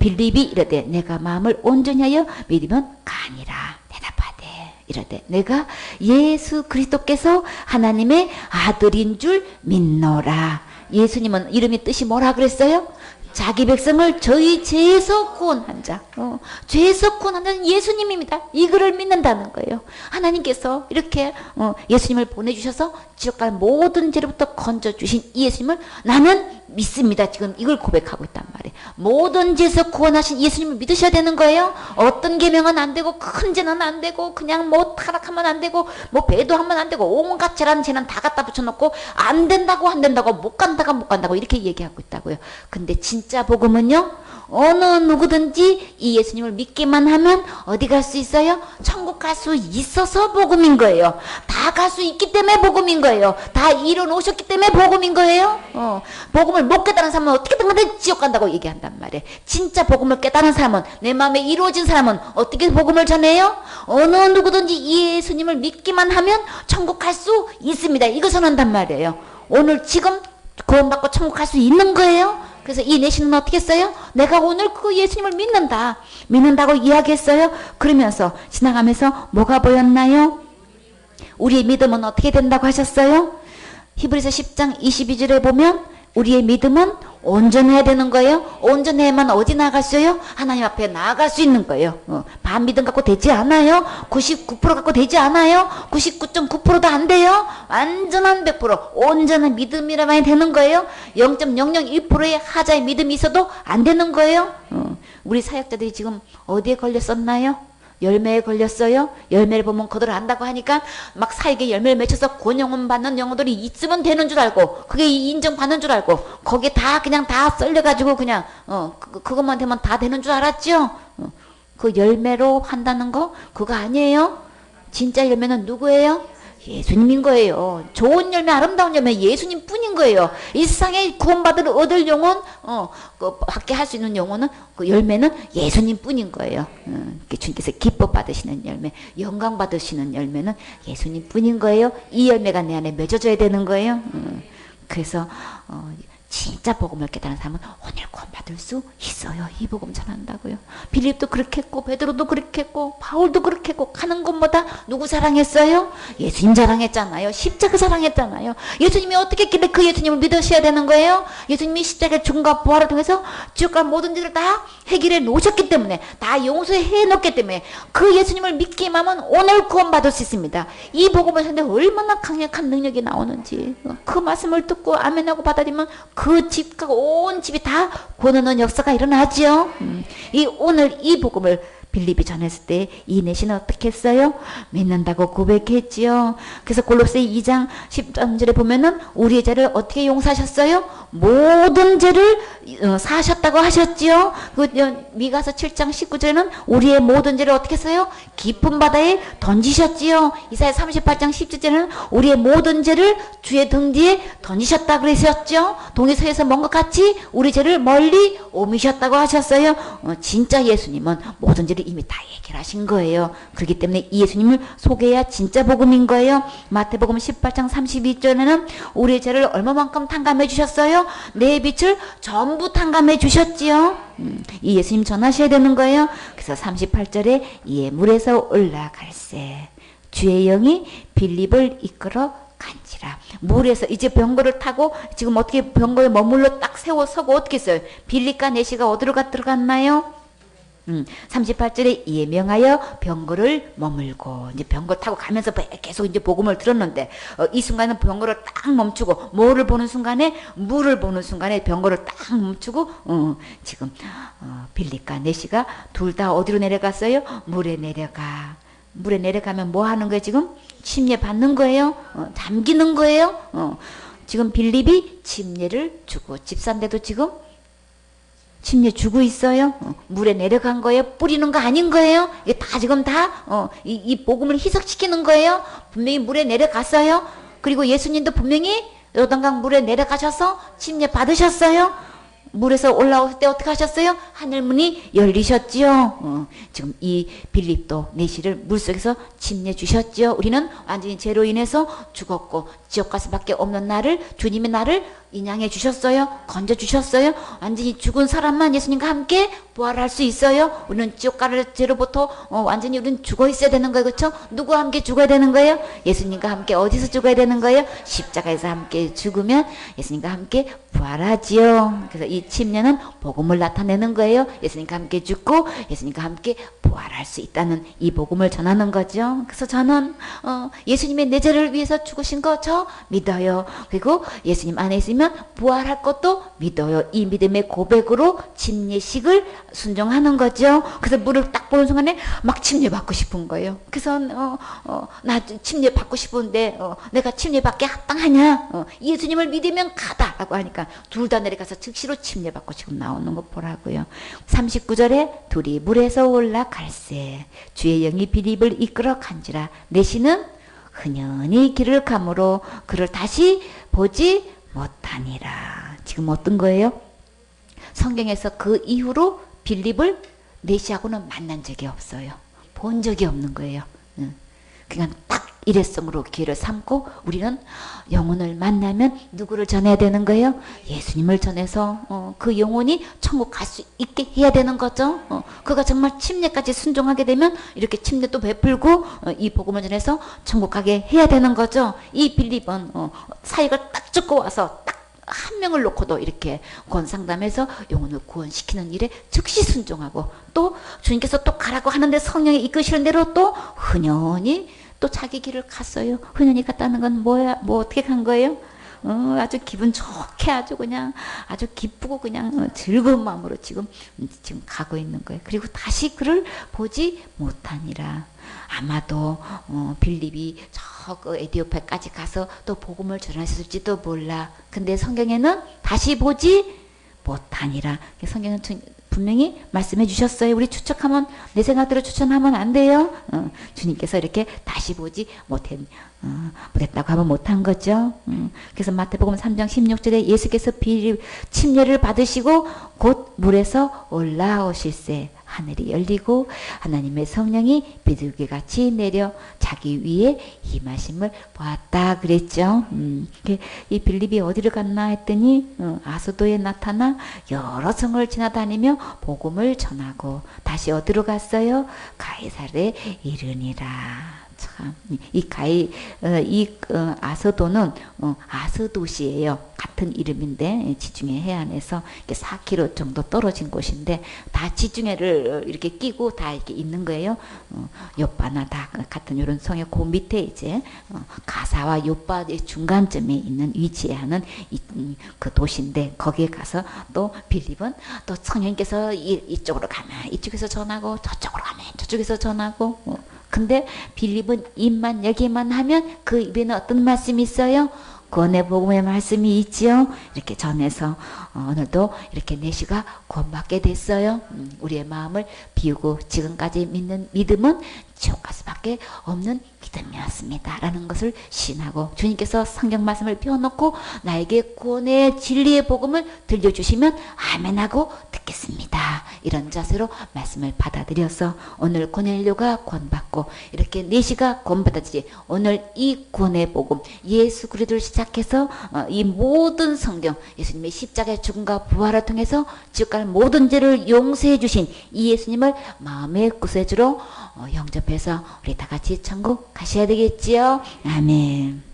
빌립이 이르되 내가 마음을 온전히 하여 믿으면 가니라. 대답하되 이르되 내가 예수 그리스도께서 하나님의 아들인 줄 믿노라. 예수님은 이름의 뜻이 뭐라 그랬어요? 자기 백성을 저희 죄에서 구원한 자. 죄에서 구원한 자는 예수님입니다. 이거를 믿는다는 거예요. 하나님께서 이렇게 예수님을 보내주셔서 지옥갈 모든 죄로부터 건져주신 이 예수님을 나는 믿습니다. 지금 이걸 고백하고 있단 말이에요. 모든 죄에서 구원하신 예수님을 믿으셔야 되는 거예요. 어떤 계명은 안 되고 큰 죄는 안 되고 그냥 뭐 타락하면 안 되고 뭐 배도하면 안 되고 온갖 죄라는 죄는 다 갖다 붙여놓고 안 된다고 못 간다고 이렇게 얘기하고 있다고요. 근데 진짜 복음은요, 어느 누구든지 이 예수님을 믿기만 하면 어디 갈 수 있어요? 천국 갈 수 있어서 복음인 거예요. 다 갈 수 있기 때문에 복음인 거예요. 다 이뤄놓으셨기 때문에 복음인 거예요. 복음을 못 깨달은 사람은 어떻게든 간에 지옥 간다고 얘기한단 말이에요. 진짜 복음을 깨달은 사람은, 내 마음에 이루어진 사람은 어떻게 복음을 전해요? 어느 누구든지 이 예수님을 믿기만 하면 천국 갈 수 있습니다. 이거 전한단 말이에요. 오늘 지금 구원받고 천국 갈 수 있는 거예요. 그래서 이 내시는 어떻게 했어요? 내가 오늘 그 예수님을 믿는다고 이야기했어요. 그러면서 지나가면서 뭐가 보였나요? 우리의 믿음은 어떻게 된다고 하셨어요? 히브리서 10장 22절에 보면 우리의 믿음은 온전해야 되는 거예요. 온전해야만 어디 나갔어요? 하나님 앞에 나아갈 수 있는 거예요. 반 믿음 갖고 되지 않아요. 99% 갖고 되지 않아요. 99.9%도 안 돼요. 완전한 100% 온전한 믿음이라만 되는 거예요. 0.001%의 하자의 믿음이 있어도 안 되는 거예요. 우리 사역자들이 지금 어디에 걸렸었나요? 열매에 걸렸어요. 열매를 보면 그들 안다고 하니까 막 사역에 열매를 맺혀서 구원영혼 받는 영혼들이 있으면 되는 줄 알고, 그게 인정받는 줄 알고, 거기에 다 그냥 다 썰려가지고 그냥 그것만 되면 다 되는 줄 알았죠. 그 열매로 한다는 거 그거 아니에요. 진짜 열매는 누구예요? 예수님인 거예요. 좋은 열매, 아름다운 열매 예수님 뿐인 거예요. 이 세상에 구원받을 얻을 영혼, 받게 할 수 있는 영혼은, 그 열매는 예수님 뿐인 거예요. 주님께서 기뻐 받으시는 열매, 영광 받으시는 열매는 예수님 뿐인 거예요. 이 열매가 내 안에 맺어져야 되는 거예요. 그래서 진짜 복음을 깨달은 사람은 오늘 구원받을 수 있어요. 이 복음 전한다고요. 빌립도 그렇게 했고 베드로도 그렇게 했고 바울도 그렇게 했고 가는 곳마다 누구 사랑했어요? 예수님 사랑했잖아요. 십자가 사랑했잖아요. 예수님이 어떻게 했길래 그 예수님을 믿으셔야 되는 거예요? 예수님이 십자가의 죽음과 부활을 통해서 지옥과 모든 일을 다 해결해 놓으셨기 때문에 다 용서해 놓기 때문에 그 예수님을 믿기만 하면 오늘 구원받을 수 있습니다. 이 복음을 전하는데 얼마나 강력한 능력이 나오는지 그 말씀을 듣고 아멘하고 받아들이면 그 집과 온 집이 다 구원하는 역사가 일어나죠. 오늘 이 복음을 빌립이 전했을 때 이 내시는 어떻게 했어요? 믿는다고 고백했지요. 그래서 골로새 2장 13절에 보면은 우리의 죄를 어떻게 용서하셨어요? 모든 죄를 사하셨다고 하셨지요. 그 미가서 7장 19절에는 우리의 모든 죄를 어떻게 했어요? 깊은 바다에 던지셨지요. 이사야 38장 17절에는 우리의 모든 죄를 주의 등 뒤에 던지셨다 그러셨죠. 동해서에서 먼 것 같이 우리 죄를 멀리 옮기셨다고 하셨어요. 진짜 예수님은 모든 죄를 이미 다 해결하신 거예요. 그렇기 때문에 이 예수님을 소개해야 진짜 복음인 거예요. 마태복음 18장 32절에는 우리의 죄를 얼마만큼 탕감해 주셨어요? 내 빛을 전부 탕감해 주셨지요. 이 예수님 전하셔야 되는 거예요. 그래서 38절에 이에 물에서 올라갈새 주의 영이 빌립을 이끌어 간지라. 물에서 이제 병거를 타고 지금 어떻게 병거에 머물러 딱 세워 서고 어떻게 했어요? 빌립과 내시가 어디로 들어갔나요? 38절에 이에 명하여 병거를 머물고 이제 병거 타고 가면서 계속 이제 복음을 들었는데 이 순간은 병거를 딱 멈추고 뭐를 보는 순간에 물을 보는 순간에 병거를 딱 멈추고 지금 빌립과 내시가 둘 다 어디로 내려갔어요? 물에 내려가. 물에 내려가면 뭐 하는 거예요 지금? 침례 받는 거예요? 잠기는 거예요? 지금 빌립이 침례를 주고 집사인데도 지금 침례 주고 있어요. 물에 내려간 거예요. 뿌리는 거 아닌 거예요. 이게 다 지금 이 복음을 희석시키는 거예요. 분명히 물에 내려갔어요. 그리고 예수님도 분명히 요단강 물에 내려가셔서 침례 받으셨어요. 물에서 올라올 때 어떻게 하셨어요? 하늘문이 열리셨지요. 지금 이 빌립도 내시를 물속에서 침례 주셨지요. 우리는 완전히 죄로 인해서 죽었고 지옥 갈 수밖에 없는 나를 주님이 나를 인양해 주셨어요. 건져 주셨어요. 완전히 죽은 사람만 예수님과 함께 부활할 수 있어요. 우리는 지옥 갈 죄로부터 완전히 우리는 죽어 있어야 되는 거예요. 그렇죠? 누구와 함께 죽어야 되는 거예요? 예수님과 함께 어디서 죽어야 되는 거예요? 십자가에서 함께 죽으면 예수님과 함께 부활하지요. 그래서 이 침례는 복음을 나타내는 거예요. 예수님과 함께 죽고 예수님과 함께 부활할 수 있다는 이 복음을 전하는 거죠. 그래서 저는 예수님의 내 죄를 위해서 죽으신 거 저 믿어요. 그리고 예수님 안에 있으면 부활할 것도 믿어요. 이 믿음의 고백으로 침례식을 순종하는 거죠. 그래서 물을 딱 보는 순간에 막 침례 받고 싶은 거예요. 그래서 나 침례 받고 싶은데 내가 침례 받게 합당하냐? 예수님을 믿으면 가다라고 하니까 둘 다 내려가서 즉시로 침례 받고 지금 나오는 거 보라고요. 39절에 둘이 물에서 올라갈새 주의 영이 빌립을 이끌어 간지라. 내시는 흔연히 길을 가므로 그를 다시 보지 못하니라. 지금 어떤 거예요? 성경에서 그 이후로 빌립을 내시하고는 만난 적이 없어요. 본 적이 없는 거예요. 그냥 딱 일회성으로 기회를 삼고 우리는 영혼을 만나면 누구를 전해야 되는 거예요? 예수님을 전해서 그 영혼이 천국 갈 수 있게 해야 되는 거죠. 그가 정말 침례까지 순종하게 되면 이렇게 침례도 베풀고 이 복음을 전해서 천국 가게 해야 되는 거죠. 이 빌립은 사역을 딱 죽고 와서 딱 한 명을 놓고도 이렇게 권상담해서 영혼을 구원시키는 일에 즉시 순종하고 또 주님께서 또 가라고 하는데 성령이 이끄시는 대로 또 흔연히 또 자기 길을 갔어요. 흔연히 갔다는 건 뭐야? 뭐 어떻게 간 거예요? 아주 기분 좋게 아주 그냥 아주 기쁘고 그냥 즐거운 마음으로 지금 가고 있는 거예요. 그리고 다시 그를 보지 못하니라. 아마도 빌립이 저 그 에디오피아까지 가서 또 복음을 전하셨을지도 몰라. 근데 성경에는 다시 보지 못하니라. 성경은 분명히 말씀해 주셨어요. 우리 추측하면 내 생각대로 추천하면 안 돼요. 주님께서 이렇게 다시 보지 못했다고 하면 못한 거죠. 그래서 마태복음 3장 16절에 예수께서 침례를 받으시고 곧 물에서 올라오실세. 하늘이 열리고 하나님의 성령이 비둘기 같이 내려 자기 위에 임하심을 보았다 그랬죠. 이 빌립이 어디를 갔나 했더니 아소도에 나타나 여러 성을 지나다니며 복음을 전하고 다시 어디로 갔어요? 가이사르에 이르니라. 참, 아서도는 아스도시예요. 같은 이름인데 지중해 해안에서 4km 정도 떨어진 곳인데 다 지중해를 이렇게 끼고 다 이렇게 있는 거예요. 요빠나 다 같은 이런 성의 그 밑에 이제 가사와 요빠의 중간점에 있는 위치에 하는 그 도시인데 거기에 가서 또 빌립은 또 성령께서 이쪽으로 가면 이쪽에서 전하고 저쪽으로 가면 저쪽에서 전하고 근데 빌립은 입만 여기만 하면 그 입에는 어떤 말씀이 있어요? 구원의 복음의 말씀이 있지요. 이렇게 전해서 오늘도 이렇게 내시가 구원받게 됐어요. 우리의 마음을 비우고 지금까지 믿는 믿음은 지옥 갈 수밖에 없는 믿음이었습니다. 라는 것을 신하고 주님께서 성경 말씀을 펴놓고 나에게 구원의 진리의 복음을 들려주시면 아멘하고 듣겠습니다. 이런 자세로 말씀을 받아들여서 오늘 고넬료가 구원받고 이렇게 내시가 구원받았지. 오늘 이 구원의 복음 예수 그리스도를 시작해서 이 모든 성경 예수님의 십자가의 죽음과 부활을 통해서 지옥 갈 모든 죄를 용서해 주신 이 예수님을 마음의 구세주로 영접해서 우리 다 같이 천국 가셔야 되겠지요. 아멘.